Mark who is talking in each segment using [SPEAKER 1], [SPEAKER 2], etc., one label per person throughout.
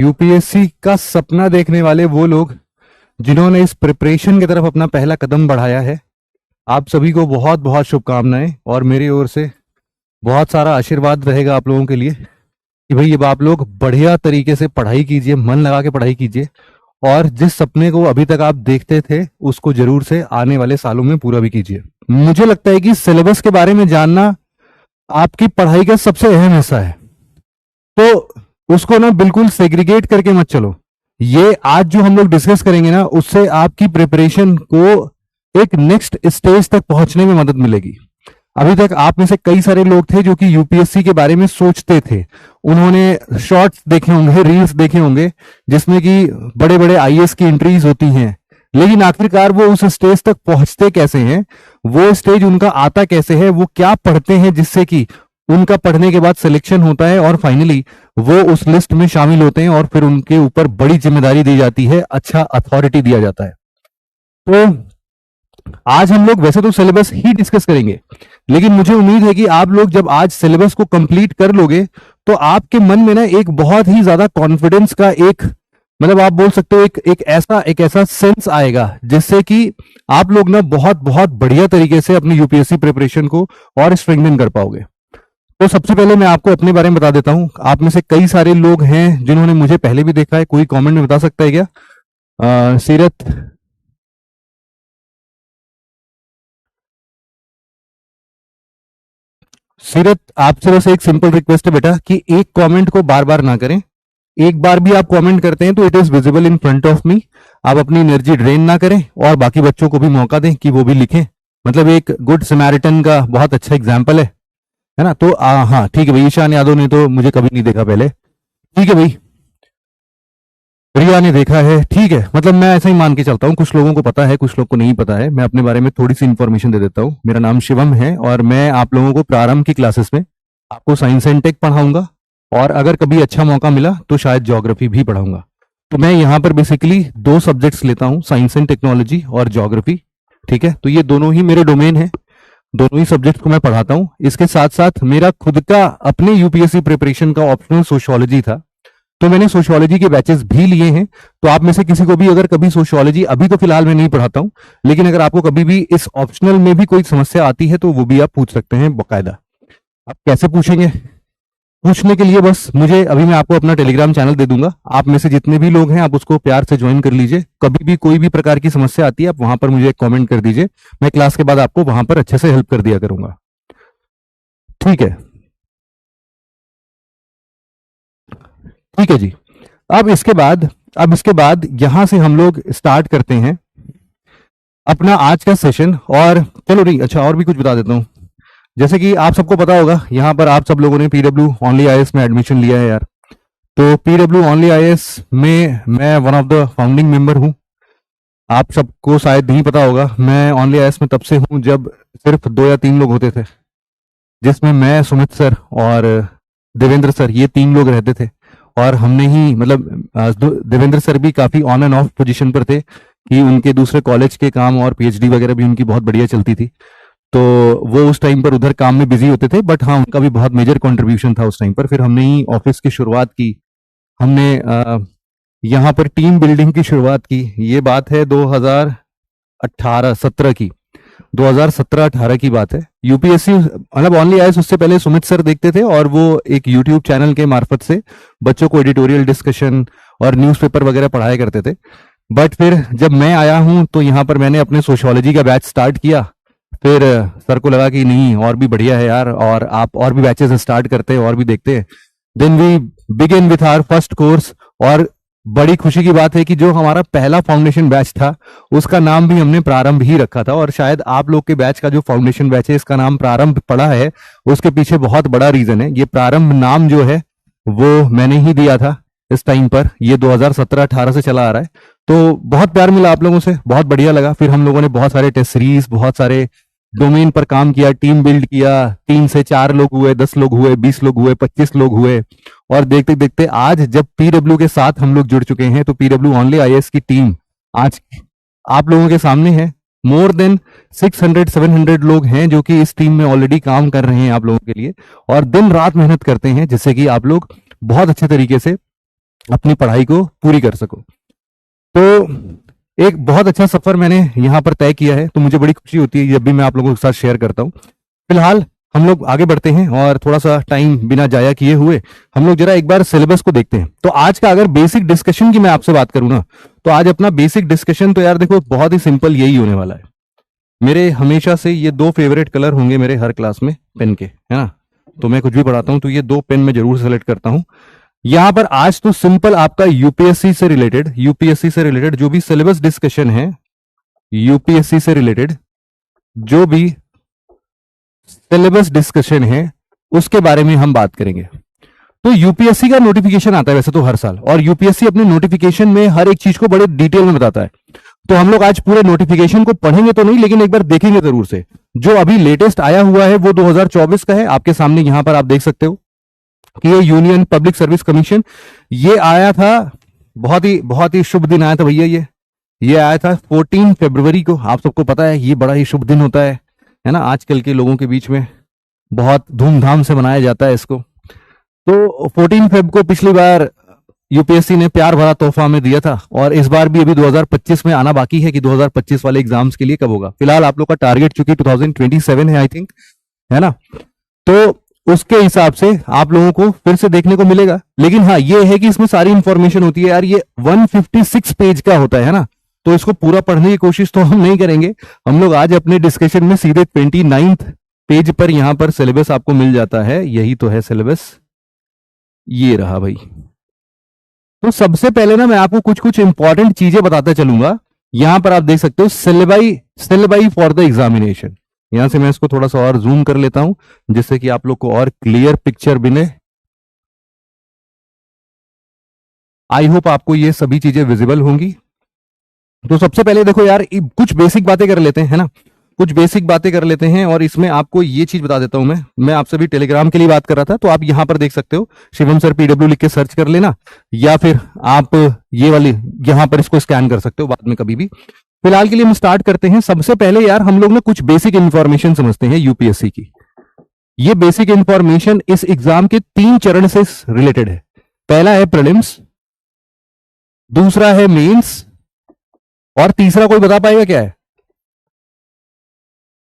[SPEAKER 1] UPSC का सपना देखने वाले वो लोग जिन्होंने इस प्रिपरेशन की तरफ अपना पहला कदम बढ़ाया है, आप सभी को बहुत बहुत शुभकामनाएं और मेरी ओर से बहुत सारा आशीर्वाद रहेगा आप लोगों के लिए कि भाई अब आप लोग बढ़िया तरीके से पढ़ाई कीजिए, मन लगा के पढ़ाई कीजिए और जिस सपने को अभी तक आप देखते थे उसको जरूर से आने वाले सालों में पूरा भी कीजिए। मुझे लगता है कि सिलेबस के बारे में जानना आपकी पढ़ाई का सबसे अहम हिस्सा है, तो उसको ना बिल्कुल सेग्रीगेट करके मत चलो। ये आज जो हम लोग डिस्कस करेंगे ना, उससे आपकी प्रिपरेशन को एक नेक्स्ट स्टेज तक पहुंचने में मदद मिलेगी। अभी तक आप में से कई सारे लोग थे जो कि यूपीएससी के बारे में सोचते थे, उन्होंने शॉर्ट्स देखे होंगे, रील्स देखे होंगे जिसमें कि बड़े बड़े आईएएस की एंट्रीज होती हैं, लेकिन आखिरकार वो उस स्टेज तक पहुंचते कैसे हैं, वो स्टेज उनका आता कैसे है, वो क्या पढ़ते हैं जिससे कि उनका पढ़ने के बाद सिलेक्शन होता है और फाइनली वो उस लिस्ट में शामिल होते हैं और फिर उनके ऊपर बड़ी जिम्मेदारी दी जाती है, अच्छा अथॉरिटी दिया जाता है। तो आज हम लोग वैसे तो सिलेबस ही डिस्कस करेंगे, लेकिन मुझे उम्मीद है कि आप लोग जब आज सिलेबस को कंप्लीट कर लोगे तो आपके मन में ना एक बहुत ही ज्यादा कॉन्फिडेंस का एक मतलब आप बोल सकते हो एक ऐसा सेंस आएगा जिससे कि आप लोग ना बहुत बहुत बढ़िया तरीके से अपनी यूपीएससी प्रिपरेशन को और स्ट्रेंथन कर पाओगे। तो सबसे पहले मैं आपको अपने बारे में बता देता हूं। आप में से कई सारे लोग हैं जिन्होंने मुझे पहले भी देखा है, कोई कमेंट में बता सकता है क्या? सीरत, आपसे बस एक सिंपल रिक्वेस्ट है बेटा कि एक कमेंट को बार बार ना करें। एक बार भी आप कमेंट करते हैं तो it is visible in front of me. आप अपनी एनर्जी ड्रेन ना करें और बाकी बच्चों को भी मौका दें कि वो भी लिखें। मतलब एक गुड समैरिटन का बहुत अच्छा एग्जाम्पल है ना? तो हाँ ठीक है भाई, ईशान यादव ने तो मुझे कभी नहीं देखा पहले, ठीक है भाई। रिया ने देखा है, ठीक है। मतलब मैं ऐसा ही मान के चलता हूँ, कुछ लोगों को पता है कुछ लोग को नहीं पता है। मैं अपने बारे में थोड़ी सी इंफॉर्मेशन दे देता हूँ। मेरा नाम शिवम है और मैं आप लोगों को प्रारंभ की क्लासेस में आपको साइंस एंड टेक पढ़ाऊंगा और अगर कभी अच्छा मौका मिला तो शायद ज्योग्राफी भी पढ़ाऊंगा। तो मैं यहाँ पर बेसिकली दो सब्जेक्ट्स लेता हूँ, साइंस एंड टेक्नोलॉजी और ज्योग्राफी, ठीक है। तो ये दोनों ही मेरे डोमेन है, दोनों ही सब्जेक्ट को मैं पढ़ाता हूँ। इसके साथ साथ मेरा खुद का अपने यूपीएससी प्रिपरेशन का ऑप्शनल सोशियोलॉजी था, तो मैंने सोशियोलॉजी के बैचेस भी लिए हैं। तो आप में से किसी को भी अगर कभी सोशियोलॉजी, अभी तो फिलहाल मैं नहीं पढ़ाता हूं, लेकिन अगर आपको कभी भी इस ऑप्शनल में भी कोई समस्या आती है तो वो भी आप पूछ सकते हैं बकायदा। आप कैसे पूछेंगे? पूछने के लिए बस मुझे अभी मैं आपको अपना टेलीग्राम चैनल दे दूंगा, आप में से जितने भी लोग हैं आप उसको प्यार से ज्वाइन कर लीजिए। कभी भी कोई भी प्रकार की समस्या आती है आप वहां पर मुझे कमेंट कर दीजिए, मैं क्लास के बाद आपको वहां पर अच्छे से हेल्प कर दिया करूंगा, ठीक है? ठीक है जी। अब इसके बाद यहां से हम लोग स्टार्ट करते हैं अपना आज का सेशन। और चलो नहीं, अच्छा और भी कुछ बता देता हूं। जैसे कि आप सबको पता होगा, यहाँ पर आप सब लोगों ने पीडब्ल्यू ओनली आईएएस में एडमिशन लिया है यार। तो पीडब्ल्यू ओनली आईएएस में मैं one of the founding member हूँ। आप सबको शायद नहीं पता होगा, मैं ओनली आईएएस में तब से हूँ जब सिर्फ 2 या 3 लोग होते थे, जिसमें मैं, सुमित सर और देवेंद्र सर, ये 3 लोग रहते थे। और हमने ही मतलब देवेंद्र सर भी काफी ऑन एंड ऑफ पोजीशन पर थे कि उनके दूसरे कॉलेज के काम और पीएचडी वगैरह भी उनकी बहुत बढ़िया चलती थी, तो वो उस टाइम पर उधर काम में बिजी होते थे। बट हाँ, उनका भी बहुत मेजर कंट्रीब्यूशन था उस टाइम पर। फिर हमने ही ऑफिस की शुरुआत की, हमने यहाँ पर टीम बिल्डिंग की शुरुआत की। ये बात है 2018-17 की, 2017-18 की बात है। यूपीएससी मतलब ओनली आईएएस उससे पहले सुमित सर देखते थे और वो एक यूट्यूब चैनल के मार्फत से बच्चों को एडिटोरियल डिस्कशन और न्यूज़पेपर वगैरह पढ़ाया करते थे। बट फिर जब मैं आया हूं तो यहाँ पर मैंने अपने सोशियोलॉजी का बैच स्टार्ट किया। फिर सर को लगा कि नहीं, और भी बढ़िया है यार, और आप और भी बैचेस स्टार्ट करते हैं और भी देखते हैं। Then we begin with our first course. और बड़ी खुशी की बात है कि जो हमारा पहला फाउंडेशन बैच था उसका नाम भी हमने प्रारंभ ही रखा था। और शायद आप लोग के बैच का जो फाउंडेशन बैच है इसका नाम प्रारंभ पड़ा है, उसके पीछे बहुत बड़ा रीजन है। ये प्रारंभ नाम जो है वो मैंने ही दिया था इस टाइम पर, ये 2017-18 से चला आ रहा है। तो बहुत प्यार मिला आप लोगों से, बहुत बढ़िया लगा। फिर हम लोगों ने बहुत सारे टेस्ट सीरीज, बहुत सारे डोमेन पर काम किया, टीम बिल्ड किया। 3 से 4 लोग हुए, 10 लोग हुए, 20 लोग हुए, 25 लोग हुए। और देखते देखते आज जब पीडब्ल्यू के साथ हम लोग जुड़ चुके हैं, तो पीडब्ल्यू ओनली आईएएस की टीम आज आप लोगों के सामने है। मोर देन 600-700 लोग हैं जो कि इस टीम में ऑलरेडी काम कर रहे हैं आप लोगों के लिए, और दिन रात मेहनत करते हैं जिससे कि आप लोग बहुत अच्छे तरीके से अपनी पढ़ाई को पूरी कर सको। तो एक बहुत अच्छा सफर मैंने यहाँ पर तय किया है, तो मुझे बड़ी खुशी होती है जब भी मैं आप लोगों के साथ शेयर करता हूँ। फिलहाल हम लोग आगे बढ़ते हैं और थोड़ा सा टाइम बिना जाया किए हुए हम लोग जरा एक बार सिलेबस को देखते हैं। तो आज का अगर बेसिक डिस्कशन की मैं आपसे बात करूं ना, तो आज अपना बेसिक डिस्कशन तो यार देखो बहुत ही सिंपल यही होने वाला है। मेरे हमेशा से ये दो फेवरेट कलर होंगे मेरे हर क्लास में पेन के, है ना। तो मैं कुछ भी पढ़ाता हूं तो ये दो पेन मैं जरूर सेलेक्ट करता हूं। यहां पर आज तो सिंपल आपका यूपीएससी से रिलेटेड जो भी सिलेबस डिस्कशन है, यूपीएससी से रिलेटेड जो भी सिलेबस डिस्कशन है उसके बारे में हम बात करेंगे। तो यूपीएससी का नोटिफिकेशन आता है वैसे तो हर साल, और यूपीएससी अपने नोटिफिकेशन में हर एक चीज को बड़े डिटेल में बताता है। तो हम लोग आज पूरे नोटिफिकेशन को पढ़ेंगे तो नहीं, लेकिन एक बार देखेंगे जरूर से। जो अभी लेटेस्ट आया हुआ है वो 2024 का है, आपके सामने यहां पर आप देख सकते हो कि ये यूनियन पब्लिक सर्विस कमीशन ये आया था, बहुत ही शुभ दिन आया था भैया। ये आया था 14 फरवरी को। आप सबको पता है ये बड़ा ही शुभ दिन होता है ना। आजकल के लोगों के बीच में बहुत धूमधाम से मनाया जाता है इसको। तो 14 फेब को पिछली बार यूपीएससी ने प्यार भरा तोहफा में दिया था, और इस बार भी अभी 2025 में आना बाकी है कि 2025 वाले एग्जाम्स के लिए कब होगा। फिलहाल आप लोग का टारगेट चूंकि 2027 है आई थिंक, है ना। तो उसके हिसाब से आप लोगों को फिर से देखने को मिलेगा। लेकिन हाँ ये है कि इसमें सारी इंफॉर्मेशन होती है यार। ये 156 पेज का होता है ना, तो इसको पूरा पढ़ने की कोशिश तो हम नहीं करेंगे। हम लोग आज अपने डिस्कशन में सीधे 29th पेज पर यहां पर सिलेबस आपको मिल जाता है। यही तो है सिलेबस, ये रहा भाई। तो सबसे पहले ना मैं आपको कुछ कुछ इंपॉर्टेंट चीजें बताते चलूंगा। यहां पर आप देख सकते हो सिलेबाई फॉर द एग्जामिनेशन। यहां से मैं इसको थोड़ा सा और जूम कर लेता हूं जिससे कि आप लोग को और क्लियर पिक्चर बने। आई होप आपको ये सभी चीजें विजिबल होंगी। तो सबसे पहले देखो यार कुछ बेसिक बातें कर लेते हैं, है ना। कुछ बेसिक बातें कर लेते हैं, और इसमें आपको ये चीज बता देता हूं। मैं आपसे भी टेलीग्राम के लिए बात कर रहा था, तो आप यहां पर देख सकते हो शिवम सर पीडब्ल्यू लिख के सर्च कर लेना, या फिर आप ये वाली यहां पर इसको स्कैन कर सकते हो बाद में कभी भी। फिलहाल के लिए हम स्टार्ट करते हैं। सबसे पहले यार हम लोग ना कुछ बेसिक इंफॉर्मेशन समझते हैं यूपीएससी की। ये बेसिक इंफॉर्मेशन इस एग्जाम के 3 चरण से रिलेटेड है। पहला है प्रीलिम्स, दूसरा है मेंस, और तीसरा कोई बता पाएगा क्या है?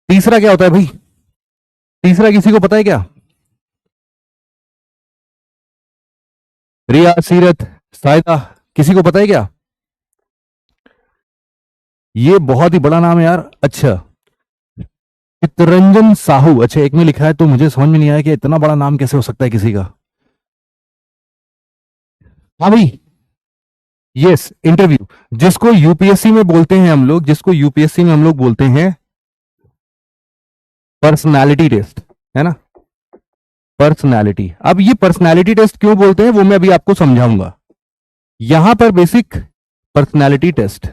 [SPEAKER 1] तीसरा क्या होता है भाई? तीसरा किसी को पता है क्या? रिया, सीरत, सायदा, किसी को पता है क्या? ये बहुत ही बड़ा नाम है यार। अच्छा, चित्तरंजन साहू। अच्छा, एक में लिखा है तो मुझे समझ में नहीं आया कि इतना बड़ा नाम कैसे हो सकता है किसी का। हाँ भाई, यस, इंटरव्यू, जिसको यूपीएससी में बोलते हैं हम लोग, जिसको यूपीएससी में हम लोग बोलते हैं पर्सनालिटी टेस्ट, है ना। पर्सनालिटी। अब ये पर्सनालिटी टेस्ट क्यों बोलते हैं वो मैं अभी आपको समझाऊंगा। यहां पर बेसिक पर्सनालिटी टेस्ट।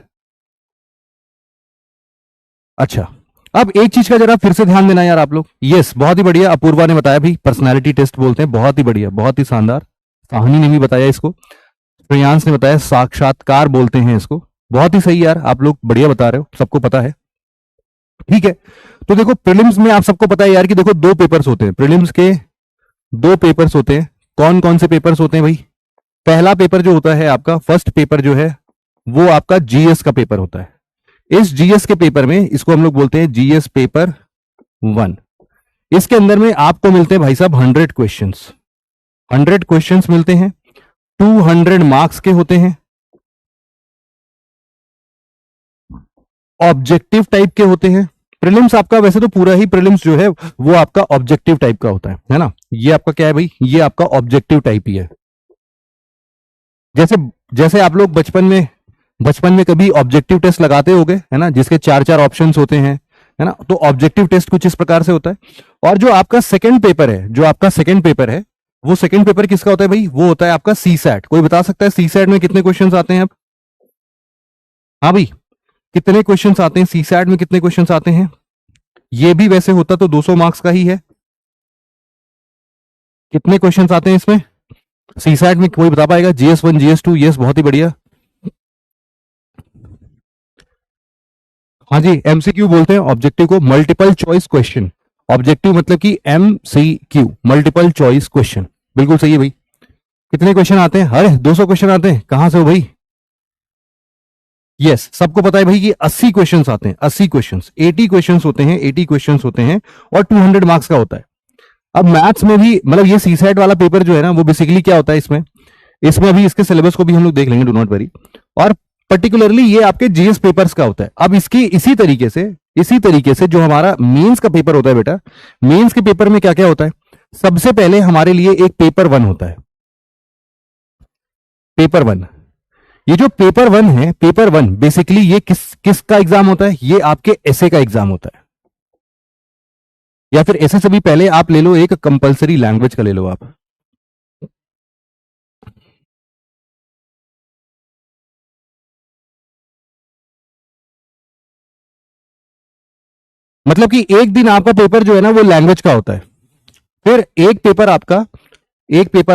[SPEAKER 1] अच्छा, अब एक चीज का जरा फिर से ध्यान देना यार आप लोग। यस, बहुत ही बढ़िया, अपूर्वा ने बताया भी पर्सनालिटी टेस्ट बोलते हैं। बहुत ही बढ़िया, बहुत ही शानदार। साहनी ने भी बताया इसको, प्रियांश ने बताया साक्षात्कार बोलते हैं इसको। बहुत ही सही यार, आप लोग बढ़िया बता रहे हो, सबको पता है। ठीक है, तो देखो प्रीलिम्स में आप सबको पता है यार कि देखो 2 पेपर्स होते हैं। प्रीलिम्स के 2 पेपर्स होते हैं। कौन कौन से पेपर्स होते हैं भाई? पहला पेपर जो होता है आपका, फर्स्ट पेपर जो है वो आपका जीएस का पेपर होता है। इस जीएस के पेपर में, इसको हम लोग बोलते हैं जीएस पेपर 1। इसके अंदर में आपको मिलते हैं भाई साहब 100 क्वेश्चंस। 100 क्वेश्चंस मिलते हैं, 200 मार्क्स के होते हैं, ऑब्जेक्टिव टाइप के होते हैं। प्रीलिम्स आपका वैसे तो पूरा ही प्रीलिम्स जो है वो आपका ऑब्जेक्टिव टाइप का होता है ना। ये आपका क्या है भाई? ये आपका ऑब्जेक्टिव टाइप ही है। जैसे जैसे आप लोग बचपन में कभी ऑब्जेक्टिव टेस्ट लगाते होगे, है ना, जिसके 4-4 ऑप्शंस होते हैं, है ना। तो ऑब्जेक्टिव टेस्ट कुछ इस प्रकार से होता है। और जो आपका सेकंड पेपर है, वो सेकंड पेपर किसका होता है भाई? वो होता है आपका सी सैट। कोई बता सकता है सी सैट में कितने क्वेश्चंस आते हैं? अब हाँ भाई, कितने क्वेश्चंस आते हैं सी सैट में? कितने क्वेश्चंस आते हैं? ये भी वैसे होता तो 200 मार्क्स का ही है। कितने क्वेश्चंस आते हैं इसमें सी सैट में? कोई बता पाएगा? GS1, GS2? यस, बहुत ही बढ़िया। हाँ जी, एमसीक्यू बोलते हैं ऑब्जेक्टिव को, मल्टीपल चॉइस क्वेश्चन। ऑब्जेक्टिव मतलब कि एमसीक्यू, मल्टीपल चॉइस क्वेश्चन। बिल्कुल सही है भाई। कितने क्वेश्चन आते हैं? अरे 200 क्वेश्चन आते हैं, कहां से हो भाई? यस, सबको पता है भाई कि 80 क्वेश्चंस आते हैं, 80 क्वेश्चंस, 80 क्वेश्चंस होते हैं, 80 क्वेश्चंस होते हैं और 200 मार्क्स का होता है। अब मैथ्स में भी मतलब ये सीसेट वाला पेपर जो है ना, वो बेसिकली क्या होता है इसमें, इसमें अभी इसके सिलेबस को भी हम लोग देख लेंगे, डू नॉट वरी। और पर्टिकुलरली ये आपके जीएस पेपर्स का होता है। अब इसकी इसी तरीके से जो हमारा मेंस का पेपर होता है बेटा, मेंस के पेपर में क्या क्या होता है? सबसे पहले हमारे लिए एक पेपर वन होता है, पेपर वन। ये जो पेपर वन है, पेपर वन बेसिकली ये किसका एग्जाम होता है? ये आपके एसए का एग्जाम होता है, या फिर एसए से भी पहले आप ले लो एक कंपलसरी लैंग्वेज का ले लो आप। मतलब कि एक दिन आपका पेपर जो है ना वो लैंग्वेज का होता है, फिर एक पेपर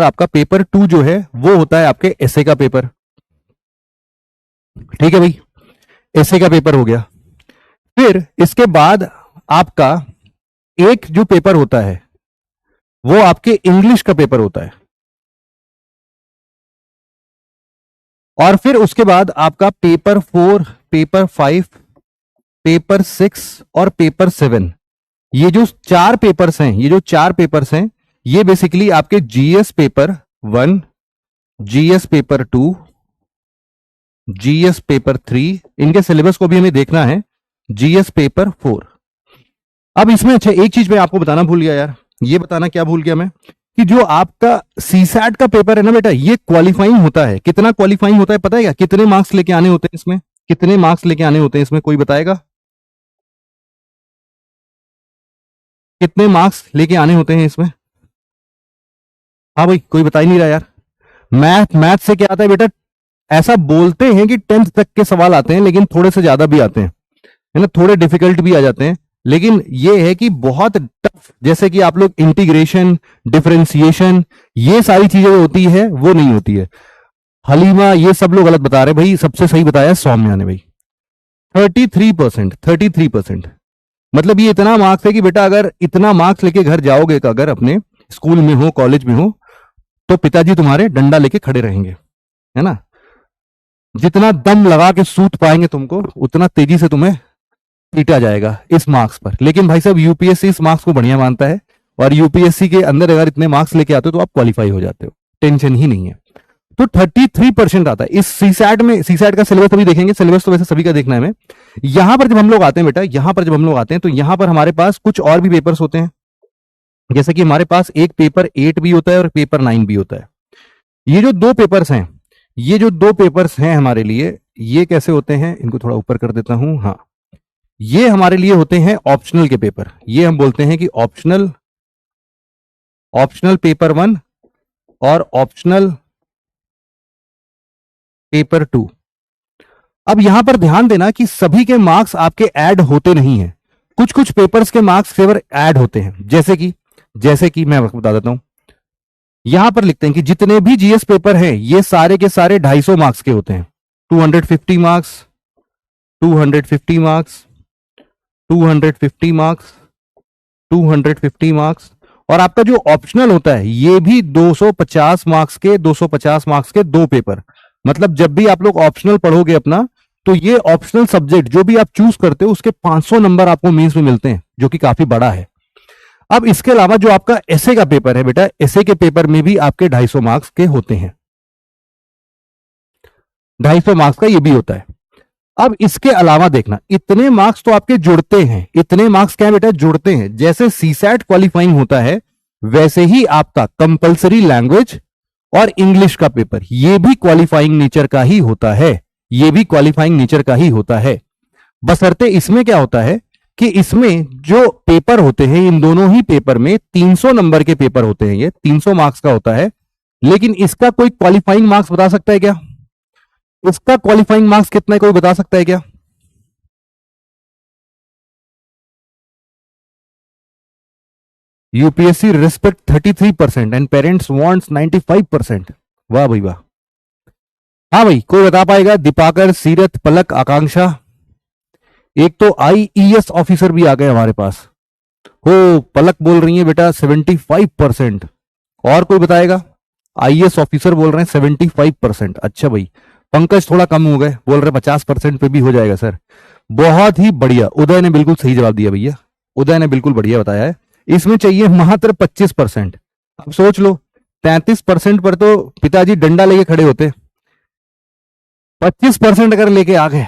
[SPEAKER 1] आपका पेपर टू जो है वो होता है आपके एसए का पेपर। ठीक है भाई, एसए का पेपर हो गया। फिर इसके बाद आपका एक जो पेपर होता है वो आपके इंग्लिश का पेपर होता है, और फिर उसके बाद आपका paper four, paper five, paper six और पेपर सेवन, ये जो चार पेपर्स हैं ये बेसिकली आपके GS paper one, GS paper two, GS paper three, इनके सिलेबस को भी हमें देखना है, जीएस पेपर फोर। अब इसमें अच्छा एक चीज मैं आपको बताना भूल गया यार, ये बताना क्या भूल गया मैं, कि जो आपका सीसैट का पेपर है ना बेटा, ये क्वालिफाइंग होता है। कितना क्वालिफाइंग होता है पता है क्या? कितने मार्क्स लेके आने होते हैं इसमें? कितने मार्क्स लेके आने होते हैं इसमें, कोई बताएगा? कितने मार्क्स लेके आने होते हैं इसमें? हाँ भाई, कोई बता ही नहीं रहा यार। मैथ से क्या आता है बेटा? ऐसा बोलते हैं कि 10th तक के सवाल आते हैं, लेकिन थोड़े से ज्यादा भी आते हैं, है ना, थोड़े डिफिकल्ट भी आ जाते हैं। लेकिन ये है कि बहुत टफ, जैसे कि आप लोग इंटीग्रेशन, डिफरेंशिएशन, ये सारी चीजें जो होती है वो नहीं होती है। हलीमा, ये सब लोग गलत बता रहे भाई, सबसे सही बताया सौम्या ने भाई। 33%, 33%। मतलब ये इतना मार्क्स है कि बेटा अगर इतना मार्क्स लेके घर जाओगे, अगर अपने स्कूल में हो, कॉलेज में हो, तो पिताजी तुम्हारे डंडा लेके खड़े रहेंगे, है ना। जितना दम लगा के सूत पाएंगे तुमको, उतना तेजी से तुम्हें पीटा जाएगा इस मार्क्स पर। लेकिन भाई साहब यूपीएससी इस मार्क्स को बढ़िया मानता है, और यूपीएससी के अंदर अगर इतने मार्क्स लेके आते हो तो आप क्वालिफाई हो जाते हो, टेंशन ही नहीं है। तो 33% आता है इस सीसैट में। सीसैट का सिलेबस अभी देखेंगे, सिलेबस तो वैसे सभी का देखना है हमें। यहां पर जब हम लोग आते हैं बेटा, यहां पर जब हम लोग आते हैं तो यहां पर हमारे पास कुछ और भी पेपर्स होते हैं। जैसे कि हमारे पास एक पेपर 8 भी होता है और पेपर 9 भी होता है। ये जो दो पेपर्स हैं, ये जो दो पेपर्स हैं हमारे लिए, ये कैसे होते हैं, इनको थोड़ा ऊपर कर देता हूं। हाँ, ये हमारे लिए होते हैं ऑप्शनल के पेपर। ये हम बोलते हैं कि ऑप्शनल, ऑप्शनल पेपर वन और ऑप्शनल पेपर टू। अब यहां पर ध्यान देना कि सभी के मार्क्स आपके ऐड होते नहीं हैं, कुछ कुछ पेपर्स के मार्क्स केवल ऐड होते हैं। जैसे कि मैं आपको बता देता हूं, यहां पर लिखते हैं कि जितने भी जीएस पेपर हैं ये सारे के सारे 250 मार्क्स के होते हैं। 250 मार्क्स, 250 मार्क्स, 250 मार्क्स, 250 मार्क्स। और आपका जो ऑप्शनल होता है ये भी 250 मार्क्स के, 250 मार्क्स के दो पेपर। मतलब जब भी आप लोग ऑप्शनल पढ़ोगे अपना, तो ये ऑप्शनल सब्जेक्ट जो भी आप चूज करते हो उसके 500 नंबर आपको मेंस में मिलते हैं, जो कि काफी बड़ा है। अब इसके अलावा जो आपका एसए का पेपर है बेटा, एसए के पेपर में भी आपके 250 मार्क्स के होते हैं, 250 मार्क्स का ये भी होता है। अब इसके अलावा देखना, इतने मार्क्स तो आपके जुड़ते हैं। इतने मार्क्स क्या है बेटा? जुड़ते हैं। जैसे सीसैट क्वालिफाइंग होता है, वैसे ही आपका कंपलसरी लैंग्वेज और इंग्लिश का पेपर ये भी क्वालिफाइंग नेचर का ही होता है, ये भी क्वालिफाइंग नेचर का ही होता है। बशर्ते इसमें क्या होता है कि इसमें जो पेपर होते हैं, इन दोनों ही पेपर में 300 नंबर के पेपर होते हैं, ये 300 मार्क्स का होता है। लेकिन इसका कोई क्वालिफाइंग मार्क्स बता सकता है क्या? इसका क्वालिफाइंग मार्क्स कितना है, कोई बता सकता है क्या? UPSC respect 33% and parents wants 95%। वाह भाई वाह। हाँ भाई, कोई बता पाएगा? दीपाकर, सीरत, पलक, आकांक्षा। एक तो आईईएस ऑफिसर भी आ गए हमारे पास। हो, पलक बोल रही है बेटा 75%। और कोई बताएगा? आईएएस ऑफिसर बोल रहे हैं 75%। अच्छा भाई, पंकज थोड़ा कम हो गए, बोल रहे 50% पे भी हो जाएगा सर। बहुत ही बढ़िया, उदय ने बिल्कुल सही जवाब दिया भैया, उदय ने बिल्कुल बढ़िया बताया है। इसमें चाहिए मात्र 25%। अब सोच लो, 33% पर तो पिताजी डंडा लेके खड़े होते, 25% अगर लेके आ गए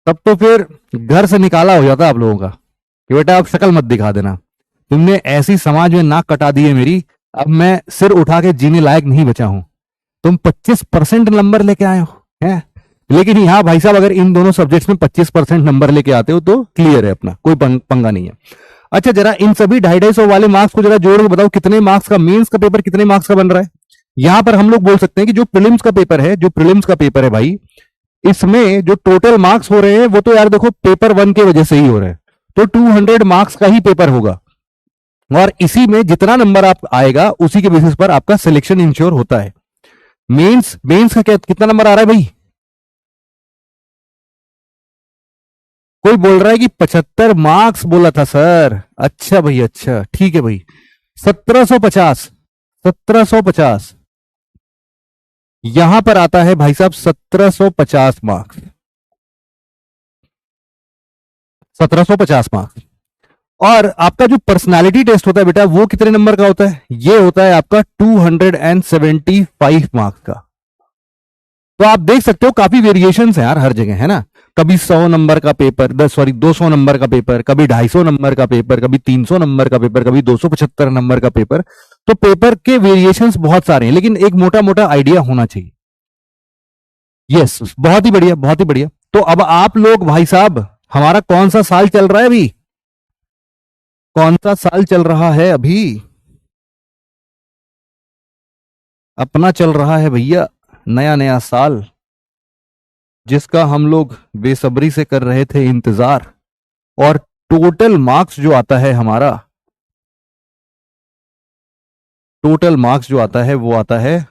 [SPEAKER 1] तब तो फिर घर से निकाला हो जाता आप लोगों का कि बेटा आप शक्ल मत दिखा देना, तुमने ऐसी समाज में नाक कटा दी है मेरी, अब मैं सिर उठा के जीने लायक नहीं बचा हूं। तुम 25% नंबर लेके आए हो हैं। लेकिन यहाँ भाई साहब अगर इन दोनों सब्जेक्ट्स में 25% नंबर लेके आते हो तो क्लियर है, अपना कोई पंगा नहीं है। अच्छा जरा इन सभी 250 वाले मार्क्स को जरा जोड़ के बताओ कितने मार्क्स का मेंस का पेपर कितने मार्क्स का बन रहा है। यहां पर हम लोग बोल सकते हैं कि जो प्रीलिम्स का पेपर है, जो प्रीलिम्स का पेपर है भाई, इसमें जो टोटल मार्क्स हो रहे हैं वो तो यार देखो पेपर 1 के वजह से ही हो रहे हैं, तो 200 मार्क्स का ही पेपर होगा और इसी में जितना नंबर आप आएगा उसी के बेसिस पर आपका सिलेक्शन इंश्योर होता है। मेंस मेंस का कितना नंबर आ रहा है भाई? कोई बोल रहा है कि 75 मार्क्स बोला था सर। अच्छा भाई, अच्छा ठीक है भाई, 1750, 1750 यहां पर आता है भाई साहब, 1750 मार्क्स, 1750 मार्क्स। और आपका जो पर्सनालिटी टेस्ट होता है बेटा वो कितने नंबर का होता है? ये होता है आपका 275 मार्क्स का। तो आप देख सकते हो काफी वेरिएशंस है यार हर जगह, है ना। कभी 100 नंबर का पेपर, 200 नंबर का पेपर, कभी 250 नंबर का पेपर, कभी 300 नंबर का पेपर, कभी 275 नंबर का पेपर। तो पेपर के वेरिएशंस बहुत सारे हैं, लेकिन एक मोटा मोटा आइडिया होना चाहिए। यस, बहुत ही बढ़िया, बहुत ही बढ़िया। तो अब आप लोग भाई साहब, हमारा कौन सा साल चल रहा है अभी? कौन सा साल चल रहा है अभी? अपना चल रहा है भैया नया नया साल, जिसका हम लोग बेसब्री से कर रहे थे इंतजार। और टोटल मार्क्स जो आता है हमारा, टोटल मार्क्स जो आता है वो आता है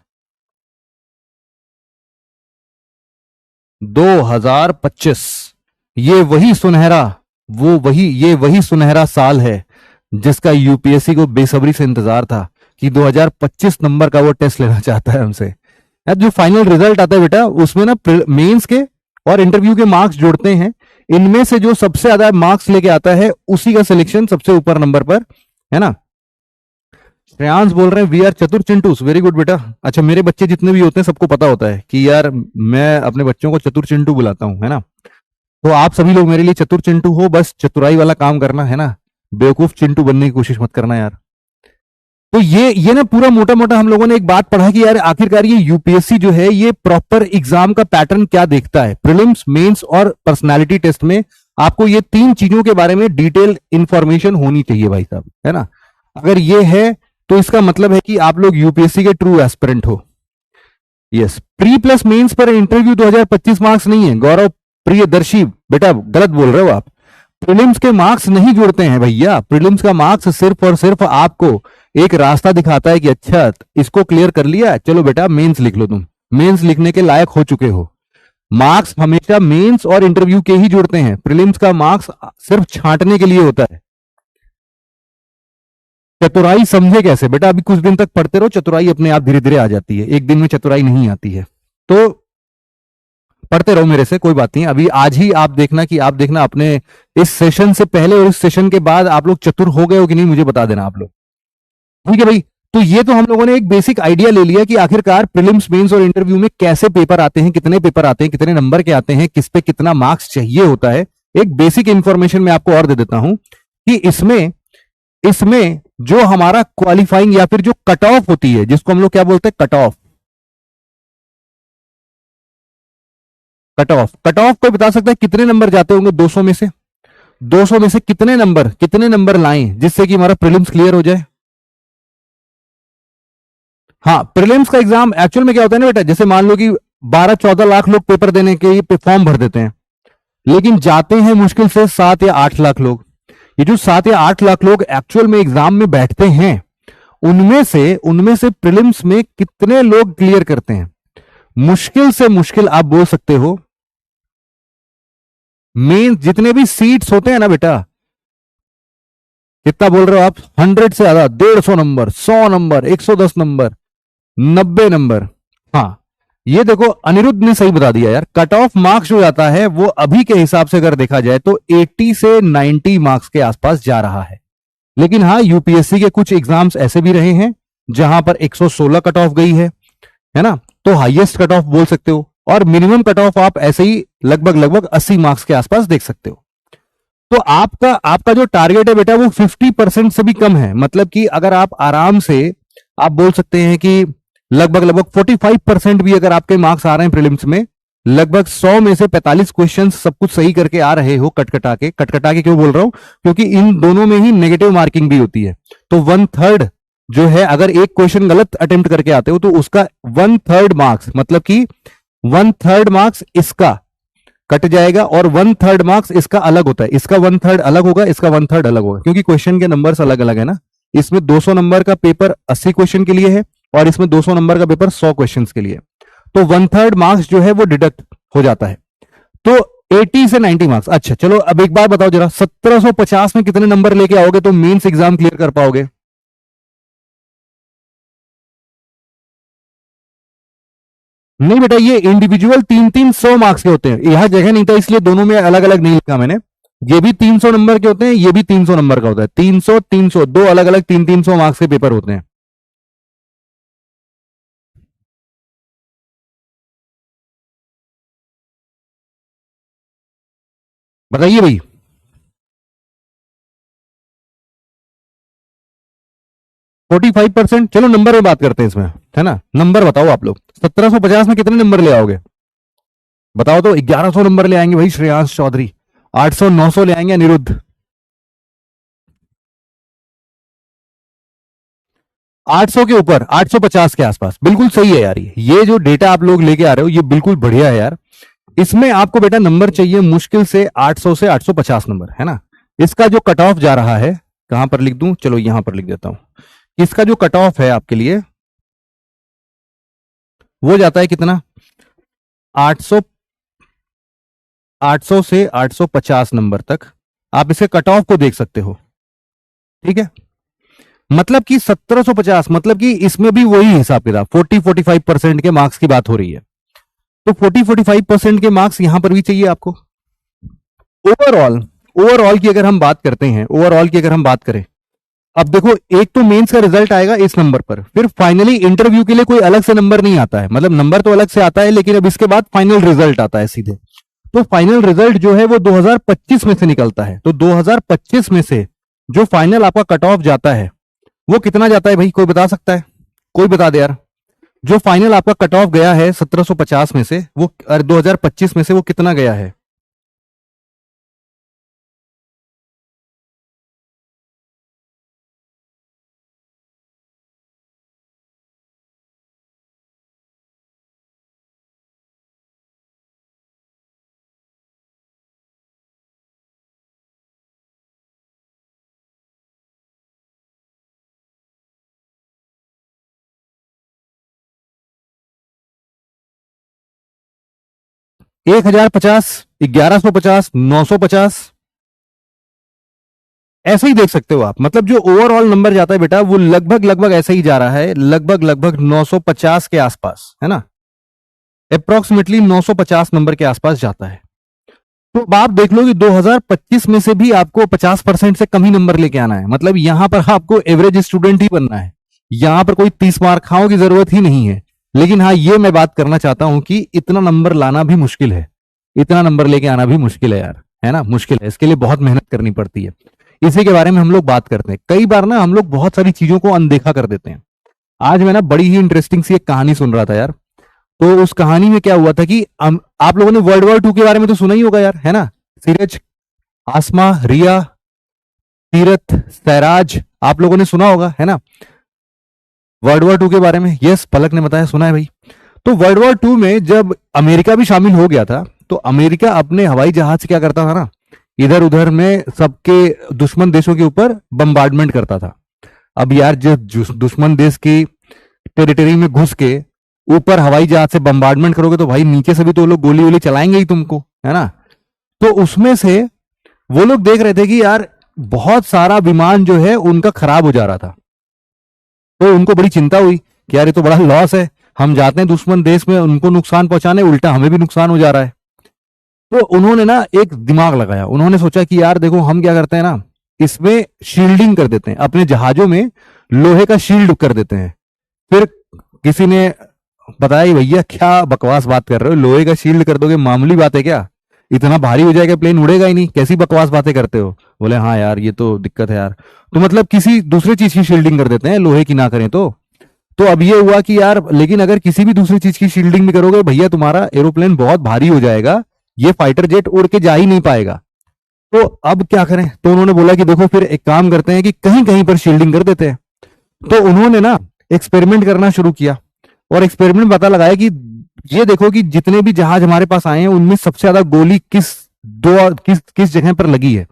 [SPEAKER 1] 2025। ये वही सुनहरा, ये वही सुनहरा साल है जिसका यूपीएससी को बेसब्री से इंतजार था कि 2025 नंबर का वो टेस्ट लेना चाहता है हमसे। यार जो फाइनल रिजल्ट आता है बेटा उसमें ना मेंस के और इंटरव्यू के मार्क्स जोड़ते हैं, इनमें से जो सबसे ज्यादा मार्क्स लेके आता है उसी का सिलेक्शन सबसे ऊपर नंबर पर, है ना। श्रेयांश बोल रहे हैं वी आर चतुर चिंटूस, वेरी गुड बेटा। अच्छा मेरे बच्चे जितने भी होते हैं सबको पता होता है कि यार मैं अपने बच्चों को चतुर चिंटू बुलाता हूं, है ना। तो आप सभी लोग मेरे लिए चतुर चिंटू हो, बस चतुराई वाला काम करना, है ना। बेवकूफ चिंटू बनने की कोशिश मत करना यार। तो ये ना पूरा मोटा मोटा हम लोगों ने एक बात पढ़ा कि यार आखिरकार ये यूपीएससी जो है ये प्रॉपर एग्जाम का पैटर्न क्या देखता है। प्रीलिम्स, मेंस और पर्सनालिटी टेस्ट में आपको ये 3 चीजों के बारे में डिटेल इंफॉर्मेशन होनी चाहिए भाई साहब, है ना। अगर ये है तो इसका मतलब है कि आप लोग यूपीएससी के ट्रू एस्पिरेंट हो। यस, प्री प्लस मेंस पर इंटरव्यू 2025 मार्क्स नहीं है गौरव प्रियदर्शी, बेटा गलत बोल रहे हो आप। प्रीलिम्स के मार्क्स नहीं जुड़ते हैं भैया, प्रीलिम्स का मार्क्स सिर्फ और सिर्फ आपको एक रास्ता दिखाता है कि अच्छा इसको क्लियर कर लिया, चलो बेटा मेंस लिख लो, तुम मेंस लिखने के लायक हो चुके हो। मार्क्स हमेशा मेंस और इंटरव्यू के ही जुड़ते हैं, प्रीलिम्स का मार्क्स सिर्फ छांटने के लिए होता है। चतुराई समझे कैसे बेटा, अभी कुछ दिन तक पढ़ते रहो, चतुराई अपने आप धीरे धीरे आ जाती है, एक दिन में चतुराई नहीं आती है। तो पढ़ते रहो मेरे से, कोई बात नहीं। अभी आज ही आप देखना कि आप देखना अपने इस सेशन से पहले और इस सेशन के बाद आप लोग चतुर हो गए हो कि नहीं, मुझे बता देना आप लोग, ठीक है भाई। तो ये तो हम लोगों ने एक बेसिक आइडिया ले लिया कि आखिरकार प्रीलिम्स, मेंस और इंटरव्यू में कैसे पेपर आते हैं, कितने पेपर आते हैं, कितने नंबर के आते हैं, किस पे कितना मार्क्स चाहिए होता है। एक बेसिक इंफॉर्मेशन मैं आपको और दे देता हूं कि इसमें इसमें जो हमारा क्वालिफाइंग या फिर जो कट ऑफ होती है, जिसको हम लोग क्या बोलते हैं, cut off. Cut off, cut off कोई बता सकता है कितने नंबर जाते होंगे 200 में से? 200 में से कितने नंबर लाएं जिससे कि हमारा प्रीलिम्स क्लियर हो जाए? हाँ, प्रीलिम्स का एग्जाम एक्चुअल में क्या होता है ना बेटा, जैसे मान लो कि 12-14 लाख लोग पेपर देने के फॉर्म भर देते हैं, लेकिन जाते हैं मुश्किल से 7 या 8 लाख लोग। ये जो 7 या 8 लाख लोग एक्चुअल में एग्जाम में बैठते हैं, उनमें से प्रीलिम्स में कितने लोग क्लियर करते हैं? मुश्किल से मुश्किल आप बोल सकते हो, मेन जितने भी सीट्स होते हैं ना बेटा, कितना बोल रहे हो आप? 100 से ज्यादा, 150 नंबर, 100 नंबर, 110 नंबर, 90 नंबर। हाँ, ये देखो अनिरुद्ध ने सही बता दिया यार। कट ऑफ मार्क्स जो जाता है वो अभी के हिसाब से अगर देखा जाए तो 80 से 90 मार्क्स के आसपास जा रहा है। लेकिन हाँ, यूपीएससी के कुछ एग्जाम्स ऐसे भी रहे हैं जहां पर 116 कट ऑफ गई है ना, तो हाईएस्ट कट ऑफ बोल सकते हो। और मिनिमम कट ऑफ आप ऐसे ही लगभग लगभग 80 मार्क्स के आसपास देख सकते हो। तो आपका आपका जो टारगेट है बेटा वो 50% से भी कम है। मतलब कि अगर आप आराम से, आप बोल सकते हैं कि लगभग लगभग 45% भी अगर आपके मार्क्स आ रहे हैं प्रीलिम्स में, लगभग 100 में से 45 क्वेश्चन सब कुछ सही करके आ रहे हो, कटकटा के क्यों बोल रहा हूं, क्योंकि इन दोनों में ही नेगेटिव मार्किंग भी होती है। तो 1/3 जो है, अगर एक क्वेश्चन गलत अटेम्प्ट करके आते हो तो उसका 1/3 मार्क्स, मतलब कि 1/3 मार्क्स इसका कट जाएगा और 1/3 मार्क्स इसका अलग होता है। इसका 1/3 अलग होगा, इसका 1/3 अलग होगा, क्योंकि क्वेश्चन के नंबर्स अलग अलग है ना। इसमें 200 नंबर का पेपर 80 क्वेश्चन के लिए है और इसमें 200 नंबर का पेपर 100 क्वेश्चन के लिए। तो 1/3 मार्क्स जो है वो डिडक्ट हो जाता है। तो 80 से 90 मार्क्स। अच्छा चलो, अब एक बार बताओ जरा, 1750 में कितने नंबर लेके आओगे तो मेंस एग्जाम क्लियर कर पाओगे? नहीं बेटा, ये इंडिविजुअल 300 मार्क्स के होते हैं। यहां जगह नहीं था इसलिए दोनों में अलग अलग नहीं लिखा मैंने। ये भी 300 नंबर के होते हैं, ये भी 300 नंबर का होता है। 300 300 दो अलग अलग 300 मार्क्स के पेपर होते हैं। बताइए भाई। 45%। चलो नंबर में बात करते हैं इसमें, है ना। नंबर बताओ आप लोग, 1750 में कितने नंबर ले आओगे? बताओ तो। 1100 नंबर ले आएंगे भाई श्रेयांश चौधरी। 800 900 ले आएंगे अनिरुद्ध। 800 के ऊपर, 850 के आसपास। बिल्कुल सही है यार। ये जो डेटा आप लोग लेके आ रहे हो ये बिल्कुल बढ़िया है यार। इसमें आपको बेटा नंबर चाहिए मुश्किल से 800 से 850 नंबर, है ना। इसका जो कट ऑफ जा रहा है, कहां पर लिख दूं, चलो यहां पर लिख देता हूं। इसका जो कट ऑफ है आपके लिए वो जाता है कितना, 800 800 से 850 नंबर तक। आप इसे कट ऑफ को देख सकते हो, ठीक है। मतलब कि 1750, मतलब कि इसमें भी वही हिसाब किताब 40-45% के मार्क्स की बात हो रही है। तो 40-45% के मार्क्स यहां पर भी चाहिए आपको। ओवरऑल, ओवरऑल की अगर हम बात करते हैं, ओवरऑल की अगर हम बात करें, अब देखो, एक तो मेंस का रिजल्ट आएगा इस नंबर पर, फिर फाइनली इंटरव्यू के लिए कोई अलग से नंबर नहीं आता है। मतलब नंबर तो अलग से आता है, लेकिन अब इसके बाद फाइनल रिजल्ट आता है सीधे। तो फाइनल रिजल्ट जो है वो 2025 में से निकलता है। तो 2025 में से जो फाइनल आपका कट ऑफ जाता है वो कितना जाता है भाई, कोई बता सकता है? कोई बता दे यार। जो फाइनल आपका कट ऑफ गया है 1750 में से, वो 2025 में से वो कितना गया है? एक हजार पचास, 1150, 950, ऐसे ही देख सकते हो आप। मतलब जो ओवरऑल नंबर जाता है बेटा वो लगभग लगभग ऐसे ही जा रहा है, लगभग लगभग 950 के आसपास, है ना। अप्रोक्सीमेटली 950 नंबर के आसपास जाता है। तो अब आप देख लो कि 2025 में से भी आपको 50% से कम ही नंबर लेके आना है। मतलब यहां पर आपको एवरेज स्टूडेंट ही बनना है। यहां पर कोई 30 मार्क खाओ की जरूरत ही नहीं है। लेकिन हाँ, ये मैं बात करना चाहता हूं कि इतना नंबर लाना भी मुश्किल है। इतना नंबर लेके आना भी मुश्किल है यार, है ना, मुश्किल है। इसके लिए बहुत मेहनत करनी पड़ती है। इसी के बारे में हम लोग बात करते हैं। कई बार ना हम लोग बहुत सारी चीजों को अनदेखा कर देते हैं। आज मैं ना बड़ी ही इंटरेस्टिंग सी एक कहानी सुन रहा था यार। तो उस कहानी में क्या हुआ था कि आप लोगों ने वर्ल्ड वॉर 2 के बारे में तो सुना ही होगा यार, है ना। सीरज, आसमा, रिया, तीरथ, सैराज, आप लोगों ने सुना होगा, है ना, वर्ल्ड वॉर 2 के बारे में। यस, पलक ने बताया, सुना है भाई। तो वर्ल्ड वॉर 2 में जब अमेरिका भी शामिल हो गया था, तो अमेरिका अपने हवाई जहाज से क्या करता था ना, इधर उधर में सबके दुश्मन देशों के ऊपर बम्बार्डमेंट करता था। अब यार, जो दुश्मन देश की टेरिटरी में घुस के ऊपर हवाई जहाज से बम्बार्डमेंट करोगे तो भाई नीचे से भी तो लोग गोली वोली चलाएंगे ही तुमको, है ना। तो उसमें से वो लोग देख रहे थे कि यार बहुत सारा विमान जो है उनका खराब हो जा रहा था। तो उनको बड़ी चिंता हुई कि यार ये तो बड़ा लॉस है, हम जाते हैं दुश्मन देश में उनको नुकसान पहुंचाने, उल्टा हमें भी नुकसान हो जा रहा है। तो उन्होंने ना एक दिमाग लगाया, उन्होंने सोचा कि यार देखो हम क्या करते हैं ना, इसमें शील्डिंग कर देते हैं, अपने जहाजों में लोहे का शील्ड कर देते हैं। फिर किसी ने बताया कि भैया क्या बकवास बात कर रहे हो, लोहे का शील्ड कर दोगे, मामूली बात है क्या, इतना भारी हो जाएगा प्लेन उड़ेगा ही नहीं, कैसी बकवास बातें करते हो। बोले हाँ यार ये तो दिक्कत है यार। तो मतलब किसी दूसरे चीज की शील्डिंग कर देते हैं, लोहे की ना करें तो अब ये हुआ कि यार लेकिन अगर किसी भी दूसरी चीज की शील्डिंग भी करोगे भैया तुम्हारा एरोप्लेन बहुत भारी हो जाएगा, ये फाइटर जेट उड़ के जा ही नहीं पाएगा। तो अब क्या करें, तो उन्होंने बोला कि देखो फिर एक काम करते हैं कि कहीं कहीं पर शील्डिंग कर देते हैं। तो उन्होंने ना एक्सपेरिमेंट करना शुरू किया, और एक्सपेरिमेंट पता लगाया कि ये देखो कि जितने भी जहाज हमारे पास आए हैं उनमें सबसे ज्यादा गोली किस जगह पर लगी है।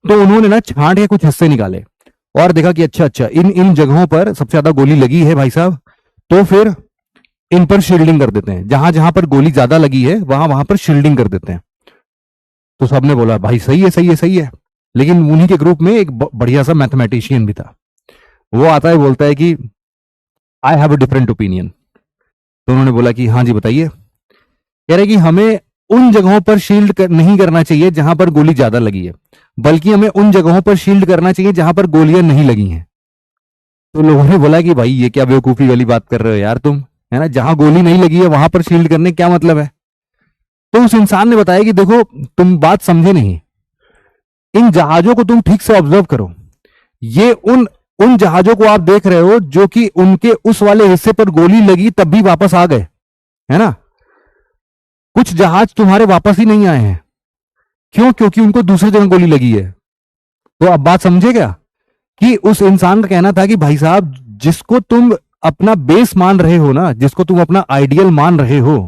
[SPEAKER 1] तो उन्होंने ना छांट के कुछ हिस्से निकाले और देखा कि अच्छा इन इन जगहों पर सबसे ज्यादा गोली लगी है भाई साहब, तो फिर इन पर शील्डिंग कर देते हैं, जहां जहां पर गोली ज्यादा लगी है वहां वहां पर शील्डिंग कर देते हैं। तो सबने बोला भाई सही है सही है सही है। लेकिन उन्हीं के ग्रुप में एक बढ़िया सा मैथमेटिशियन भी था, वो आता है बोलता है कि I have a different opinion. तो उन्होंने बोला कि हाँ जी बताइए। कह रहे कि हमें उन जगहों पर नहीं करना चाहिए जहां पर गोली ज्यादा लगी है, बल्कि हमें उन जगहों पर शील्ड करना चाहिए जहां पर गोलियां नहीं लगी हैं। तो लोगों ने बोला कि भाई ये क्या बेवकूफी वाली बात कर रहे हो यार तुम, है ना, जहां गोली नहीं लगी है वहां पर शील्ड करने क्या मतलब है। तो उस इंसान ने बताया कि देखो तुम बात समझे नहीं, इन जहाजों को तुम ठीक से ऑब्जर्व करो, ये उन उन जहाजों को आप देख रहे हो जो कि उनके उस वाले हिस्से पर गोली लगी तब भी वापस आ गए, है ना। कुछ जहाज तुम्हारे वापस ही नहीं आए हैं, क्यों, क्योंकि उनको दूसरी जगह गोली लगी है। तो अब बात समझे क्या, कि उस इंसान का कहना था कि भाई साहब जिसको तुम अपना बेस मान रहे हो ना, जिसको तुम अपना आइडियल मान रहे हो,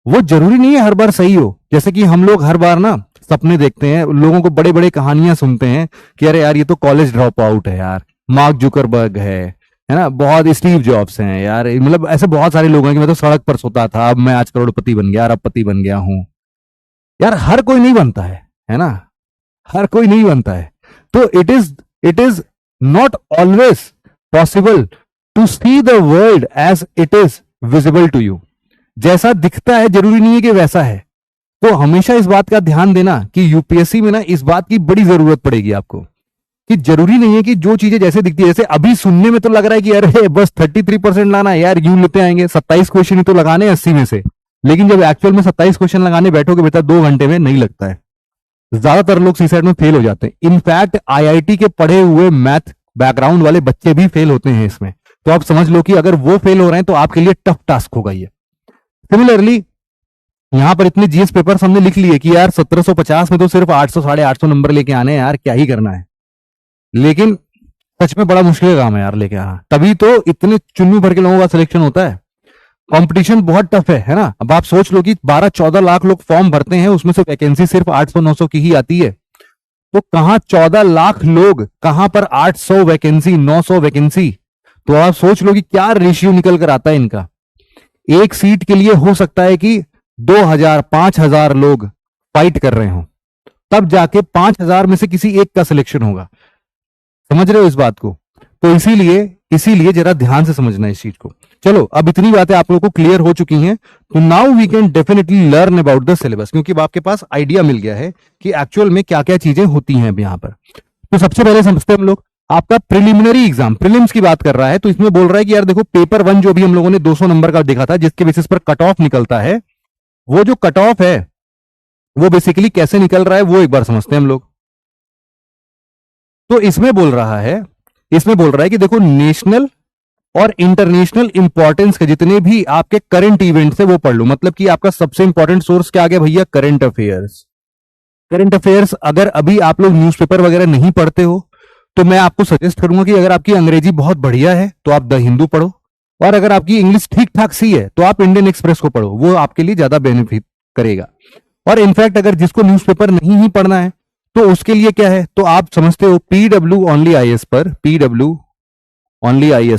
[SPEAKER 1] वो जरूरी नहीं है हर बार सही हो। जैसे कि हम लोग हर बार ना सपने देखते हैं, लोगों को बड़े बड़े कहानियां सुनते हैं कि अरे यार ये तो कॉलेज ड्रॉप आउट है यार, मार्क जुकरबर्ग है ना, बहुत स्टीव जॉब्स हैं यार, मतलब ऐसे बहुत सारे लोग हैं कि मैं तो सड़क पर सोता था, अब मैं आज करोड़पति बन गया, अरबपति बन गया हूं। यार हर कोई नहीं बनता है ना, हर कोई नहीं बनता है। तो it is not always possible to see the world as it is visible to you. जैसा दिखता है जरूरी नहीं है कि वैसा है। तो हमेशा इस बात का ध्यान देना कि यूपीएससी में ना इस बात की बड़ी जरूरत पड़ेगी आपको, कि जरूरी नहीं है कि जो चीजें जैसे दिखती है, जैसे अभी सुनने में तो लग रहा है कि अरे बस 33% लाना है यार, यूं लेते आएंगे, 27 क्वेश्चन ही तो लगाने 80 में से। लेकिन जब एक्चुअल में 27 क्वेश्चन लगाने बैठोगे बेटा 2 घंटे में, नहीं लगता है। ज्यादातर लोग सीसेट में फेल हो जाते हैं। इनफैक्ट आईआईटी के पढ़े हुए मैथ बैकग्राउंड वाले बच्चे भी फेल होते हैं इसमें। तो आप समझ लो कि अगर वो फेल हो रहे हैं तो आपके लिए टफ टास्क होगा ये। सिमिलरली यहां पर इतने जीएस पेपर हमने लिख लिए कि यार 1750 में तो सिर्फ 800 850 नंबर लेके आने हैं यार, क्या ही करना है। लेकिन सच में बड़ा मुश्किल काम है यार लेके आना, तभी तो इतने चुन्नू भर के लोगों का सिलेक्शन होता है। कंपटीशन बहुत टफ है ना। अब आप सोच लो कि 12-14 लाख लोग फॉर्म भरते हैं, उसमें से वैकेंसी सिर्फ 800-900 की ही आती है। तो कहां 14 लाख लोग, कहां पर 800 वैकेंसी, 900 वैकेंसी। तो आप सोच लो कि क्या रेशियो निकल कर आता है इनका। एक सीट के लिए हो सकता है कि 2000-5000 लोग फाइट कर रहे हो, तब जाके 5000 में से किसी एक का सिलेक्शन होगा। समझ रहे हो इस बात को। तो इसीलिए जरा ध्यान से समझना इस चीज को। चलो अब इतनी बातें आप लोगों को क्लियर हो चुकी हैं, तो now we can definitely learn about the syllabus, क्योंकि आपके पास आइडिया मिल गया है कि एक्चुअल में क्या क्या चीजें होती हैं अब यहां पर। तो सबसे पहले समझते हैं हम लोग आपका प्रिलिमिनरी एग्जाम, प्रीलिम्स की बात कर रहा है। तो इसमें बोल रहा है कि यार देखो पेपर 1 जो भी हम लोगों ने 200 नंबर का देखा था, जिसके बेसिस पर कट ऑफ निकलता है, वो जो कट ऑफ है वो बेसिकली कैसे निकल रहा है वो एक बार समझते हैं हम लोग। तो इसमें बोल रहा है कि देखो नेशनल और इंटरनेशनल इंपॉर्टेंस के जितने भी आपके करंट इवेंट्स है वो पढ़ लो। मतलब कि आपका सबसे इंपॉर्टेंट सोर्स क्या आ गया भैया, करंट अफेयर्स। करंट अफेयर्स अगर अभी आप लोग न्यूज़पेपर वगैरह नहीं पढ़ते हो तो मैं आपको सजेस्ट करूंगा कि अगर आपकी अंग्रेजी बहुत बढ़िया है तो आप द हिंदू पढ़ो, और अगर आपकी इंग्लिश ठीक ठाक सी है तो आप इंडियन एक्सप्रेस को पढ़ो, वो आपके लिए ज्यादा बेनिफिट करेगा। और इनफैक्ट अगर जिसको न्यूज़पेपर नहीं ही पढ़ना है तो उसके लिए क्या है, तो आप समझते हो पीडब्ल्यू ओनली आईएएस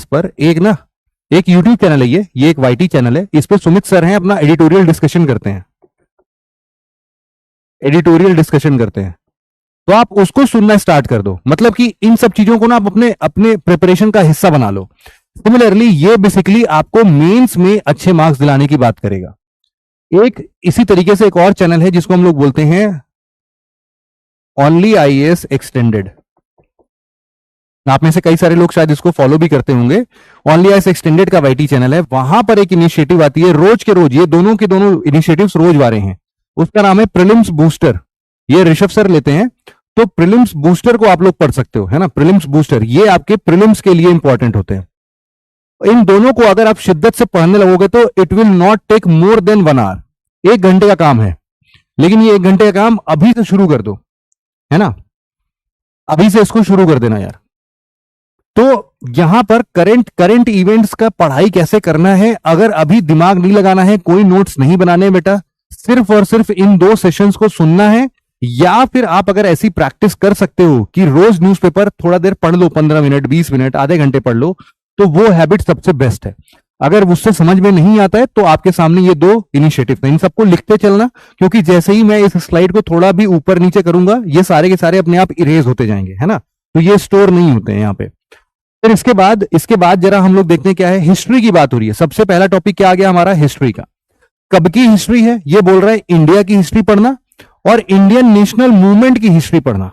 [SPEAKER 1] पर एक यूट्यूब चैनल है, ये एक वाईटी चैनल है, इस पे सुमित सर हैं, अपना एडिटोरियल डिस्कशन करते हैं। तो आप उसको सुनना स्टार्ट कर दो। मतलब कि इन सब चीजों को ना आप अपने प्रिपरेशन का हिस्सा बना लो। सिमिलरली ये बेसिकली आपको मेंस में अच्छे मार्क्स दिलाने की बात करेगा। एक इसी तरीके से एक और चैनल है जिसको हम लोग बोलते हैं ओनली आईएएस एक्सटेंडेड। आप में से कई सारे लोग शायद इसको फॉलो भी करते होंगे। ओनली आईएएस एक्सटेंडेड का वाईटी चैनल है, वहां पर एक इनिशिएटिव आती है रोज के रोज, ये दोनों के दोनों इनिशिएटिव्स रोज आ रहे हैं। उसका नाम है प्रीलिम्स बूस्टर, ये ऋषभ सर लेते हैं। तो प्रीलिम्स बूस्टर को आप लोग पढ़ सकते हो, है ना। प्रीलिम्स बूस्टर ये आपके प्रीलिम्स के लिए इंपॉर्टेंट होते हैं। इन दोनों को अगर आप शिद्दत से पढ़ने लगोगे तो it will not take more than 1 hour. 1 घंटे का काम है, लेकिन ये 1 घंटे का काम अभी से शुरू कर दो, है ना। अभी से इसको शुरू कर देना यार। तो यहां पर करंट इवेंट्स का पढ़ाई कैसे करना है, अगर अभी दिमाग नहीं लगाना है, कोई नोट्स नहीं बनाने बेटा, सिर्फ और सिर्फ इन 2 सेशंस को सुनना है। या फिर आप अगर ऐसी प्रैक्टिस कर सकते हो कि रोज न्यूज़पेपर थोड़ा देर पढ़ लो, 15 मिनट, 20 मिनट, आधे घंटे पढ़ लो, तो वो हैबिट सबसे बेस्ट है। अगर उससे समझ में नहीं आता है तो आपके सामने ये 2 इनिशिएटिव है, इन सबको लिखते चलना, क्योंकि जैसे ही मैं इस स्लाइड को थोड़ा भी ऊपर नीचे करूंगा ये सारे के सारे अपने आप इरेज होते जाएंगे, है ना। तो ये स्टोर नहीं होते हैं यहाँ पे। फिर इसके बाद जरा हम लोग देखते हैं क्या है। हिस्ट्री की बात हो रही है। सबसे पहला टॉपिक क्या आ गया हमारा, हिस्ट्री का। कब की हिस्ट्री है, ये बोल रहा है इंडिया की हिस्ट्री पढ़ना और इंडियन नेशनल मूवमेंट की हिस्ट्री पढ़ना।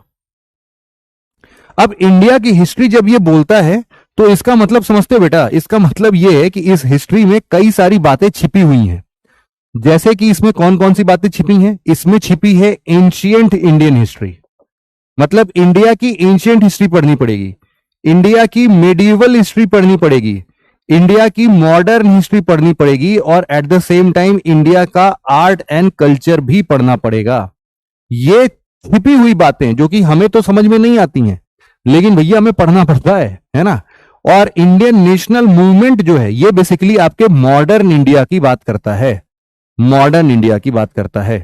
[SPEAKER 1] अब इंडिया की हिस्ट्री जब ये बोलता है तो इसका मतलब समझते हो बेटा, इसका मतलब ये है कि इस हिस्ट्री में कई सारी बातें छिपी हुई हैं। जैसे कि इसमें कौन कौन सी बातें छिपी हैं, इसमें छिपी है एंशिएंट इंडियन हिस्ट्री, मतलब इंडिया की एंशिएंट हिस्ट्री पढ़नी पड़ेगी, इंडिया की मेडिवल हिस्ट्री पढ़नी पड़ेगी, इंडिया की मॉडर्न हिस्ट्री पढ़नी पड़ेगी, और at the same time India का आर्ट एंड कल्चर भी पढ़ना पड़ेगा। ये छिपी हुई बातें जो कि हमें तो समझ में नहीं आती हैं, लेकिन भैया हमें पढ़ना पड़ता है ना। और इंडियन नेशनल मूवमेंट जो है ये बेसिकली आपके मॉडर्न इंडिया की बात करता है, मॉडर्न इंडिया की बात करता है।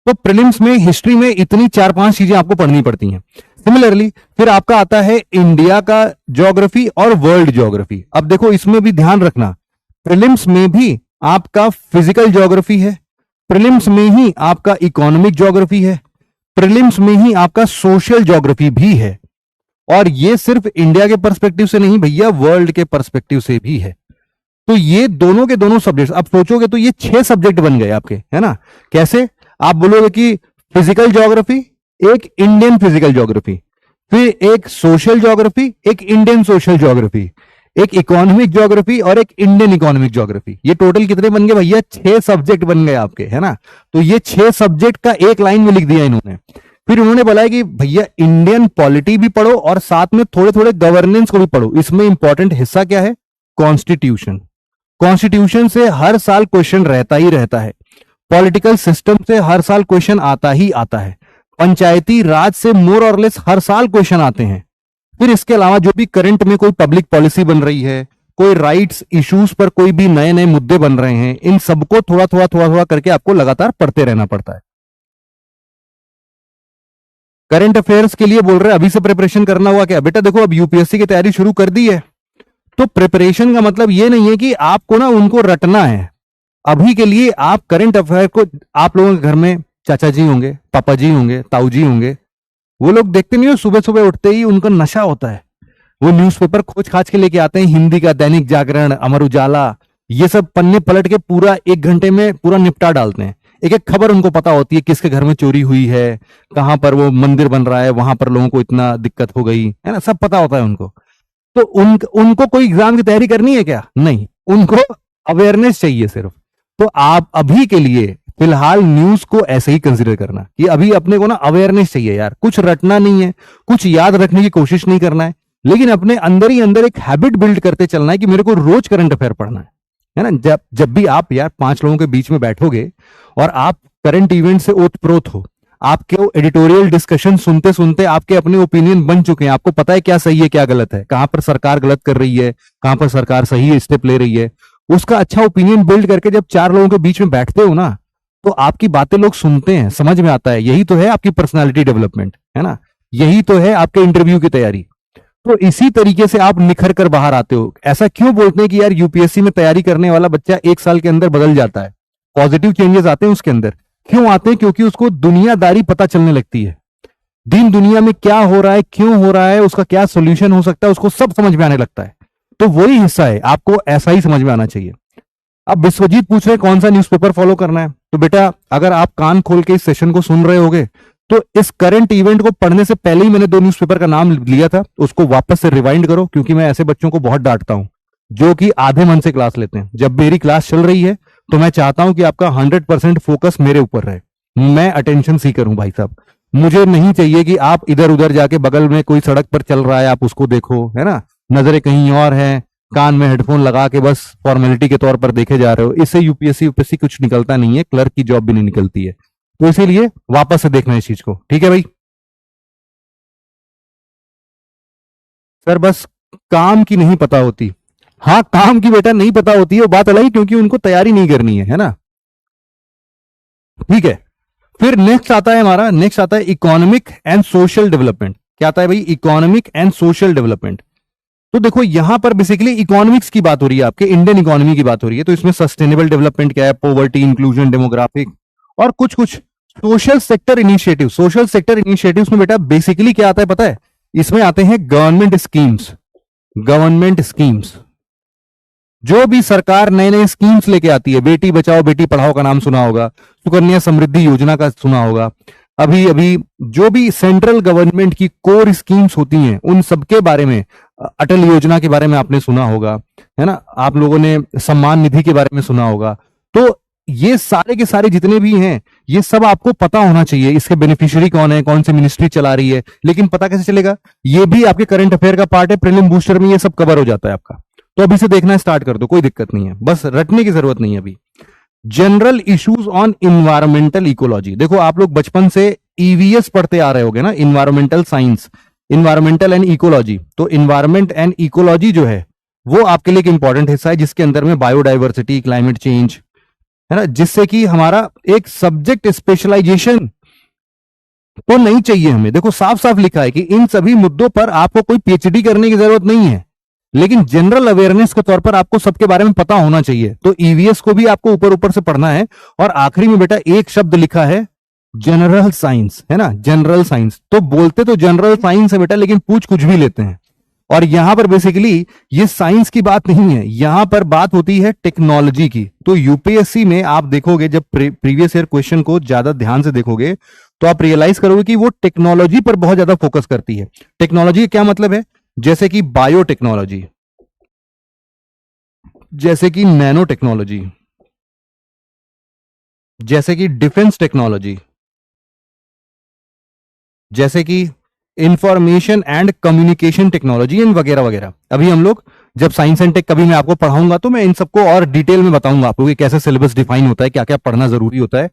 [SPEAKER 1] तो प्रीलिम्स में हिस्ट्री में इतनी 4-5 चीजें आपको पढ़नी पड़ती हैं। सिमिलरली फिर आपका आता है इंडिया का ज्योग्राफी और वर्ल्ड ज्योग्राफी। अब देखो इसमें भी ध्यान रखना, प्रीलिम्स में भी आपका फिजिकल ज्योग्राफी है, प्रीलिम्स में ही आपका इकोनॉमिक ज्योग्राफी है, प्रीलिम्स में ही आपका सोशल ज्योग्राफी भी है। और ये सिर्फ इंडिया के पर्सपेक्टिव से नहीं भैया, वर्ल्ड के पर्सपेक्टिव से भी है। तो ये दोनों के दोनों सब्जेक्ट अब सोचोगे तो ये 6 सब्जेक्ट बन गए आपके, है ना। कैसे आप बोलोगे कि फिजिकल ज्योग्राफी, एक इंडियन फिजिकल ज्योग्राफी, फिर एक सोशल ज्योग्राफी, एक इंडियन सोशल ज्योग्राफी, एक इकोनॉमिक ज्योग्राफी और एक इंडियन इकोनॉमिक ज्योग्राफी। ये टोटल कितने बन गए भैया, 6 सब्जेक्ट बन गए आपके, है ना। तो ये 6 सब्जेक्ट का एक लाइन में लिख दिया इन्होंने। फिर उन्होंने बोला कि भैया इंडियन पॉलिटी भी पढ़ो और साथ में थोड़े थोड़े गवर्नेंस को भी पढ़ो। इसमें इंपॉर्टेंट हिस्सा क्या है, कॉन्स्टिट्यूशन। कॉन्स्टिट्यूशन से हर साल क्वेश्चन रहता ही रहता है, पॉलिटिकल सिस्टम से हर साल क्वेश्चन आता ही आता है, पंचायती राज से मोर और लेस हर साल क्वेश्चन आते हैं। फिर इसके अलावा जो भी करंट में कोई पब्लिक पॉलिसी बन रही है, कोई राइट्स इश्यूज पर कोई भी नए नए मुद्दे बन रहे हैं, इन सबको थोड़ा थोड़ा करके आपको लगातार पढ़ते रहना पड़ता है। करंट अफेयर्स के लिए बोल रहे हैं अभी से प्रिपरेशन करना हुआ क्या, बेटा देखो अब यूपीएससी की तैयारी शुरू कर दी है, तो प्रिपरेशन का मतलब ये नहीं है कि आपको ना उनको रटना है। अभी के लिए आप करंट अफेयर को, आप लोगों के घर में चाचा जी होंगे, पापा जी होंगे, ताऊ जी होंगे, वो लोग देखते नहीं हो सुबह सुबह उठते ही उनका नशा होता है, वो न्यूज़पेपर खोज खाज के लेके आते हैं, हिंदी का दैनिक जागरण, अमर उजाला, ये सब पन्ने पलट के पूरा 1 घंटे में पूरा निपटा डालते हैं। एक एक खबर उनको पता होती है, किसके घर में चोरी हुई है, कहां पर वो मंदिर बन रहा है, वहां पर लोगों को इतना दिक्कत हो गई है ना, सब पता होता है उनको। तो उनको कोई एग्जाम की तैयारी करनी है क्या, नहीं, उनको अवेयरनेस चाहिए सिर्फ। तो आप अभी के लिए फिलहाल न्यूज को ऐसे ही कंसिडर करना कि अभी अपने को ना अवेयरनेस चाहिए यार, कुछ रटना नहीं है, कुछ याद रखने की कोशिश नहीं करना है, लेकिन अपने अंदर ही अंदर एक हैबिट बिल्ड करते चलना है कि मेरे को रोज करंट अफेयर पढ़ना है ना। जब भी आप यार 5 लोगों के बीच में बैठोगे और आप करंट इवेंट से ओतप्रोत हो, आपके एडिटोरियल डिस्कशन सुनते सुनते आपके अपने ओपिनियन बन चुके हैं, आपको पता है क्या सही है क्या गलत है, कहां पर सरकार गलत कर रही है, कहां पर सरकार सही स्टेप ले रही है, उसका अच्छा ओपिनियन बिल्ड करके जब 4 लोगों के बीच में बैठते हो ना, तो आपकी बातें लोग सुनते हैं, समझ में आता है। यही तो है आपकी पर्सनालिटी डेवलपमेंट, है ना, यही तो है आपके इंटरव्यू की तैयारी। तो इसी तरीके से आप निखर कर बाहर आते हो। ऐसा क्यों बोलते हैं कि यार यूपीएससी में तैयारी करने वाला बच्चा 1 साल के अंदर बदल जाता है, पॉजिटिव चेंजेस आते हैं उसके अंदर। क्यों आते हैं, क्योंकि उसको दुनियादारी पता चलने लगती है। दिन दुनिया में क्या हो रहा है, क्यों हो रहा है, उसका क्या सोल्यूशन हो सकता है, उसको सब समझ में आने लगता है। तो वही हिस्सा है, आपको ऐसा ही समझ में आना चाहिए। अब विश्वजीत पूछ रहे हैं कौन सा न्यूज़पेपर फॉलो करना है। तो बेटा अगर आप कान खोल के इस सेशन को सुन रहे होगे तो इस करंट इवेंट को पढ़ने से पहले ही मैंने दो न्यूज़पेपर का नाम लिया था, उसको वापस से रिवाइंड करो, क्योंकि मैं ऐसे बच्चों को बहुत डांटता हूं जो कि आधे मन से क्लास लेते हैं। जब मेरी क्लास चल रही है तो मैं चाहता हूं कि आपका 100% फोकस मेरे ऊपर रहे। मैं अटेंशन सीकर हूं भाई साहब। मुझे नहीं चाहिए कि आप इधर उधर जाके बगल में कोई सड़क पर चल रहा है आप उसको देखो, है ना, नजरें कहीं और हैं, कान में हेडफोन लगा के बस फॉर्मेलिटी के तौर पर देखे जा रहे हो। इससे यूपीएससी यूपीएससी कुछ निकलता नहीं है, क्लर्क की जॉब भी नहीं निकलती है। तो इसीलिए वापस से देखना इस चीज को, ठीक है भाई। सर बस काम की नहीं पता होती। हाँ काम की बेटा नहीं पता होती है, वो बात अलग है, क्योंकि उनको तैयारी नहीं करनी है ना। ठीक है, फिर नेक्स्ट आता है हमारा, नेक्स्ट आता है इकोनॉमिक एंड सोशल डेवलपमेंट। क्या आता है भाई? Economic and social development. तो देखो यहां पर बेसिकली इकोनॉमिक्स की बात हो रही है, आपके इंडियन इकोनॉमी की बात हो रही है। तो इसमें सस्टेनेबल डेवलपमेंट क्या है, पॉवर्टी, इंक्लूजन, डेमोग्राफिक और कुछ कुछ social sector initiative. Social sector initiatives में बेटा बेसिकली क्या आता है पता है? इसमें आते हैं गवर्नमेंट स्कीम्स। गवर्नमेंट स्कीम्स, जो भी सरकार नए नए स्कीम्स लेके आती है, बेटी बचाओ बेटी पढ़ाओ का नाम सुना होगा, सुकन्या समृद्धि योजना का सुना होगा, अभी अभी जो भी सेंट्रल गवर्नमेंट की कोर स्कीम्स होती हैं उन सबके बारे में, अटल योजना के बारे में आपने सुना होगा, है ना, आप लोगों ने सम्मान निधि के बारे में सुना होगा। तो ये सारे के सारे जितने भी हैं ये सब आपको पता होना चाहिए, इसके बेनिफिशियरी कौन है, कौन सी मिनिस्ट्री चला रही है। लेकिन पता कैसे चलेगा? ये भी आपके करंट अफेयर का पार्ट है, प्रीलिम बूस्टर में ये सब कवर हो जाता है आपका। तो अभी से देखना स्टार्ट कर दो, कोई दिक्कत नहीं है, बस रटने की जरूरत नहीं है अभी। General issues on environmental ecology. देखो आप लोग बचपन से ईवीएस पढ़ते आ रहे होगे ना, environmental science, environmental and ecology. तो इन्वायरमेंट एंड इकोलॉजी जो है वो आपके लिए एक इंपॉर्टेंट हिस्सा है, जिसके अंदर में बायोडाइवर्सिटी, क्लाइमेट चेंज, है ना, जिससे कि हमारा एक सब्जेक्ट स्पेशलाइजेशन तो नहीं चाहिए हमें। देखो साफ साफ लिखा है कि इन सभी मुद्दों पर आपको कोई पीएचडी करने की जरूरत नहीं है, लेकिन जनरल अवेयरनेस के तौर पर आपको सबके बारे में पता होना चाहिए। तो ईवीएस को भी आपको ऊपर ऊपर से पढ़ना है। और आखिरी में बेटा एक शब्द लिखा है जनरल साइंस, है ना, जनरल साइंस। तो बोलते तो जनरल साइंस है बेटा, लेकिन पूछ कुछ भी लेते हैं। और यहां पर बेसिकली ये साइंस की बात नहीं है, यहां पर बात होती है टेक्नोलॉजी की। तो यूपीएससी में आप देखोगे, जब प्रीवियस ईयर क्वेश्चन को ज्यादा ध्यान से देखोगे तो आप रियलाइज करोगे कि वो टेक्नोलॉजी पर बहुत ज्यादा फोकस करती है। टेक्नोलॉजी क्या मतलब है? जैसे कि बायोटेक्नोलॉजी, जैसे कि नैनो टेक्नोलॉजी, जैसे कि डिफेंस टेक्नोलॉजी, जैसे कि information and communication technology and वगैरह वगैरह। अभी हम लोग जब साइंस एंड टेक कभी मैं आपको पढ़ाऊंगा तो मैं इन सबको और डिटेल में बताऊंगा आपको कि कैसे सिलेबस डिफाइन होता है, क्या क्या पढ़ना जरूरी होता है,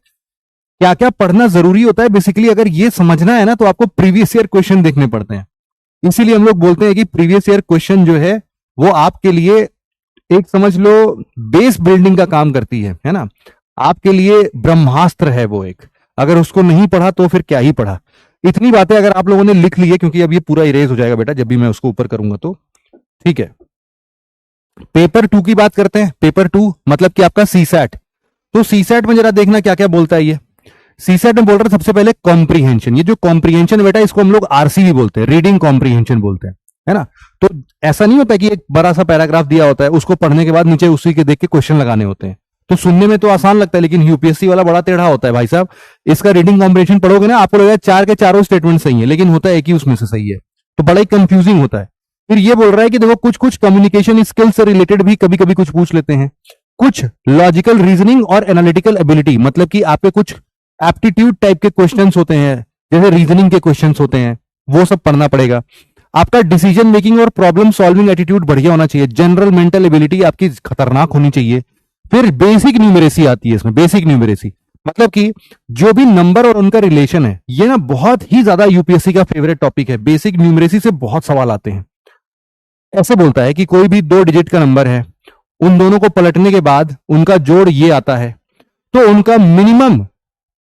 [SPEAKER 1] क्या क्या पढ़ना जरूरी होता है। बेसिकली अगर ये समझना है ना तो आपको प्रीवियस ईयर क्वेश्चन देखने पड़ते हैं। इसीलिए हम लोग बोलते हैं कि प्रीवियस ईयर क्वेश्चन जो है वो आपके लिए एक समझ लो बेस बिल्डिंग का काम करती है ना, आपके लिए ब्रह्मास्त्र है वो एक। अगर उसको नहीं पढ़ा तो फिर क्या ही पढ़ा। इतनी बातें अगर आप लोगों ने लिख ली है, क्योंकि अब ये पूरा इरेज हो जाएगा बेटा जब भी मैं उसको ऊपर करूंगा तो, ठीक है। पेपर 2 की बात करते हैं। पेपर 2 मतलब कि आपका सीसैट। तो सीसैट में जरा देखना क्या क्या बोलता है ये। सीसैट में बोल रहा है सबसे पहले कॉम्प्रीहेंशन। ये जो कॉम्प्रीहेंशन बेटा इसको हम लोग आरसी भी बोलते हैं, रीडिंग कॉम्प्रीहेंशन बोलते हैं, है ना। तो ऐसा नहीं होता कि एक बड़ा सा पैराग्राफ दिया होता है, उसको पढ़ने के बाद नीचे उसी के देख के क्वेश्चन लगाने होते हैं। तो सुनने में तो आसान लगता है, लेकिन यूपीएससी वाला बड़ा टेढ़ा होता है भाई साहब। इसका रीडिंग कॉम्प्रीहेंशन पढ़ोगे ना, आपको लगेगा 4 के चारों स्टेटमेंट सही है, लेकिन होता है एक ही उसमें से सही है। तो बड़ा ही कंफ्यूजिंग होता है। फिर ये बोल रहा है कि देखो कुछ कुछ कम्युनिकेशन स्किल से रिलेटेड भी कभी कभी कुछ पूछ लेते हैं, कुछ लॉजिकल रीजनिंग और एनालिटिकल एबिलिटी, मतलब कि आपके कुछ एप्टीट्यूड टाइप के क्वेश्चंस होते हैं, जैसे रीजनिंग के क्वेश्चंस होते हैं, वो सब पढ़ना पड़ेगा। आपका डिसीजन मेकिंग और प्रॉब्लम सॉल्विंग एटीट्यूड बढ़िया होना चाहिए। जनरल मेंटल एबिलिटी आपकी खतरनाक होनी चाहिए। फिर बेसिक न्यूमरेसी आती है इसमें। बेसिक न्यूमरेसी मतलब कि जो भी नंबर और उनका रिलेशन है, ये ना बहुत ही ज्यादा यूपीएससी का फेवरेट टॉपिक है। बेसिक न्यूमरेसी से बहुत सवाल आते हैं। ऐसे बोलता है कि कोई भी 2 डिजिट का नंबर है, उन दोनों को पलटने के बाद उनका जोड़ ये आता है, तो उनका मिनिमम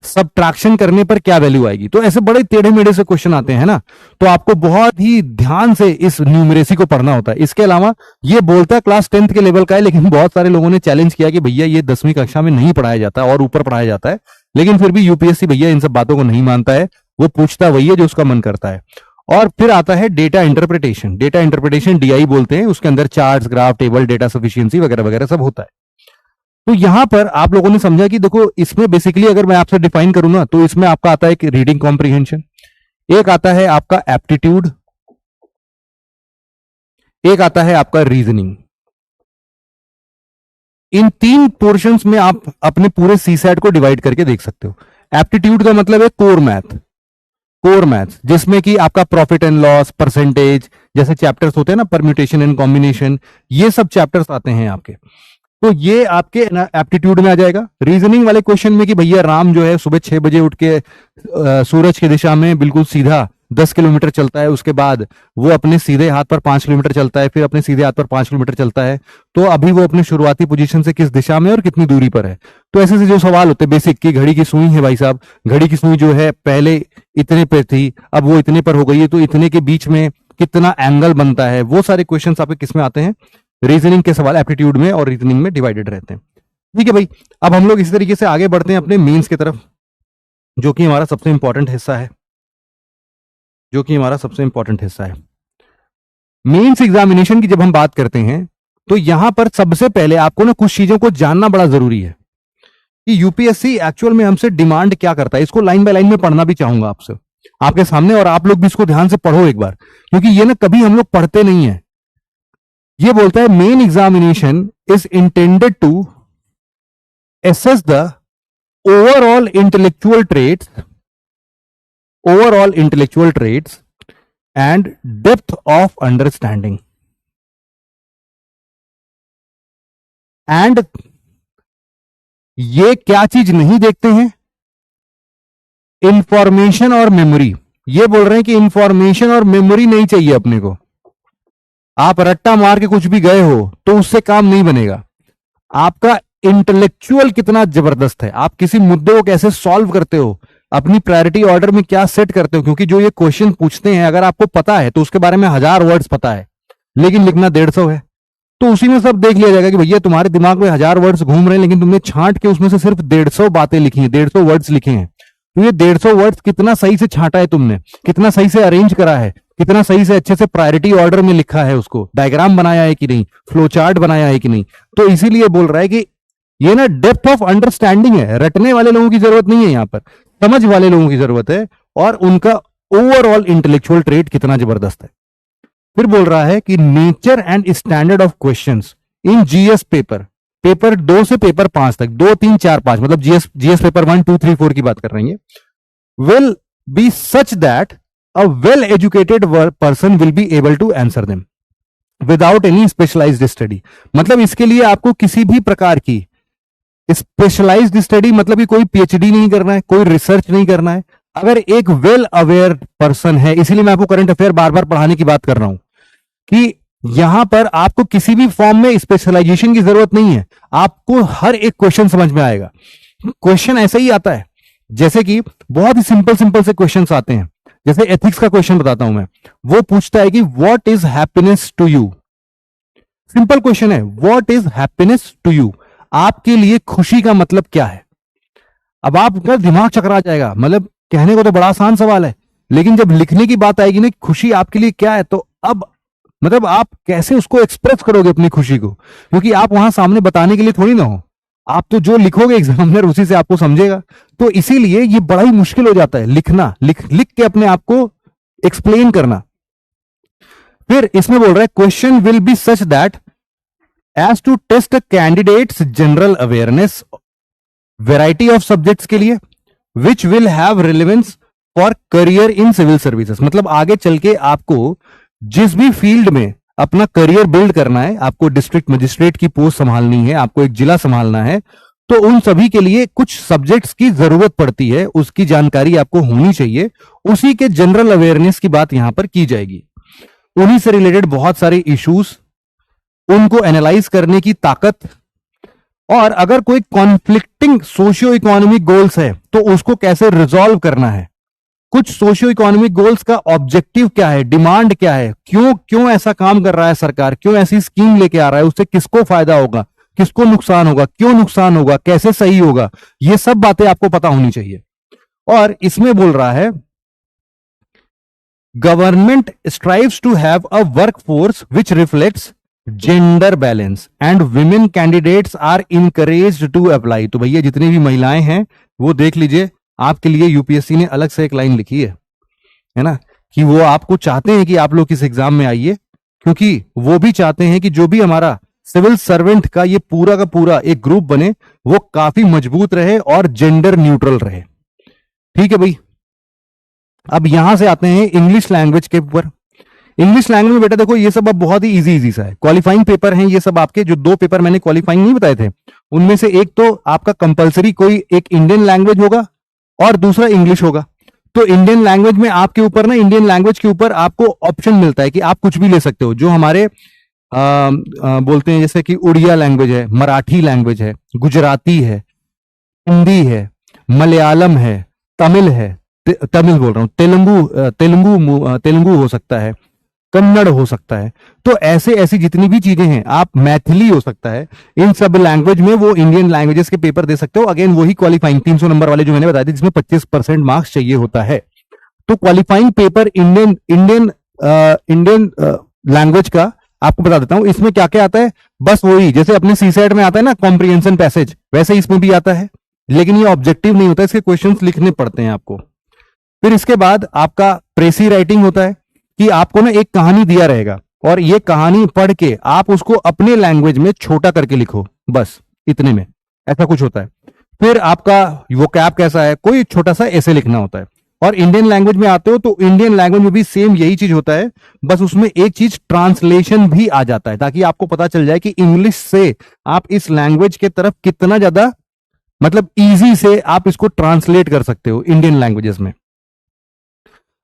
[SPEAKER 1] सबट्रैक्शन करने पर क्या वैल्यू आएगी। तो ऐसे बड़े टेढ़े मेढ़े से क्वेश्चन आते हैं ना, तो आपको बहुत ही ध्यान से इस न्यूमरेसी को पढ़ना होता है। इसके अलावा ये बोलता है क्लास 10th के लेवल का है, लेकिन बहुत सारे लोगों ने चैलेंज किया कि भैया ये 10वीं कक्षा में नहीं पढ़ाया जाता और ऊपर पढ़ाया जाता है, लेकिन फिर भी यूपीएससी भैया इन सब बातों को नहीं मानता है। वो पूछता वही है जो उसका मन करता है। और फिर आता है data interpretation. Data interpretation DI बोलते हैं, उसके अंदर charts, graph, table, data sufficiency वगैरह वगैरह सब होता है। तो यहां पर आप लोगों ने समझा कि देखो इसमें बेसिकली अगर मैं आपसे डिफाइन करूं ना, तो इसमें आपका आता है एक रीडिंग कॉम्प्रिहेंशन, एक आता है आपका एप्टीट्यूड, एक आता है आपका रीजनिंग। इन 3 पोर्शंस में आप अपने पूरे सीसैट को डिवाइड करके देख सकते हो। एप्टीट्यूड का मतलब है कोर मैथ, कोर मैथ्स, जिसमें कि आपका प्रॉफिट एंड लॉस, परसेंटेज जैसे चैप्टर्स होते हैं ना, परम्यूटेशन एंड कॉम्बिनेशन, ये सब चैप्टर्स आते हैं आपके। तो ये आपके एप्टीट्यूड में आ जाएगा। रीजनिंग वाले क्वेश्चन में कि भैया राम जो है सुबह 6 बजे उठ के सूरज की दिशा में बिल्कुल सीधा 10 किलोमीटर चलता है, उसके बाद वो अपने सीधे हाथ पर 5 किलोमीटर चलता है, फिर अपने सीधे हाथ पर 5 किलोमीटर चलता है, तो अभी वो अपने शुरुआती पोजीशन से किस दिशा में और कितनी दूरी पर है। तो ऐसे से जो सवाल होते हैं बेसिक, की घड़ी की सुई है भाई साहब, घड़ी की सुई जो है पहले इतने पे थी, अब वो इतने पर हो गई है, तो इतने के बीच में कितना एंगल बनता है, वो सारे क्वेश्चन आपके किस में आते हैं, रीजनिंग के सवाल एप्टीट्यूड में और रीजनिंग में डिवाइडेड रहते हैं। ठीक है भाई, अब हम लोग इसी तरीके से आगे बढ़ते हैं अपने मेंस की तरफ, जो कि हमारा सबसे इंपॉर्टेंट हिस्सा है, जो कि हमारा सबसे इंपॉर्टेंट हिस्सा है। मेंस एग्जामिनेशन की जब हम बात करते हैं, तो यहां पर सबसे पहले आपको ना कुछ चीजों को जानना बड़ा जरूरी है कि यूपीएससी एक्चुअल में हमसे डिमांड क्या करता है। इसको लाइन बाय लाइन में पढ़ना भी चाहूंगा आपसे, आपके सामने, और आप लोग भी इसको ध्यान से पढ़ो एक बार, क्योंकि ये ना कभी हम लोग पढ़ते नहीं है। ये बोलता है main examination is intended to assess the overall intellectual traits and depth of understanding, and ये क्या चीज नहीं देखते हैं, इंफॉर्मेशन और मेमोरी। ये बोल रहे हैं कि इंफॉर्मेशन और मेमोरी नहीं चाहिए अपने को। आप रट्टा मार के कुछ भी गए हो तो उससे काम नहीं बनेगा। आपका इंटेलेक्चुअल कितना जबरदस्त है, आप किसी मुद्दे को कैसे सॉल्व करते हो, अपनी प्रायोरिटी ऑर्डर में क्या सेट करते हो। क्योंकि जो ये क्वेश्चन पूछते हैं, अगर आपको पता है तो उसके बारे में 1000 वर्ड्स पता है, लेकिन लिखना 150 है, तो उसी में सब देख लिया जाएगा कि भैया तुम्हारे दिमाग में 1000 वर्ड्स घूम रहे हैं, लेकिन तुमने छांट के उसमें से सिर्फ 150 बातें लिखी हैं, 150 वर्ड्स लिखे हैं। तो ये 150 वर्ड्स कितना सही से छांटा है तुमने, कितना सही से अरेंज करा है, कितना सही से अच्छे से प्रायोरिटी ऑर्डर में लिखा है, उसको डायग्राम बनाया है कि नहीं, फ्लो चार्ट बनाया है कि नहीं। तो इसीलिए बोल रहा है कि ये ना डेप्थ ऑफ अंडरस्टैंडिंग है। रटने वाले लोगों की जरूरत नहीं है, यहां पर समझ वाले लोगों की जरूरत है, और उनका ओवरऑल इंटेलेक्चुअल ट्रेट कितना जबरदस्त है। फिर बोल रहा है कि nature and standard of questions in GS paper 2 से पेपर 5 तक, 2, 3, 4, 5, मतलब जीएस पेपर 1, 2, 3, 4 की बात कर रहे हैं, will be such that a well educated person will be able to answer them without any specialised study. मतलब इसके लिए आपको किसी भी प्रकार की स्पेशलाइज्ड स्टडी, मतलब कि कोई पीएचडी नहीं करना है, कोई रिसर्च नहीं करना है। अगर एक वेल अवेयर पर्सन है, इसीलिए मैं आपको करंट अफेयर बार बार पढ़ाने की बात कर रहा हूं कि यहां पर आपको किसी भी फॉर्म में स्पेशलाइजेशन की जरूरत नहीं है, आपको हर एक क्वेश्चन समझ में आएगा। क्वेश्चन ऐसा ही आता है, जैसे कि बहुत ही सिंपल से क्वेश्चंस आते हैं। जैसे एथिक्स का क्वेश्चन बताता हूं मैं, वो पूछता है कि what is happiness to you. Simple question है, what is happiness to you, आपके लिए खुशी का मतलब क्या है। अब आपका दिमाग चकरा जाएगा, मतलब कहने को तो बड़ा आसान सवाल है, लेकिन जब लिखने की बात आएगी ना, खुशी आपके लिए क्या है, तो अब मतलब आप कैसे उसको एक्सप्रेस करोगे अपनी खुशी को, क्योंकि आप वहां सामने बताने के लिए थोड़ी ना हो, आप तो जो लिखोगे एग्जामिनर उसी से आपको समझेगा। तो इसीलिए ये बड़ा ही मुश्किल हो जाता है लिखना, लिख के अपने आप को एक्सप्लेन करना। फिर इसमें बोल रहा है question will be such that as to test candidates general awareness variety of subjects के लिए, which will have relevance for career in civil services. मतलब आगे चल के आपको जिस भी फील्ड में अपना करियर बिल्ड करना है, आपको डिस्ट्रिक्ट मजिस्ट्रेट की पोस्ट संभालनी है, आपको एक जिला संभालना है, तो उन सभी के लिए कुछ सब्जेक्ट्स की जरूरत पड़ती है, उसकी जानकारी आपको होनी चाहिए। उसी के जनरल अवेयरनेस की बात यहां पर की जाएगी। उन्हीं से रिलेटेड बहुत सारे इश्यूज, उनको एनालाइज करने की ताकत, और अगर कोई कॉन्फ्लिक्टिंग सोशियो इकोनॉमिक गोल्स है तो उसको कैसे रिजॉल्व करना है, कुछ सोशियो इकोनॉमिक गोल्स का ऑब्जेक्टिव क्या है, डिमांड क्या है, क्यों ऐसा काम कर रहा है सरकार, क्यों ऐसी स्कीम लेके आ रहा है, उससे किसको फायदा होगा, किसको नुकसान होगा, क्यों नुकसान होगा, कैसे सही होगा, ये सब बातें आपको पता होनी चाहिए। और इसमें बोल रहा है government strives to have a workforce which reflects gender balance and women candidates are encouraged to apply. तो भैया जितनी भी महिलाएं हैं वो देख लीजिए, आपके लिए यूपीएससी ने अलग से एक लाइन लिखी है ना, कि वो आपको चाहते हैं कि आप लोग इस एग्जाम में आइए, क्योंकि वो भी चाहते हैं कि जो भी हमारा सिविल सर्वेंट का ये पूरा का पूरा एक ग्रुप बने वो काफी मजबूत रहे और जेंडर न्यूट्रल रहे। ठीक है भाई, अब यहां से आते हैं इंग्लिश लैंग्वेज के ऊपर। इंग्लिश लैंग्वेज में बेटा देखो ये सब अब बहुत ही इजी इजी सा है, क्वालिफाइंग पेपर हैं ये सब आपके, जो 2 पेपर मैंने क्वालिफाइंग नहीं बताए थे उनमें से एक तो आपका कंपलसरी कोई एक इंडियन लैंग्वेज होगा और दूसरा इंग्लिश होगा। तो इंडियन लैंग्वेज में आपके ऊपर ना, इंडियन लैंग्वेज के ऊपर आपको ऑप्शन मिलता है कि आप कुछ भी ले सकते हो, जो हमारे बोलते हैं जैसे कि उड़िया लैंग्वेज है, मराठी लैंग्वेज है, गुजराती है, हिंदी है, मलयालम है, तमिल है, तमिल बोल रहा हूं, तेलुगु हो सकता है, कन्नड़ हो सकता है। तो ऐसे ऐसी जितनी भी चीजें हैं, आप मैथिली हो सकता है, इन सब लैंग्वेज में वो इंडियन लैंग्वेजेस के पेपर दे सकते हो। अगेन वही क्वालिफाइंग 300 नंबर वाले जो मैंने बताया था, जिसमें 25% मार्क्स चाहिए होता है। तो क्वालिफाइंग पेपर इंडियन लैंग्वेज का आपको बता देता हूं, इसमें क्या क्या आता है। बस वही जैसे अपने सीसेट में आता है ना कॉम्प्रिहेंशन पैसेज, वैसे इसमें भी आता है, लेकिन ये ऑब्जेक्टिव नहीं होता, इसके क्वेश्चंस लिखने पड़ते हैं आपको। फिर इसके बाद आपका प्रेसी राइटिंग होता है, कि आपको ना एक कहानी दिया रहेगा और ये कहानी पढ़ के आप उसको अपने लैंग्वेज में छोटा करके लिखो, बस इतने में, ऐसा कुछ होता है। फिर आपका वोकैब कैसा है, कोई छोटा सा ऐसे लिखना होता है। और इंडियन लैंग्वेज में आते हो तो इंडियन लैंग्वेज में भी सेम यही चीज होता है, बस उसमें एक चीज ट्रांसलेशन भी आ जाता है, ताकि आपको पता चल जाए कि इंग्लिश से आप इस लैंग्वेज के तरफ कितना ज्यादा, मतलब इजी से आप इसको ट्रांसलेट कर सकते हो इंडियन लैंग्वेजेस में।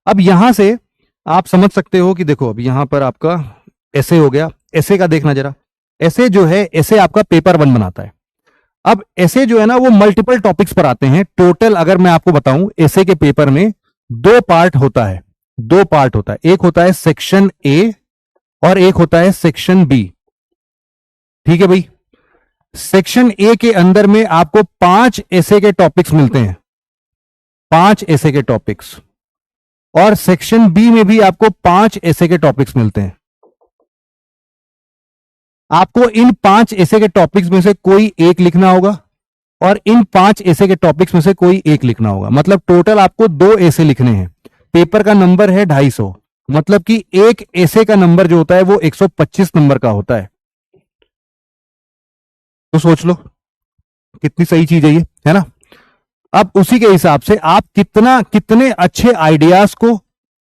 [SPEAKER 1] अब यहां से आप समझ सकते हो कि देखो अब यहां पर आपका ऐसे हो गया, ऐसे का देखना जरा, ऐसे जो है ऐसे आपका पेपर 1 बनाता है। अब ऐसे जो है ना वो मल्टीपल टॉपिक्स पर आते हैं। टोटल अगर मैं आपको बताऊं ऐसे के पेपर में 2 पार्ट होता है, 2 पार्ट होता है, एक होता है सेक्शन ए और एक होता है सेक्शन बी। ठीक है भाई, सेक्शन ए के अंदर में आपको 5 ऐसे के टॉपिक्स मिलते हैं, 5 ऐसे के टॉपिक्स, और सेक्शन बी में भी आपको 5 ऐसे के टॉपिक्स मिलते हैं। आपको इन 5 ऐसे के टॉपिक्स में से कोई एक लिखना होगा और इन 5 ऐसे के टॉपिक्स में से कोई एक लिखना होगा। मतलब टोटल आपको 2 ऐसे लिखने हैं। पेपर का नंबर है 250, मतलब कि एक ऐसे का नंबर जो होता है वो 125 नंबर का होता है। तो सोच लो कितनी सही चीज है ये, है ना। अब उसी के हिसाब से आप कितने अच्छे आइडियाज को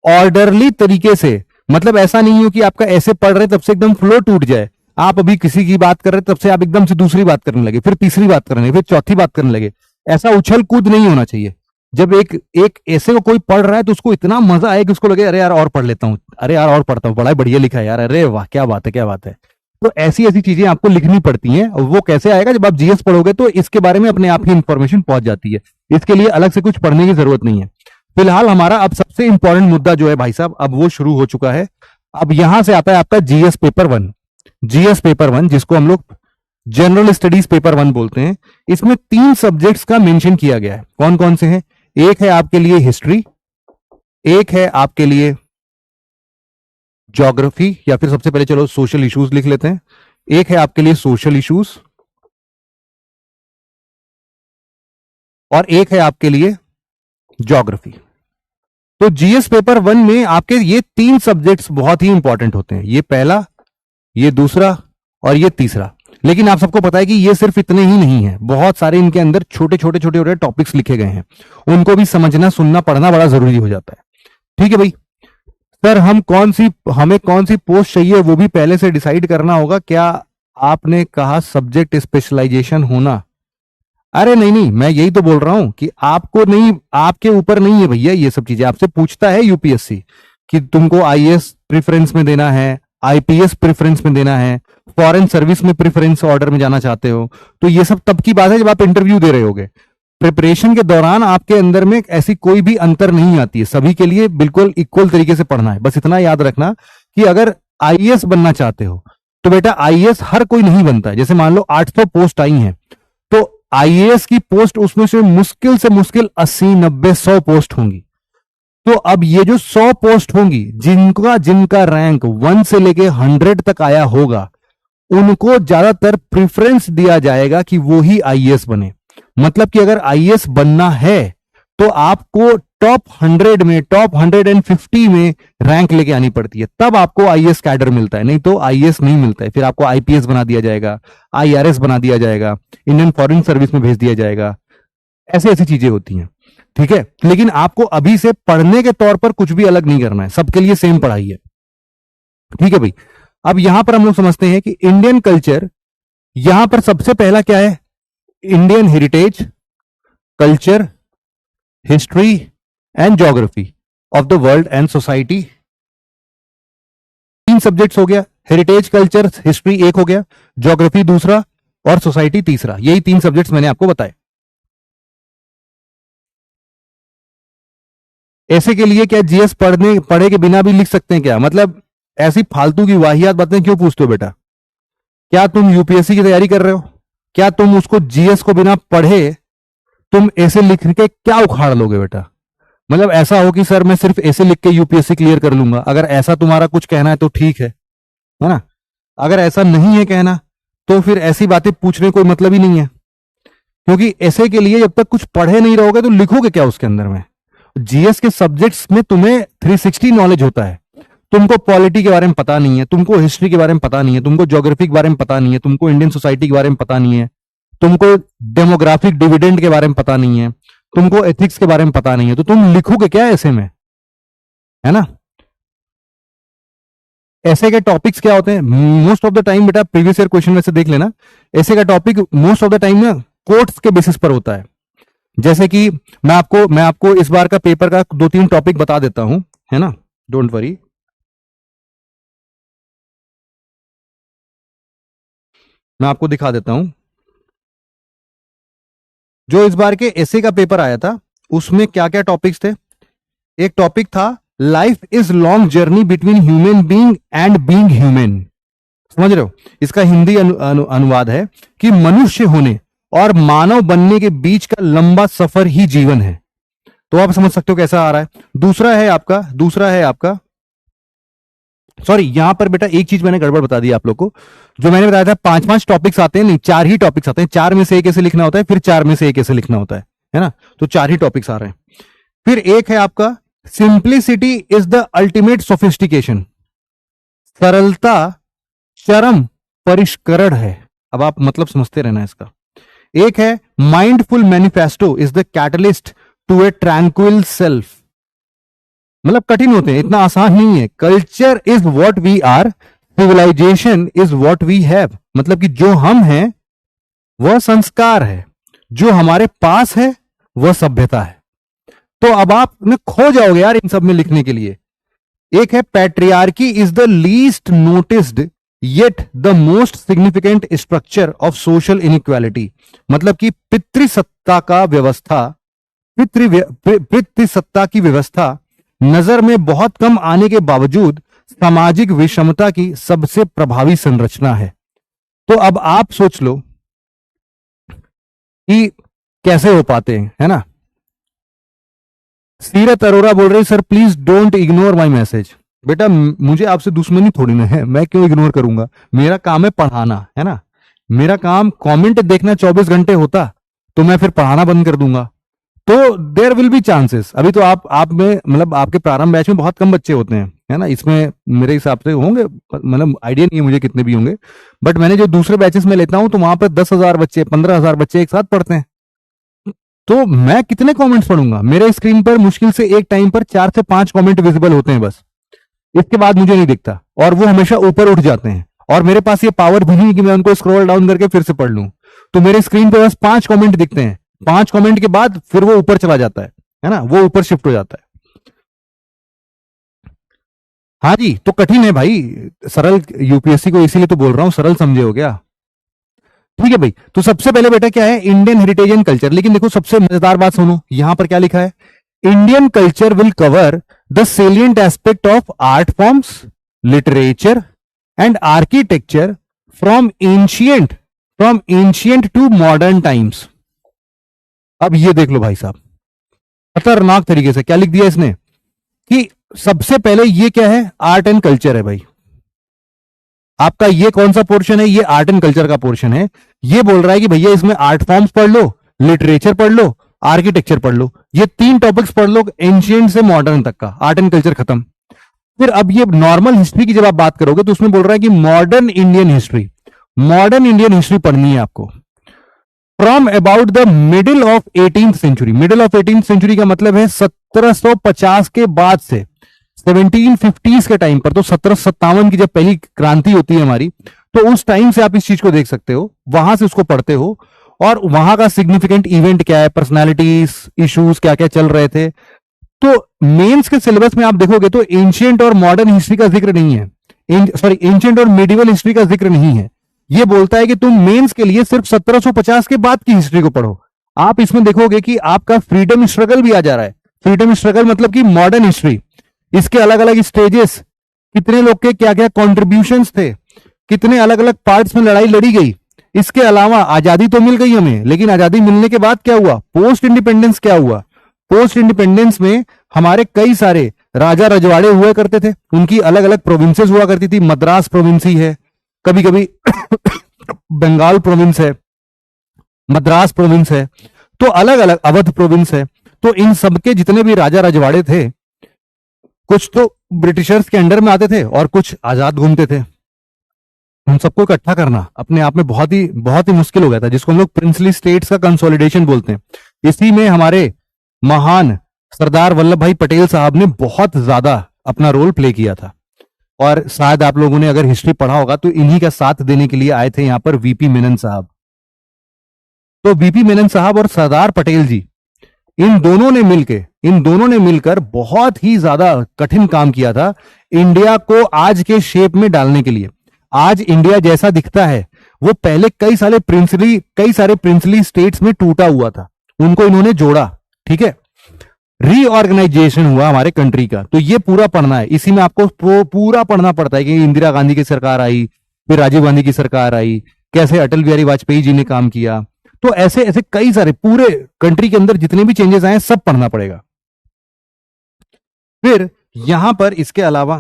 [SPEAKER 1] ऑर्डरली तरीके से, मतलब ऐसा नहीं हो कि आपका ऐसे पढ़ रहे तब से एकदम फ्लो टूट जाए, आप अभी किसी की बात कर रहे तब से आप एकदम से दूसरी बात करने लगे, फिर तीसरी बात करने लगे, फिर चौथी बात करने लगे। ऐसा उछल कूद नहीं होना चाहिए। जब एक ऐसे को कोई पढ़ रहा है तो उसको इतना मजा आए कि उसको लगे अरे यार और पढ़ लेता हूं, अरे यार और पढ़ता हूं, बड़ा बढ़िया लिखा है यार, अरे वाह क्या बात है क्या बात है। तो ऐसी ऐसी चीजें आपको लिखनी पड़ती हैं। वो कैसे आएगा, जब आप जीएस पढ़ोगे तो इसके बारे में अपने आप ही इंफॉर्मेशन पहुंच जाती है, इसके लिए अलग से कुछ पढ़ने की जरूरत नहीं है। फिलहाल हमारा अब सबसे इंपॉर्टेंट मुद्दा जो है भाई साहब, अब वो शुरू हो चुका है। अब यहां से आता है आपका जीएस पेपर 1। जीएस पेपर 1 जिसको हम लोग जनरल स्टडीज पेपर 1 बोलते हैं, इसमें 3 सब्जेक्ट्स का मेंशन किया गया है। कौन कौन से हैं? एक है आपके लिए हिस्ट्री, एक है आपके लिए ज्योग्राफी, या फिर सबसे पहले चलो सोशल इश्यूज लिख लेते हैं। एक है आपके लिए सोशल इश्यूज और एक है आपके लिए ज्योग्राफी। तो जीएस पेपर 1 में आपके ये 3 सब्जेक्ट्स बहुत ही इंपॉर्टेंट होते हैं, ये पहला, ये दूसरा और ये तीसरा। लेकिन आप सबको पता है कि ये सिर्फ इतने ही नहीं है, बहुत सारे इनके अंदर छोटे छोटे छोटे छोटे टॉपिक्स लिखे गए हैं, उनको भी समझना सुनना पढ़ना बड़ा जरूरी हो जाता है। ठीक है भाई, सर हमें कौन सी पोस्ट चाहिए वो भी पहले से डिसाइड करना होगा। क्या आपने कहा सब्जेक्ट स्पेशलाइजेशन होना? अरे नहीं नहीं, मैं यही तो बोल रहा हूं कि आपको नहीं, आपके ऊपर नहीं है भैया ये सब चीजें। आपसे पूछता है यूपीएससी कि तुमको आईएएस प्रेफरेंस में देना है, आईपीएस प्रेफरेंस में देना है, फॉरेन सर्विस में प्रेफरेंस ऑर्डर में जाना चाहते हो, तो ये सब तब की बात है जब आप इंटरव्यू दे रहे होगे। प्रिपरेशन के दौरान आपके अंदर में ऐसी कोई भी अंतर नहीं आती है, सभी के लिए बिल्कुल इक्वल तरीके से पढ़ना है। बस इतना याद रखना कि अगर आईएएस बनना चाहते हो तो बेटा आईएएस हर कोई नहीं बनता है। जैसे मान लो 800 पोस्ट आई हैं, तो आईएएस की पोस्ट उसमें से मुश्किल 80, 90, 100 पोस्ट होंगी। तो अब ये जो 100 पोस्ट होंगी, जिनका जिनका रैंक 1 से लेके 100 तक आया होगा, उनको ज्यादातर प्रेफरेंस दिया जाएगा कि वो ही आईएएस बने। मतलब कि अगर आईएएस बनना है तो आपको टॉप 100 में, टॉप 150 में रैंक लेके आनी पड़ती है, तब आपको आईएएस कैडर मिलता है, नहीं तो आईएएस नहीं मिलता है। फिर आपको आईपीएस बना दिया जाएगा, आईआरएस बना दिया जाएगा, इंडियन फॉरेन सर्विस में भेज दिया जाएगा, ऐसी ऐसी चीजें होती हैं। ठीक है, लेकिन आपको अभी से पढ़ने के तौर पर कुछ भी अलग नहीं करना है, सबके लिए सेम पढ़ाई है। ठीक है भाई, अब यहां पर हम लोग समझते हैं कि इंडियन कल्चर, यहां पर सबसे पहला क्या है, Indian heritage, culture, history and geography of the world and society. 3 subjects हो गया, हेरिटेज, कल्चर, हिस्ट्री एक हो गया, ज्योग्राफी दूसरा और सोसाइटी तीसरा। यही 3 सब्जेक्ट्स मैंने आपको बताए। ऐसे के लिए क्या जीएस पढ़े के बिना भी लिख सकते हैं क्या? मतलब ऐसी फालतू की वाहियात बातें क्यों पूछते हो बेटा? क्या तुम यूपीएससी की तैयारी कर रहे हो? क्या तुम उसको जीएस को बिना पढ़े तुम ऐसे लिख के क्या उखाड़ लोगे बेटा? मतलब ऐसा हो कि सर मैं सिर्फ ऐसे लिख के यूपीएससी क्लियर कर लूंगा, अगर ऐसा तुम्हारा कुछ कहना है तो ठीक है ना? अगर ऐसा नहीं है कहना तो फिर ऐसी बातें पूछने कोई मतलब ही नहीं है, क्योंकि ऐसे के लिए जब तक कुछ पढ़े नहीं रहोगे तो लिखोगे क्या उसके अंदर में? जीएस के सब्जेक्ट्स में तुम्हें 360 नॉलेज होता है। तुमको पॉलिटी के बारे में पता नहीं है, तुमको हिस्ट्री के बारे में पता नहीं है, तुमको ज्योग्राफी के बारे में पता नहीं है, तुमको इंडियन सोसाइटी के बारे में पता नहीं है, तुमको डेमोग्राफिक डिविडेंड के बारे में पता नहीं है, तुमको एथिक्स के बारे में पता नहीं है, तो तुम लिखोगे क्या ऐसे में? है ना? ऐसे के टॉपिक्स क्या होते हैं मोस्ट ऑफ द टाइम बेटा, प्रीवियस ईयर क्वेश्चन में से देख लेना, ऐसे का topic most of the time ना कोट्स के बेसिस पर होता है। जैसे कि मैं आपको इस बार का पेपर का 2-3 टॉपिक बता देता हूं, है ना, डोंट वरी। मैं आपको दिखा देता हूं जो इस बार के एसए का पेपर आया था उसमें क्या क्या टॉपिक्स थे। एक टॉपिक था life is long journey between human being and being human. समझ रहे हो? इसका हिंदी अनुवाद है कि मनुष्य होने और मानव बनने के बीच का लंबा सफर ही जीवन है। तो आप समझ सकते हो कैसा आ रहा है। दूसरा है आपका सॉरी, यहां पर बेटा एक चीज मैंने गड़बड़ बता दी आप लोग को। जो मैंने बताया था 5-5 टॉपिक्स आते हैं, नहीं 4 ही टॉपिक्स आते हैं। 4 में से एक ऐसे लिखना होता है, फिर 4 में से एक ऐसे लिखना होता है ना? तो 4 ही टॉपिक्स आ रहे हैं। फिर एक है आपका simplicity is the ultimate sophistication. सरलता चरम परिष्करण है। अब आप मतलब समझते रहना इसका। एक है mindful manifesto is the catalyst to a tranquil self. मतलब कठिन होते हैं, इतना आसान नहीं है। Culture is what we are, civilisation is what we have. मतलब कि जो हम हैं वह संस्कार है, जो हमारे पास है वह सभ्यता है। तो अब आप न खो जाओगे यार इन सब में लिखने के लिए। एक है patriarchy is the least noticed yet the most significant structure of social inequality. मतलब कि पितृसत्ता की व्यवस्था नजर में बहुत कम आने के बावजूद सामाजिक विषमता की सबसे प्रभावी संरचना है। तो अब आप सोच लो कि कैसे हो पाते हैं, है ना? सीरत अरोरा बोल रही sir please don't ignore my message. बेटा मुझे आपसे दुश्मनी थोड़ी ना है, मैं क्यों इग्नोर करूंगा? मेरा काम है पढ़ाना, है ना? मेरा काम कमेंट देखना 24 घंटे होता तो मैं फिर पढ़ाना बंद कर दूंगा। तो देयर विल बी चांसेस। अभी तो आप में मतलब आपके प्रारंभ बैच में बहुत कम बच्चे होते हैं, है ना? इसमें मेरे हिसाब से होंगे, मतलब आइडिया नहीं है मुझे कितने भी होंगे, बट मैंने जो दूसरे बैचेस में लेता हूं तो वहां पर 10,000 बच्चे 15,000 बच्चे एक साथ पढ़ते हैं। तो मैं कितने कमेंट्स पढ़ूंगा? मेरे स्क्रीन पर मुश्किल से एक टाइम पर 4 से 5 कमेंट विजिबल होते हैं बस, इसके बाद मुझे नहीं दिखता, और वो हमेशा ऊपर उठ जाते हैं। और मेरे पास ये पावर भी नहीं कि मैं उनको स्क्रॉल डाउन करके फिर से पढ़ लूं। तो मेरे स्क्रीन पर बस 5 कमेंट दिखते हैं, 5 कमेंट के बाद फिर वो ऊपर चला जाता है ना? वो ऊपर शिफ्ट हो जाता है। हाँ जी, तो कठिन है भाई सरल यूपीएससी को, इसीलिए तो बोल रहा हूं सरल समझे हो गया। ठीक है भाई, तो सबसे पहले बेटा क्या है? Indian heritage and culture. लेकिन देखो सबसे मजेदार बात सुनो, यहां पर क्या लिखा है? Indian culture will cover the salient aspect of art forms, literature and architecture from ancient to modern times. अब ये देख लो भाई साहब, खतरनाक तरीके से क्या लिख दिया इसने? कि सबसे पहले ये क्या है, आर्ट एंड कल्चर है भाई। आपका ये कौन सा पोर्शन है, ये आर्ट एंड कल्चर का पोर्शन है। ये बोल रहा है कि भैया इसमें आर्ट फॉर्म्स पढ़ लो, लिटरेचर पढ़ लो, आर्किटेक्चर पढ़ लो, ये 3 टॉपिक्स पढ़ लो, एंशियंट से मॉडर्न तक का, आर्ट एंड कल्चर खत्म। फिर अब ये नॉर्मल हिस्ट्री की जब आप बात करोगे तो उसमें बोल रहा है कि modern Indian history, modern Indian history पढ़नी है आपको from about the middle of 18th century. Middle of 18th century का मतलब है 1750 के बाद से 1750s के टाइम पर, तो 1757 की जब पहली क्रांति होती है हमारी, तो उस टाइम से आप इस चीज को देख सकते हो, वहां से उसको पढ़ते हो, और वहां का सिग्निफिकेंट इवेंट क्या है, पर्सनालिटीज, इश्यूज क्या क्या चल रहे थे। तो मेंस के सिलेबस में आप देखोगे तो एंशियंट और मॉडर्न हिस्ट्री का जिक्र नहीं है, सॉरी एंशियंट और मिडिवल हिस्ट्री का जिक्र नहीं है। ये बोलता है कि तुम मेंस के लिए सिर्फ 1750 के बाद की हिस्ट्री को पढ़ो। आप इसमें देखोगे कि आपका फ्रीडम स्ट्रगल भी आ जा रहा है। फ्रीडम स्ट्रगल मतलब कि मॉडर्न हिस्ट्री, इसके अलग अलग स्टेजेस, कितने लोग के क्या क्या कॉन्ट्रीब्यूशंस थे, कितने अलग अलग पार्ट्स में लड़ाई लड़ी गई। इसके अलावा आजादी तो मिल गई हमें, लेकिन आजादी मिलने के बाद क्या हुआ, पोस्ट इंडिपेंडेंस क्या हुआ। पोस्ट इंडिपेंडेंस में हमारे कई सारे राजा रजवाड़े हुआ करते थे, उनकी अलग अलग प्रोविंसेस हुआ करती थी। मद्रास प्रोविंसी है, कभी कभी बंगाल प्रोविंस है, मद्रास प्रोविंस है, तो अलग अलग अवध प्रोविंस है। तो इन सबके जितने भी राजा रजवाड़े थे, कुछ तो ब्रिटिशर्स के अंडर में आते थे और कुछ आजाद घूमते थे। उन सबको इकट्ठा करना अपने आप में बहुत ही मुश्किल हो गया था, जिसको हम लोग प्रिंसली स्टेट्स का कंसोलिडेशन बोलते हैं। इसी में हमारे महान सरदार वल्लभ भाई पटेल साहब ने बहुत ज्यादा अपना रोल प्ले किया था। और शायद आप लोगों ने अगर हिस्ट्री पढ़ा होगा तो इन्हीं का साथ देने के लिए आए थे यहां पर वीपी मेनन साहब। तो वीपी मेनन साहब और सरदार पटेल जी, इन दोनों ने मिलकर बहुत ही ज्यादा कठिन काम किया था इंडिया को आज के शेप में डालने के लिए। आज इंडिया जैसा दिखता है वो पहले कई सारे प्रिंसली स्टेट्स में टूटा हुआ था, उनको इन्होंने जोड़ा। ठीक है, रीऑर्गेनाइजेशन हुआ हमारे कंट्री का। तो ये पूरा पढ़ना है, इसी में आपको पूरा पढ़ना पड़ता है कि इंदिरा गांधी की सरकार आई, फिर राजीव गांधी की सरकार आई, कैसे अटल बिहारी वाजपेयी जी ने काम किया। तो ऐसे ऐसे कई सारे पूरे कंट्री के अंदर जितने भी चेंजेस आए सब पढ़ना पड़ेगा। फिर यहां पर इसके अलावा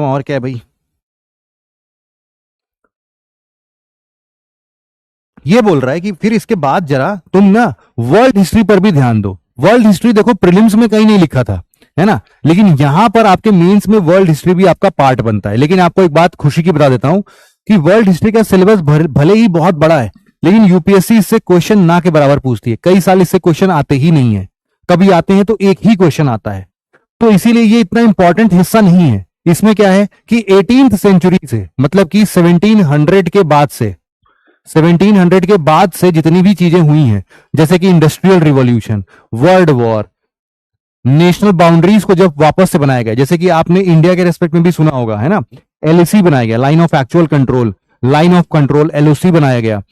[SPEAKER 1] और क्या है भाई, ये बोल रहा है कि फिर इसके बाद जरा तुम ना वर्ल्ड हिस्ट्री पर भी ध्यान दो। वर्ल्ड हिस्ट्री देखो प्रीलिम्स में कहीं नहीं लिखा था, है ना, लेकिन यहां पर आपके मेंस में वर्ल्ड हिस्ट्री भी आपका पार्ट बनता है। लेकिन आपको एक बात खुशी की बता देता हूं कि वर्ल्ड हिस्ट्री का सिलेबस भले ही बहुत बड़ा है, लेकिन यूपीएससी इससे क्वेश्चन ना के बराबर पूछती है। कई साल इससे क्वेश्चन आते ही नहीं है, कभी आते हैं तो एक ही क्वेश्चन आता है। तो इसीलिए ये इतना इंपॉर्टेंट हिस्सा नहीं है। इसमें क्या है कि 18th सेंचुरी से, मतलब कि 1700 के बाद से जितनी भी चीजें हुई हैं, जैसे कि industrial revolution, world war, national boundaries को जब वापस से बनाया गया, जैसे कि आपने इंडिया के रेस्पेक्ट में भी सुना होगा, है ना, एलएसी बनाया गया, line of actual control, line of control LOC बनाया गया।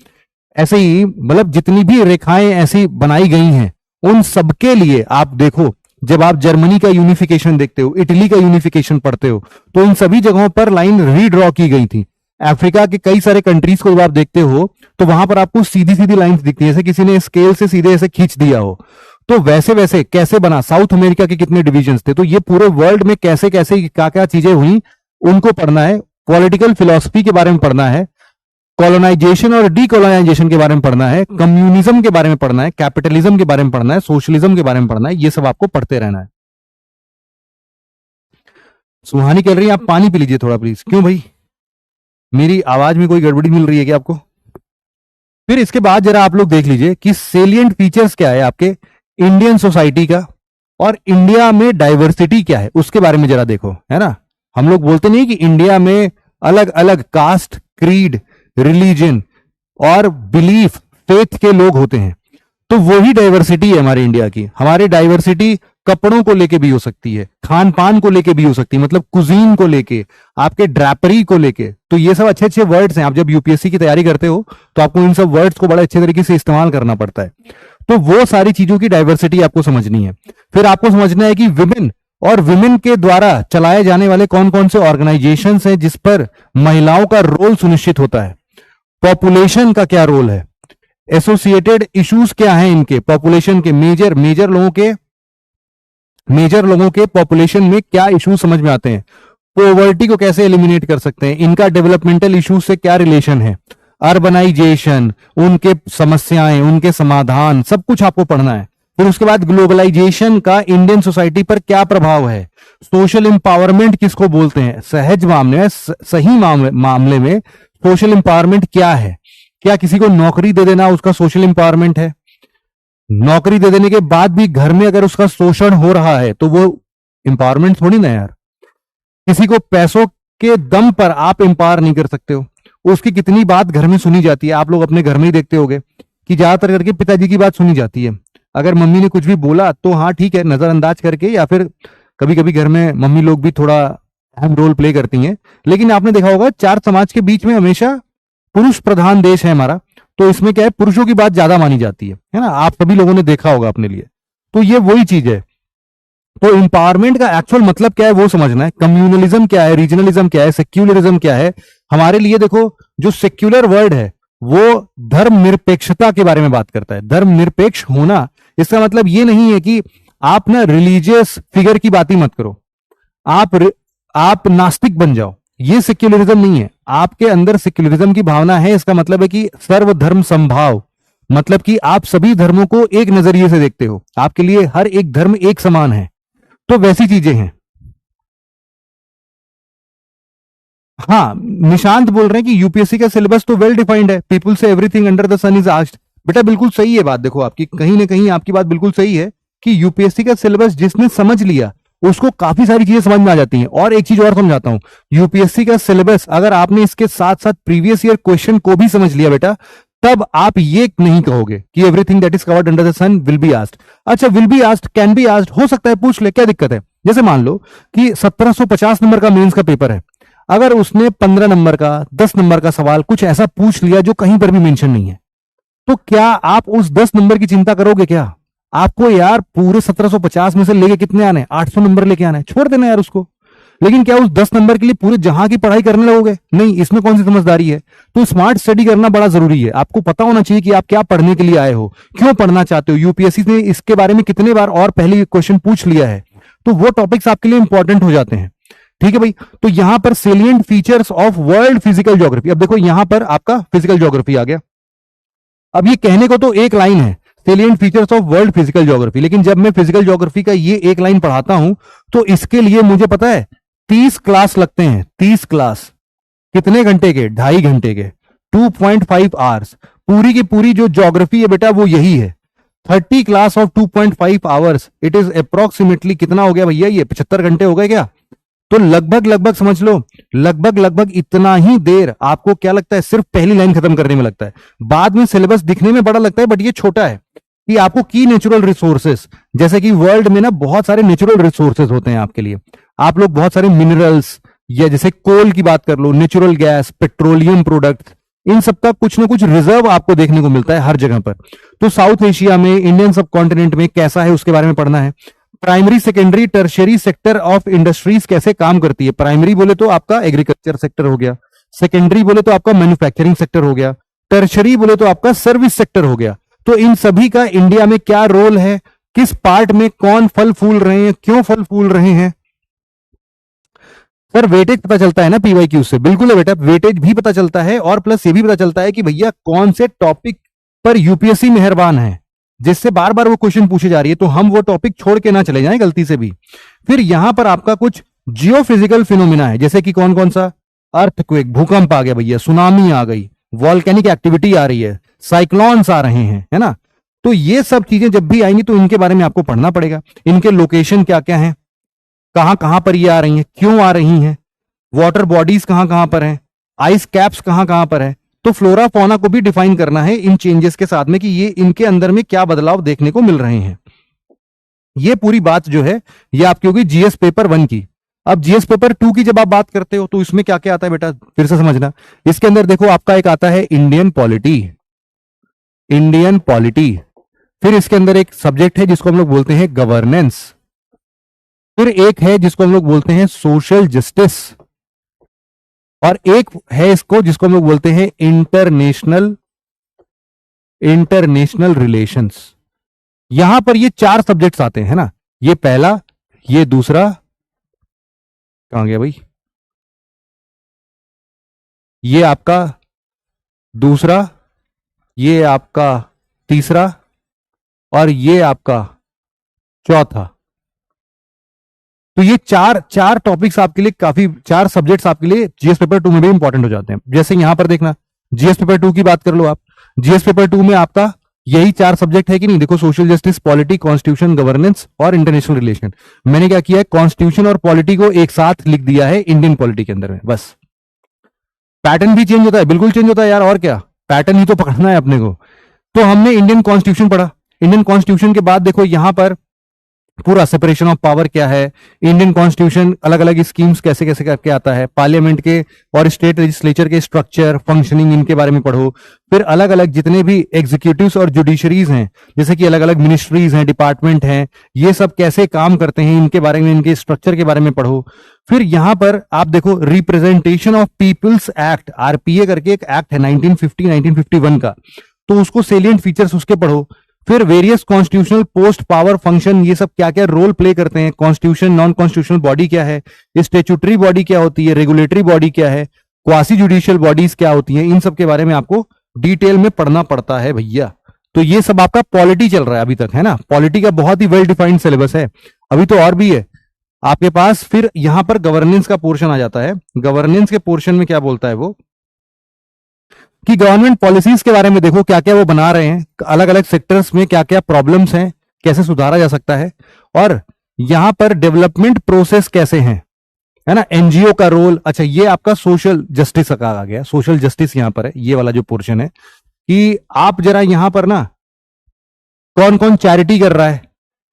[SPEAKER 1] ऐसे ही मतलब जितनी भी रेखाएं ऐसी बनाई गई हैं, उन सबके लिए आप देखो, जब आप जर्मनी का यूनिफिकेशन देखते हो, इटली का यूनिफिकेशन पढ़ते हो, तो इन सभी जगहों पर लाइन रीड्रॉ की गई थी। अफ्रीका के कई सारे कंट्रीज को जब आप देखते हो तो वहां पर आपको सीधी सीधी लाइंस दिखती है, जैसे किसी ने स्केल से सीधे ऐसे खींच दिया हो। तो वैसे वैसे कैसे बना, साउथ अमेरिका के कितने डिविजन्स थे, तो ये पूरे वर्ल्ड में कैसे कैसे क्या क्या चीजें हुई उनको पढ़ना है। पॉलिटिकल फिलॉसफी के बारे में पढ़ना है, कॉलोनाइजेशन और डीकॉलोनाइजेशन के बारे में पढ़ना है, कम्युनिज्म के बारे में पढ़ना है, कैपिटलिज्म के बारे में पढ़ना है, सोशलिज्म के बारे में पढ़ना है। ये सब आपको पढ़ते रहना है। सुहानी कह रही है आप पानी पी लीजिए थोड़ा प्लीज। क्यों भाई, मेरी आवाज में कोई गड़बड़ी मिल रही है क्या आपको? फिर इसके बाद जरा आप लोग देख लीजिए कि सेलिएंट फीचर्स क्या है आपके इंडियन सोसाइटी का, और इंडिया में डाइवर्सिटी क्या है उसके बारे में जरा देखो, है ना। हम लोग बोलते नहीं कि इंडिया में अलग अलग कास्ट, क्रीड, रिलीजन और बिलीफ, फेथ के लोग होते हैं, तो वही डाइवर्सिटी है हमारे इंडिया की। हमारी डाइवर्सिटी कपड़ों को लेके भी हो सकती है, खान पान को लेके भी हो सकती है, मतलब कुजीन को लेके, आपके ड्रैपरी को लेके। तो ये सब अच्छे अच्छे वर्ड्स हैं। आप जब यूपीएससी की तैयारी करते हो तो आपको इन सब वर्ड्स को बड़े अच्छे तरीके से इस्तेमाल करना पड़ता है। तो वो सारी चीजों की डाइवर्सिटी आपको समझनी है। फिर आपको समझना है कि विमेन के द्वारा चलाए जाने वाले कौन कौन से ऑर्गेनाइजेशन हैं जिस पर महिलाओं का रोल सुनिश्चित होता है। पॉपुलेशन का क्या रोल है, एसोसिएटेड इश्यूज क्या हैं इनके, पॉपुलेशन के मेजर लोगों के मेजर लोगों के पॉपुलेशन में क्या इश्यूज समझ में आते हैं, पॉवर्टी को कैसे एलिमिनेट कर सकते हैं, इनका डेवलपमेंटल इश्यूज से क्या रिलेशन है, अर्बनाइजेशन, उनके समस्याएं, उनके समाधान, सब कुछ आपको पढ़ना है। फिर उसके बाद ग्लोबलाइजेशन का इंडियन सोसाइटी पर क्या प्रभाव है, सोशल एम्पावरमेंट किसको बोलते हैं, सहज मामले में, सही मामले में सोशल एम्पावरमेंट क्या है, क्या किसी को नौकरी दे देना उसका सोशल एम्पावरमेंट है, नौकरी दे देने के बाद भी घर में अगर उसका शोषण हो रहा है तो वो एम्पावरमेंट थोड़ी ना यार। किसी को पैसों के दम पर आप एम्पावर नहीं कर सकते हो। उसकी कितनी बात घर में सुनी जाती है, आप लोग अपने घर में ही देखते होंगे कि ज्यादातर करके पिताजी की बात सुनी जाती है। अगर मम्मी ने कुछ भी बोला तो हाँ ठीक है, नजरअंदाज करके, या फिर कभी कभी घर में मम्मी लोग भी थोड़ा अहम रोल प्ले करती हैं। लेकिन आपने देखा होगा चार समाज के बीच में हमेशा पुरुष प्रधान देश है हमारा, तो इसमें क्या है, पुरुषों की बात ज्यादा मानी जाती है ना, आप सभी लोगों ने देखा होगा अपने लिए। तो ये वही चीज है। तो एम्पावरमेंट का एक्चुअल मतलब क्या है वो समझना है। कम्युनलिज्म क्या है, रीजनलिज्म क्या है, सेक्युलरिज्म क्या है। हमारे लिए देखो, जो सेक्युलर वर्ड है वो धर्मनिरपेक्षता के बारे में बात करता है। धर्मनिरपेक्ष होना इसका मतलब ये नहीं है कि आप ना रिलीजियस फिगर की बात ही मत करो, आप नास्तिक बन जाओ, ये सेक्युलरिज्म नहीं है। आपके अंदर सेक्युलरिज्म की भावना है, इसका मतलब है कि सर्वधर्म समभाव, मतलब कि आप सभी धर्मों को एक नजरिए से देखते हो, आपके लिए हर एक धर्म एक समान है। तो वैसी चीजें हैं। हाँ, निशांत बोल रहे हैं कि यूपीएससी का सिलेबस तो वेल डिफाइंड है, पीपल से everything under the sun is asked. बेटा बिल्कुल सही है बात, देखो आपकी कहीं ना कहीं आपकी बात बिल्कुल सही है कि यूपीएससी का सिलेबस जिसने समझ लिया उसको काफी सारी चीजें समझ में आ जाती हैं। और एक चीज और समझाता हूं, यूपीएससी का सिलेबस अगर आपने इसके साथ साथ प्रीवियस ईयर क्वेश्चन को भी समझ लिया बेटा, तब आप ये नहीं कहोगे कि everything that is covered under the sun will be asked. अच्छा, will be asked, can be asked, हो सकता है पूछ ले, क्या दिक्कत है। जैसे मान लो कि 1750 नंबर का मेंस का पेपर है, अगर उसने 15 नंबर का 10 नंबर का सवाल कुछ ऐसा पूछ लिया जो कहीं पर भी मेंशन नहीं है, तो क्या आप उस 10 नंबर की चिंता करोगे क्या? आपको यार पूरे 1750 में से लेके कितने आने, 800 नंबर लेके आने, छोड़ देना यार उसको। लेकिन क्या उस 10 नंबर के लिए पूरे जहां की पढ़ाई करने लगोगे? नहीं, इसमें कौन सी समझदारी है। तो स्मार्ट स्टडी करना बड़ा जरूरी है। आपको पता होना चाहिए कि आप क्या पढ़ने के लिए आए हो, क्यों पढ़ना चाहते हो। यूपीएससी ने इसके बारे में कितने बार और पहले क्वेश्चन पूछ लिया है, तो वो टॉपिक्स आपके लिए इंपॉर्टेंट हो जाते हैं। ठीक है भाई। तो यहां पर salient features of world physical geography, अब देखो यहां पर आपका फिजिकल ज्योग्राफी आ गया। अब ये कहने को तो एक लाइन है, salient features of world physical geography, लेकिन जब मैं फिजिकल ज्योग्राफी का ये एक लाइन पढ़ाता हूं तो इसके लिए मुझे पता है 30 क्लास लगते हैं। 30 क्लास कितने घंटे के? 2.5 घंटे के, 2.5 आवर्स। पूरी की पूरी जो ज्योग्राफी है बेटा वो यही है। 30 class of 2.5 hours, it is approximately कितना हो गया भैया, ये 75 घंटे हो गए क्या? तो लगभग समझ लो, लगभग इतना ही देर आपको क्या लगता है सिर्फ पहली लाइन खत्म करने में लगता है। बाद में सिलेबस दिखने में बड़ा लगता है, बट ये छोटा है कि आपको की नेचुरल रिसोर्सेस, जैसे कि वर्ल्ड में ना बहुत सारे नेचुरल रिसोर्सेस होते हैं आपके लिए। आप लोग बहुत सारे मिनरल्स, या जैसे कोल की बात कर लो, नेचुरल गैस, पेट्रोलियम प्रोडक्ट, इन सब का कुछ ना कुछ रिजर्व आपको देखने को मिलता है हर जगह पर। तो साउथ एशिया में, इंडियन सब कॉन्टिनेंट में कैसा है उसके बारे में पढ़ना है। Primary, secondary, tertiary sector of industries कैसे काम करती है। प्राइमरी बोले तो आपका एग्रीकल्चर सेक्टर हो गया, सेकेंडरी बोले तो आपका मैन्युफैक्चरिंग सेक्टर हो गया, टर्शियरी बोले तो आपका सर्विस सेक्टर हो गया। तो इन सभी का इंडिया में क्या रोल है, किस पार्ट में कौन फल फूल रहे हैं, क्यों फल फूल रहे हैं। सर वेटेज पता चलता है ना पीवाईक्यू से? बिल्कुल है बेटा, वेटेज भी पता चलता है, और प्लस ये भी पता चलता है कि भैया कौन से टॉपिक पर यूपीएससी मेहरबान है, जिससे बार बार वो क्वेश्चन पूछे जा रही है, तो हम वो टॉपिक छोड़ के ना चले जाएं गलती से भी। फिर यहां पर आपका कुछ जियोफिजिकल फिनोमिना है, जैसे कि कौन कौन सा, अर्थक्वेक, भूकंप आ गया भैया, सुनामी आ गई, वॉल्केनिक एक्टिविटी आ रही है, साइक्लोन्स आ रहे हैं, है ना। तो ये सब चीजें जब भी आएंगी तो इनके बारे में आपको पढ़ना पड़ेगा। इनके लोकेशन क्या क्या है, कहां कहां पर ये आ रही हैं, क्यों आ रही हैं, वाटर बॉडीज कहां कहां पर हैं, आइस कैप्स कहां कहां पर है। तो फ्लोरा फौना को भी डिफाइन करना है इन चेंजेस के साथ में कि ये इनके अंदर में क्या बदलाव देखने को मिल रहे हैं। ये पूरी बात जो है ये आपकी होगी जीएस पेपर 1 की। अब जीएस पेपर 2 की जब आप बात करते हो तो इसमें क्या क्या आता है बेटा, फिर से समझना। इसके अंदर देखो आपका एक आता है इंडियन पॉलिटी, इंडियन पॉलिटी। फिर इसके अंदर एक सब्जेक्ट है जिसको हम लोग बोलते हैं गवर्नेंस। फिर एक है जिसको हम लोग बोलते हैं सोशल जस्टिस, और एक है इसको जिसको हम लोग बोलते हैं इंटरनेशनल रिलेशंस। यहां पर ये 4 सब्जेक्ट्स आते हैं ना, ये पहला, ये दूसरा, कहां गया भाई, ये आपका दूसरा, ये आपका तीसरा, और ये आपका चौथा। तो ये चार चार टॉपिक्स आपके लिए काफी, चार सब्जेक्ट्स आपके लिए जीएस पेपर 2 में भी इंपॉर्टेंट हो जाते हैं। जैसे यहां पर देखना, जीएस पेपर 2 की बात कर लो आप, जीएस पेपर 2 में आपका यही चार सब्जेक्ट है कि नहीं? देखो, social justice, polity, constitution, governance और इंटरनेशनल रिलेशन। मैंने क्या किया है, कॉन्स्टिट्यूशन और पॉलिटी को एक साथ लिख दिया है इंडियन पॉलिटी के अंदर में, बस। पैटर्न भी चेंज होता है, बिल्कुल चेंज होता है यार, और क्या, पैटर्न ही तो पकड़ना है अपने को। तो हमने इंडियन कॉन्स्टिट्यूशन पढ़ा, इंडियन कॉन्स्टिट्यूशन के बाद देखो यहां पर पूरा सेपरेशन ऑफ पावर क्या है, इंडियन कॉन्स्टिट्यूशन अलग अलग स्कीम्स कैसे कैसे करके आता है, पार्लियामेंट के और स्टेट लेजिस्लेचर के स्ट्रक्चर, फंक्शनिंग, इनके बारे में पढ़ो। फिर अलग अलग जितने भी एग्जीक्यूटिव्स और जुडिशरीज हैं, जैसे कि अलग अलग मिनिस्ट्रीज हैं, डिपार्टमेंट हैं, ये सब कैसे काम करते हैं, इनके बारे में, इनके स्ट्रक्चर के बारे में पढ़ो। फिर यहां पर आप देखो representation of people's act, RPA करके एक एक्ट है 1950 1951 का, तो उसको सेलिएंट फीचर्स उसके पढ़ो। फिर various constitutional post, power, function, ये सब क्या क्या रोल प्ले करते हैं, कॉन्स्टिट्यूशन, नॉन कॉन्स्टिट्यूशनल बॉडी क्या है, स्टेचुटरी बॉडी क्या होती है, रेगुलेटरी बॉडी क्या है, क्वासी जुडिशियल बॉडीज क्या होती हैं, इन सब के बारे में आपको डिटेल में पढ़ना पड़ता है भैया। तो ये सब आपका पॉलिटी चल रहा है अभी तक, है ना? पॉलिटी का बहुत ही वेल डिफाइंड सिलेबस है, अभी तो और भी है आपके पास। फिर यहां पर गवर्नेंस का पोर्शन आ जाता है। गवर्नेंस के पोर्शन में क्या बोलता है वो, कि गवर्नमेंट पॉलिसीज के बारे में देखो क्या क्या वो बना रहे हैं, अलग अलग सेक्टर्स में क्या क्या प्रॉब्लम्स हैं, कैसे सुधारा जा सकता है, और यहां पर डेवलपमेंट प्रोसेस कैसे हैं, है ना? एनजीओ का रोल। अच्छा, ये आपका सोशल जस्टिस का आ गया, सोशल जस्टिस यहां पर है, ये वाला जो पोर्शन है, कि आप जरा यहां पर ना कौन कौन चैरिटी कर रहा है,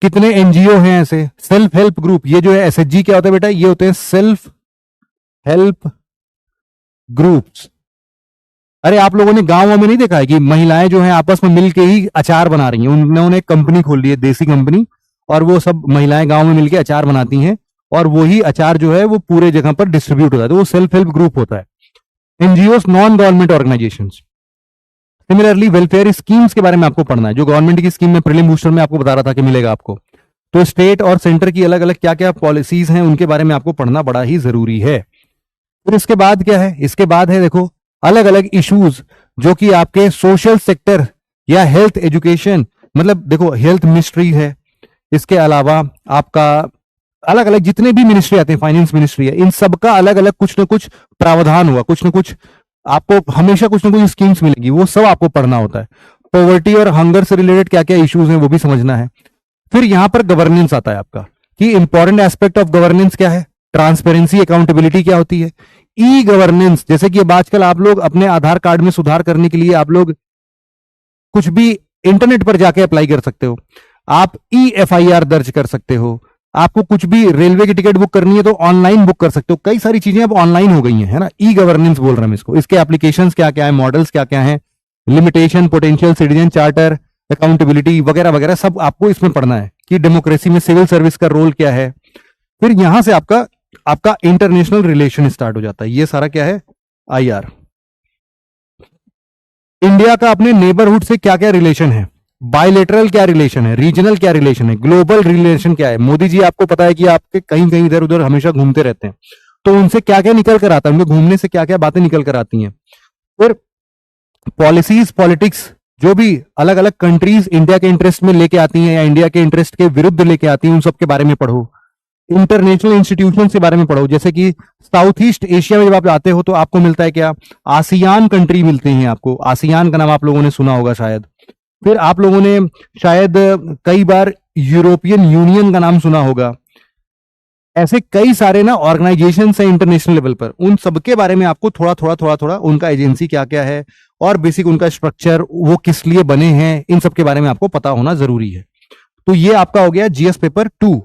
[SPEAKER 1] कितने एनजीओ हैं ऐसे, सेल्फ हेल्प ग्रुप, ये जो है एसएचजी क्या होता है बेटा, ये होते हैं सेल्फ हेल्प ग्रुप्स। अरे आप लोगों ने गांव में नहीं देखा है कि महिलाएं जो हैं आपस में मिलके ही अचार बना रही हैं, उन्होंने एक कंपनी खोल ली है, देसी कंपनी, और वो सब महिलाएं गांव में मिलके अचार बनाती हैं, और वही अचार जो है वो पूरे जगह पर डिस्ट्रीब्यूट होता है, तो वो सेल्फ हेल्प ग्रुप होता है। NGO, non government organisation. Similarly welfare schemes के बारे में आपको पढ़ना है, जो गवर्नमेंट की स्कीम में प्रीलिम बूस्टर में आपको बता रहा था कि मिलेगा आपको, तो स्टेट और सेंटर की अलग अलग क्या क्या पॉलिसीज हैं उनके बारे में आपको पढ़ना बड़ा ही जरूरी है। फिर इसके बाद क्या है, इसके बाद है देखो अलग अलग इश्यूज जो कि आपके सोशल सेक्टर या हेल्थ एजुकेशन, मतलब देखो हेल्थ मिनिस्ट्री है, इसके अलावा आपका अलग अलग जितने भी मिनिस्ट्री आते हैं, फाइनेंस मिनिस्ट्री है, इन सबका अलग अलग कुछ ना कुछ प्रावधान हुआ, कुछ ना कुछ आपको हमेशा कुछ ना कुछ स्कीम्स मिलेगी, वो सब आपको पढ़ना होता है। पॉवर्टी और हंगर से रिलेटेड क्या क्या इश्यूज हैं वो भी समझना है। फिर यहां पर गवर्नेंस आता है आपका, कि इंपॉर्टेंट एस्पेक्ट ऑफ गवर्नेंस क्या है, ट्रांसपेरेंसी, अकाउंटेबिलिटी क्या होती है, ई गवर्नेंस, जैसे कि अब आजकल आप लोग अपने आधार कार्ड में सुधार करने के लिए आप लोग कुछ भी इंटरनेट पर जाके अप्लाई कर सकते हो, आप ई एफआईआर दर्ज कर सकते हो, आपको कुछ भी रेलवे की टिकट बुक करनी है तो ऑनलाइन बुक कर सकते हो, कई सारी चीजें अब ऑनलाइन हो गई हैं, है ना? ई गवर्नेंस बोल रहे हैं इसको। इसके एप्लीकेशंस क्या क्या है, मॉडल्स क्या क्या है, limitation, potential, citizen charter, accountability वगैरह वगैरह सब आपको इसमें पढ़ना है, कि डेमोक्रेसी में सिविल सर्विस का रोल क्या है। फिर यहां से आपका आपका इंटरनेशनल रिलेशन स्टार्ट हो जाता है, ये सारा क्या है, आईआर। इंडिया का अपने नेबरहुड से क्या क्या रिलेशन है, बायलेटरल क्या रिलेशन है, रीजनल क्या रिलेशन है, ग्लोबल रिलेशन क्या है। मोदी जी आपको पता है कि आपके कहीं कहीं इधर उधर हमेशा घूमते रहते हैं, तो उनसे क्या क्या निकल कर आता है, उनके घूमने से क्या क्या बातें निकल कर आती हैं। फिर पॉलिसीज, पॉलिटिक्स, जो भी अलग अलग कंट्रीज इंडिया के इंटरेस्ट में लेके आती हैं या इंडिया के इंटरेस्ट के विरुद्ध लेके आती हैं, उन सब के बारे में पढ़ो। इंटरनेशनल इंस्टीट्यूशन के बारे में पढ़ो, जैसे कि साउथ ईस्ट एशिया में जब आप आते हो तो आपको मिलता है क्या, आसियान कंट्री मिलते हैं आपको, आसियान का नाम आप लोगों ने सुना होगा शायद। फिर आप लोगों ने शायद कई बार यूरोपियन यूनियन का नाम सुना होगा। ऐसे कई सारे ना ऑर्गेनाइजेशंस हैं इंटरनेशनल लेवल पर, उन सबके बारे में आपको थोड़ा थोड़ा थोड़ा थोड़ा उनका एजेंसी क्या क्या है और बेसिक उनका स्ट्रक्चर, वो किस लिए बने हैं, इन सब के बारे में आपको पता होना जरूरी है। तो ये आपका हो गया जीएस पेपर 2।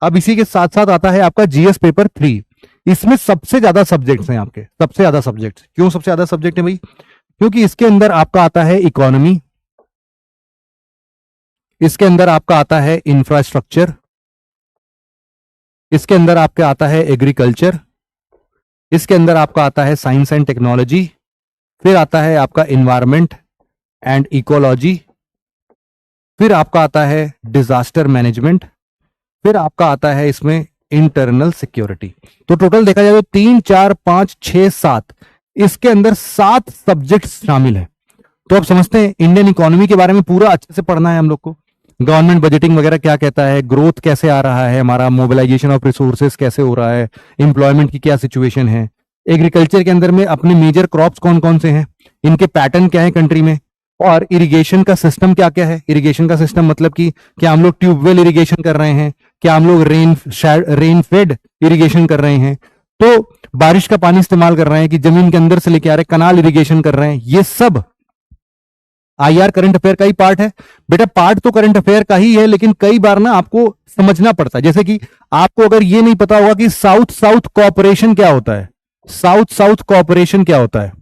[SPEAKER 1] अब इसी के साथ साथ आता है आपका जीएस पेपर 3। इसमें सबसे ज्यादा सब्जेक्ट्स हैं आपके, सबसे ज्यादा सब्जेक्ट्स। क्यों सबसे ज्यादा सब्जेक्ट है भाई? क्योंकि इसके अंदर आपका आता है इकोनॉमी, इसके अंदर आपका आता है इंफ्रास्ट्रक्चर, इसके अंदर आपका आता है एग्रीकल्चर, इसके अंदर आपका आता है साइंस एंड टेक्नोलॉजी, फिर आता है आपका इन्वायरमेंट एंड इकोलॉजी, फिर आपका आता है डिजास्टर मैनेजमेंट, फिर आपका आता है इसमें इंटरनल सिक्योरिटी। तो टोटल देखा जाए तो 3 4 5 6 7, इसके अंदर 7 सब्जेक्ट शामिल है। तो आप समझते हैं इंडियन इकोनॉमी के बारे में पूरा अच्छे से पढ़ना है हम लोग को। गवर्नमेंट बजटिंग वगैरह क्या कहता है, ग्रोथ कैसे आ रहा है, हमारा मोबिलाइजेशन ऑफ रिसोर्सेज कैसे हो रहा है, एम्प्लॉयमेंट की क्या सिचुएशन है, एग्रीकल्चर के अंदर में अपने मेजर क्रॉप्स कौन कौन से हैं, इनके पैटर्न क्या है कंट्री में, और इरिगेशन का सिस्टम क्या क्या है। इरिगेशन का सिस्टम मतलब कि क्या हम लोग ट्यूबवेल इरिगेशन कर रहे हैं, क्या हम लोग रेन फेड इरिगेशन कर रहे हैं, तो बारिश का पानी इस्तेमाल कर रहे हैं कि जमीन के अंदर से लेके आ रहे कनाल इरिगेशन कर रहे हैं। ये सब आईआर करंट अफेयर का ही पार्ट है। बेटा पार्ट तो करंट अफेयर का ही है, लेकिन कई बार ना आपको समझना पड़ता है। जैसे कि आपको अगर ये नहीं पता होगा कि साउथ साउथ कोऑपरेशन क्या होता है, साउथ साउथ कोऑपरेशन क्या होता है,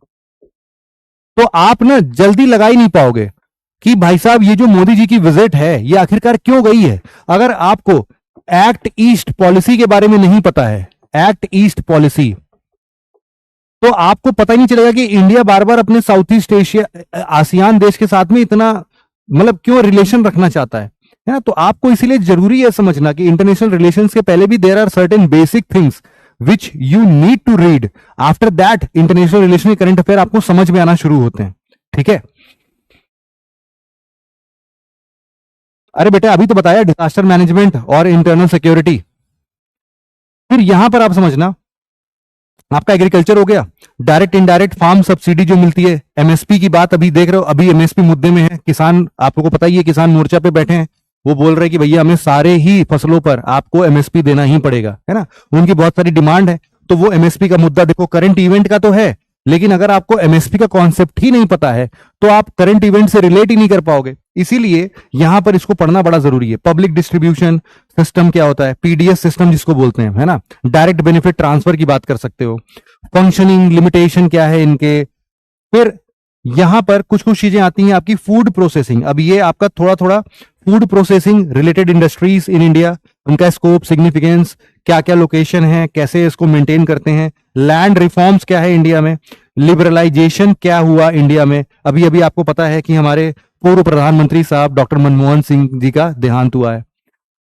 [SPEAKER 1] तो आप ना जल्दी लगा ही नहीं पाओगे कि भाई साहब ये जो मोदी जी की विजिट है ये आखिरकार क्यों गई है। अगर आपको एक्ट ईस्ट पॉलिसी के बारे में नहीं पता है, एक्ट ईस्ट पॉलिसी, तो आपको पता ही नहीं चलेगा कि इंडिया बार बार अपने साउथ ईस्ट एशिया आसियान देश के साथ में इतना मतलब क्यों रिलेशन रखना चाहता है ना। तो आपको इसीलिए जरूरी है समझना कि इंटरनेशनल रिलेशंस के पहले भी there are certain basic things which you need to read, after that international relation current affair आपको समझ में आना शुरू होते हैं। ठीक है, अरे बेटा अभी तो बताया डिजास्टर मैनेजमेंट और इंटरनल सिक्योरिटी। फिर यहां पर आप समझना आपका एग्रीकल्चर हो गया, डायरेक्ट इनडायरेक्ट फार्म सब्सिडी जो मिलती है, एमएसपी की बात अभी देख रहे हो, अभी एमएसपी मुद्दे में है। किसान आप लोगों को पता ही है, किसान मोर्चा पे बैठे हैं, वो बोल रहे हैं कि भैया हमें सारे ही फसलों पर आपको एमएसपी देना ही पड़ेगा, है ना। उनकी बहुत सारी डिमांड है, तो वो एमएसपी का मुद्दा देखो करंट इवेंट का तो है, लेकिन अगर आपको एमएसपी का कॉन्सेप्ट ही नहीं पता है तो आप करंट इवेंट से रिलेट ही नहीं कर पाओगे। इसीलिए यहां पर इसको पढ़ना बड़ा जरूरी है। पब्लिक डिस्ट्रीब्यूशन सिस्टम क्या होता है, पीडीएस सिस्टम जिसको बोलते हैं, है ना, डायरेक्ट बेनिफिट ट्रांसफर की बात कर सकते हो, फंक्शनिंग लिमिटेशन क्या है इनके। फिर यहां पर कुछ कुछ चीजें आती हैं आपकी फूड प्रोसेसिंग। अब ये आपका थोड़ा थोड़ा food processing related industries in India, उनका स्कोप, सिग्निफिकेंस, क्या क्या लोकेशन है, कैसे इसको मेंटेन करते हैं, लैंड रिफॉर्म्स क्या है इंडिया में, लिबरलाइजेशन क्या हुआ इंडिया में। अभी अभी आपको पता है कि हमारे पूर्व प्रधानमंत्री साहब डॉक्टर मनमोहन सिंह जी का देहांत हुआ है,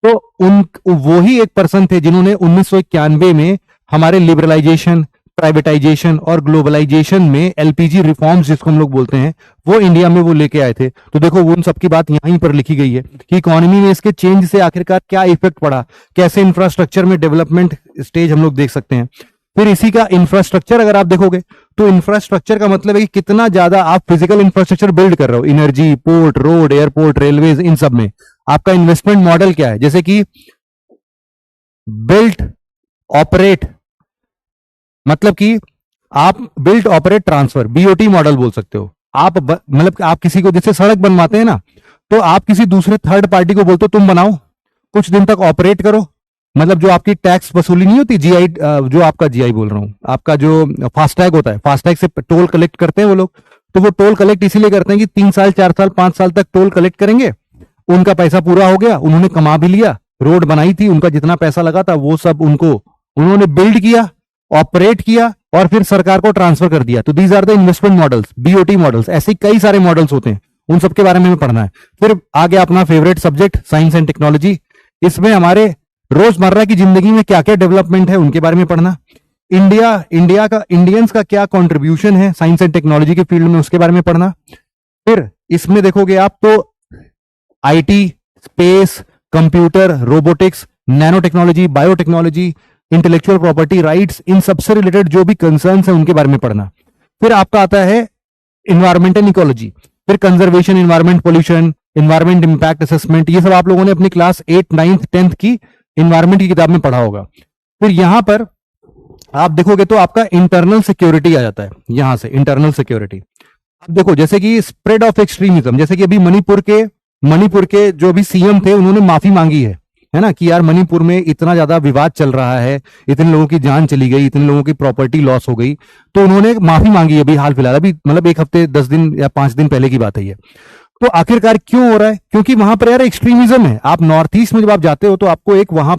[SPEAKER 1] तो उन वो ही एक पर्सन थे जिन्होंने 1991 में हमारे लिबरलाइजेशन, प्राइवेटाइजेशन और ग्लोबलाइजेशन में एलपीजी रिफॉर्म्स जिसको हम लोग बोलते हैं, वो इंडिया में वो लेके आए थे। तो देखो वो उन सबकी बात यहीं पर लिखी गई है कि इकोनॉमी में इसके चेंज से आखिरकार क्या इफेक्ट पड़ा, कैसे इंफ्रास्ट्रक्चर में डेवलपमेंट स्टेज हम लोग देख सकते हैं। फिर इसी का इंफ्रास्ट्रक्चर अगर आप देखोगे तो इंफ्रास्ट्रक्चर का मतलब है कि कितना ज्यादा आप फिजिकल इंफ्रास्ट्रक्चर बिल्ड कर रहे हो, energy, port, road, airport, railways, इन सब में आपका इन्वेस्टमेंट मॉडल क्या है। जैसे कि बिल्ट ऑपरेट, मतलब कि आप built operate transfer, BOT model बोल सकते हो। आप मतलब आप किसी को जैसे सड़क बनवाते हैं ना, तो आप किसी दूसरे थर्ड पार्टी को बोलते हो तुम बनाओ, कुछ दिन तक ऑपरेट करो, मतलब जो आपकी टैक्स वसूली नहीं होती, जीआई, जो आपका जीआई बोल रहा हूं, आपका जो फास्टैग होता है, फास्टैग से टोल कलेक्ट करते हैं वो लोग, तो वो टोल कलेक्ट इसीलिए करते हैं कि 3 साल 4 साल 5 साल तक टोल कलेक्ट करेंगे, उनका पैसा पूरा हो गया, उन्होंने कमा भी लिया, रोड बनाई थी, उनका जितना पैसा लगा था वो सब उनको उन्होंने बिल्ड किया, ऑपरेट किया और फिर सरकार को ट्रांसफर कर दिया। तो these are the investment models, BOT models, ऐसे कई सारे मॉडल्स होते हैं, उन सबके बारे में पढ़ना है। फिर आगे अपना favourite subject science and technology, इसमें हमारे रोजमर्रा की जिंदगी में क्या क्या डेवलपमेंट है उनके बारे में पढ़ना, इंडिया का, इंडियंस का क्या कंट्रीब्यूशन है साइंस एंड टेक्नोलॉजी के फील्ड में, उसके बारे में पढ़ना। फिर इसमें देखोगे आप तो IT, space, computer, robotics, nano technology, biotechnology, intellectual property rights, इन सबसे रिलेटेड जो भी कंसर्न्स है उनके बारे में पढ़ना। फिर आपका आता है इन्वायरमेंट एंड इकोलॉजी, फिर conservation, environment, pollution, environment impact assessment, ये सब आप लोगों ने अपनी क्लास 8, 9th, 10th की इन्वायरमेंट की किताब में पढ़ा होगा। फिर यहां पर आप देखोगे तो आपका इंटरनल सिक्योरिटी आ जाता है, यहां से इंटरनल सिक्योरिटी। अब देखो जैसे कि स्प्रेड ऑफ एक्सट्रीमिज्म, जैसे कि अभी मणिपुर के जो भी सीएम थे उन्होंने माफी मांगी है ना, कि यार मणिपुर में इतना ज्यादा विवाद चल रहा है, इतने लोगों की जान चली गई, इतने लोगों की प्रॉपर्टी लॉस हो गई, तो उन्होंने माफी मांगी अभी हाल फिलहाल, अभी मतलब 1 हफ्ते 10 दिन या 5 दिन पहले की बात है ये। तो आखिरकार क्यों हो रहा है, क्योंकि वहां पर यार एक्सट्रीमिज्म है। आप नॉर्थ ईस्ट में जब आप जाते हो तो आपको एक वहां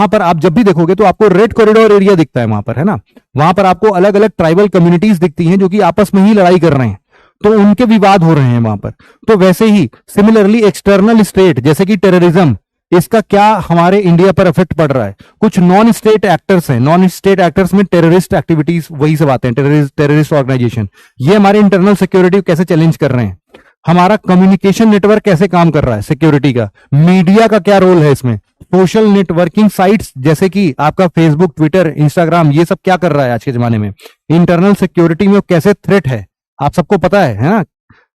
[SPEAKER 1] पर आप जब भी देखोगे तो आपको रेड कॉरिडोर एरिया दिखता है वहां पर, है ना, वहां पर आपको अलग अलग ट्राइबल कम्युनिटीज दिखती हैं जो कि आपस में ही लड़ाई कर रहे हैं, तो उनके विवाद हो रहे हैं वहां पर। तो वैसे ही सिमिलरली एक्सटर्नल स्टेट जैसे कि टेररिज्म, इसका क्या हमारे इंडिया पर इफेक्ट पड़ रहा है। कुछ नॉन स्टेट एक्टर्स हैं, नॉन स्टेट एक्टर्स में टेररिस्ट एक्टिविटीज वही सब आते हैं, टेररिस्ट ऑर्गेनाइजेशन, ये हमारे इंटरनल सिक्योरिटी कैसे चैलेंज कर रहे हैं। हमारा कम्युनिकेशन नेटवर्क कैसे काम कर रहा है सिक्योरिटी का, मीडिया का क्या रोल है इसमें, सोशल नेटवर्किंग साइट्स जैसे कि आपका फेसबुक, ट्विटर, इंस्टाग्राम, ये सब क्या कर रहा है आज के जमाने में, इंटरनल सिक्योरिटी में कैसे थ्रेट है। आप सबको पता है ना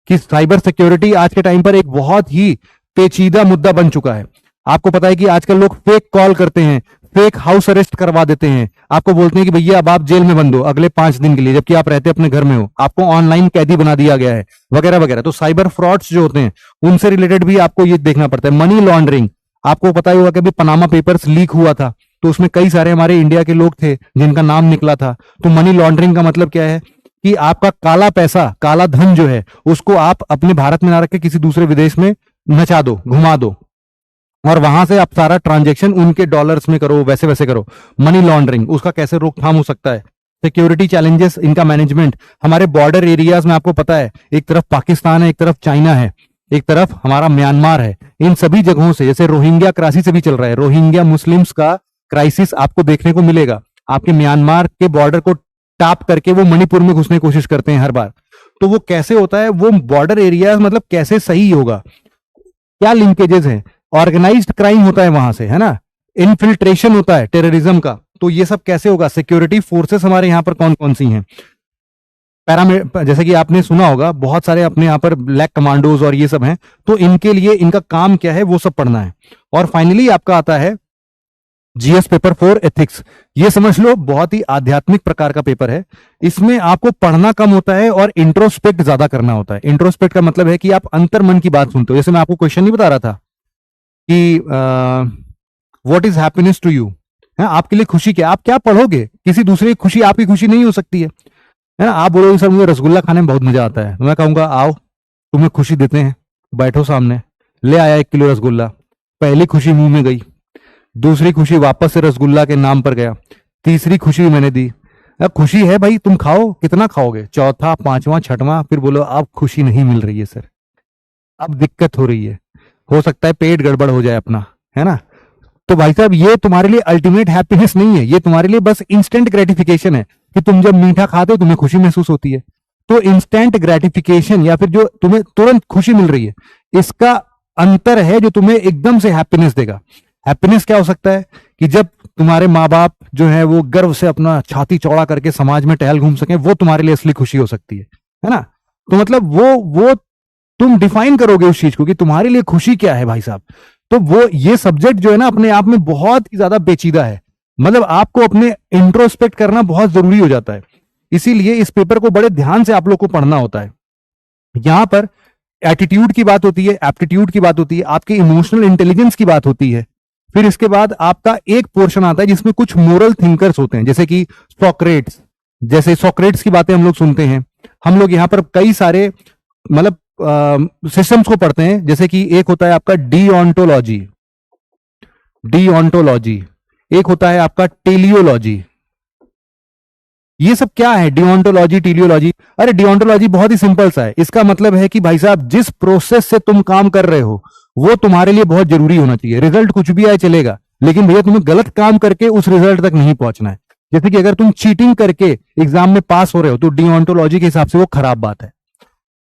[SPEAKER 1] कि साइबर सिक्योरिटी आज के टाइम पर एक बहुत ही पेचीदा मुद्दा बन चुका है। आपको पता है कि आजकल लोग फेक कॉल करते हैं, फेक हाउस अरेस्ट करवा देते हैं, आपको बोलते हैं कि भैया अब आप जेल में बंद हो अगले 5 दिन के लिए, जबकि आप रहते अपने घर में हो, आपको ऑनलाइन कैदी बना दिया गया है, वगैरह वगैरह। तो साइबर फ्रॉड्स जो होते हैं उनसे रिलेटेड भी आपको ये देखना पड़ता है। मनी लॉन्ड्रिंग, आपको पता ही होगा कि अभी पनामा पेपर्स लीक हुआ था, तो उसमें कई सारे हमारे इंडिया के लोग थे जिनका नाम निकला था। तो मनी लॉन्ड्रिंग का मतलब क्या है कि आपका काला पैसा, काला धन जो है उसको आप अपने भारत में ना रख के किसी दूसरे विदेश में नचा दो, घुमा दो, और वहां से आप सारा ट्रांजैक्शन उनके डॉलर्स में करो, वैसे वैसे करो। मनी लॉन्ड्रिंग, उसका कैसे रोकथाम हो सकता है। सिक्योरिटी चैलेंजेस, इनका मैनेजमेंट, हमारे बॉर्डर एरियाज में आपको पता है एक तरफ पाकिस्तान है, एक तरफ चाइना है, एक तरफ हमारा म्यांमार है। इन सभी जगहों से, जैसे रोहिंग्या क्राइसिस से भी चल रहा है, रोहिंग्या मुस्लिम्स का क्राइसिस आपको देखने को मिलेगा। आपके म्यांमार के बॉर्डर को टाप करके वो मणिपुर में घुसने की कोशिश करते हैं हर बार। तो वो कैसे होता है, वो बॉर्डर एरिया मतलब कैसे सही होगा, क्या लिंकेजेस हैं, ऑर्गेनाइज्ड क्राइम होता है वहां से, है ना, इनफिल्ट्रेशन होता है टेररिज्म का, तो ये सब कैसे होगा। सिक्योरिटी फोर्सेस हमारे यहां पर कौन कौन सी हैं, जैसे कि आपने सुना होगा बहुत सारे अपने यहाँ पर ब्लैक कमांडोज और ये सब हैं, तो इनके लिए इनका काम क्या है वो सब पढ़ना है। और फाइनली आपका आता है जीएस पेपर 4 एथिक्स। ये समझ लो बहुत ही आध्यात्मिक प्रकार का पेपर है। इसमें आपको पढ़ना कम होता है और इंट्रोस्पेक्ट ज्यादा करना होता है। इंट्रोस्पेक्ट का मतलब है कि आप अंतर मन की बात सुनते हो। जैसे मैं आपको क्वेश्चन नहीं बता रहा था कि what is happiness to you, है आपके लिए खुशी क्या, आप क्या पढ़ोगे, किसी दूसरे की खुशी आपकी खुशी नहीं हो सकती है ना। आप बोलोगे सर मुझे रसगुल्ला खाने में बहुत मजा आता है, मैं कहूंगा आओ तुम्हें खुशी देते हैं, बैठो सामने, ले आया 1 किलो रसगुल्ला, पहली खुशी मुंह में गई, दूसरी खुशी वापस से रसगुल्ला के नाम पर गया, तीसरी खुशी भी मैंने दी। अब खुशी है भाई, तुम खाओ, कितना खाओगे, चौथा, पांचवा, छठवां, फिर बोलो अब खुशी नहीं मिल रही है सर, अब दिक्कत हो रही है, हो सकता है पेट गड़बड़ हो जाए अपना, है ना। तो भाई साहब ये तुम्हारे लिए अल्टीमेट हैप्पीनेस नहीं है, ये तुम्हारे लिए बस इंस्टेंट ग्रेटिफिकेशन है कि तुम जब मीठा खाते हो तुम्हें खुशी महसूस होती है। तो इंस्टेंट ग्रेटिफिकेशन या फिर जो तुम्हें तुरंत खुशी मिल रही है, इसका अंतर है जो तुम्हें एकदम से हैप्पीनेस देगा। हैप्पीनेस क्या हो सकता है कि जब तुम्हारे माँ बाप जो है वो गर्व से अपना छाती चौड़ा करके समाज में टहल घूम सके, वो तुम्हारे लिए असली खुशी हो सकती है ना। तो मतलब वो तुम डिफाइन करोगे उस चीज को कि तुम्हारे लिए खुशी क्या है भाई साहब। तो वो ये सब्जेक्ट जो है ना अपने आप में बहुत ही ज्यादा पेचीदा है, मतलब आपको अपने इंट्रोस्पेक्ट करना बहुत जरूरी हो जाता है। इसीलिए इस पेपर को बड़े ध्यान से आप लोग को पढ़ना होता है। यहां पर एटीट्यूड की बात होती है, एप्टीट्यूड की बात होती है, आपके इमोशनल इंटेलिजेंस की बात होती है। फिर इसके बाद आपका एक पोर्शन आता है जिसमें कुछ मोरल थिंकर्स होते हैं, जैसे कि सोक्रेट्स, जैसे सोक्रेट्स की बातें हम लोग सुनते हैं। हम लोग यहाँ पर कई सारे मतलब सिस्टम्स को पढ़ते हैं, जैसे कि एक होता है आपका डीओंटोलॉजी, एक होता है आपका टेलियोलॉजी। ये सब क्या है डिओंटोलॉजी, टेलियोलॉजी? अरे डिओंटोलॉजी बहुत ही सिंपल सा है, इसका मतलब है कि भाई साहब जिस प्रोसेस से तुम काम कर रहे हो वो तुम्हारे लिए बहुत जरूरी होना चाहिए। रिजल्ट कुछ भी आए चलेगा, लेकिन भैया तुम्हें गलत काम करके उस रिजल्ट तक नहीं पहुंचना है। जैसे कि अगर तुम चीटिंग करके एग्जाम में पास हो रहे हो तो डिओंटोलॉजी के हिसाब से वो खराब बात है।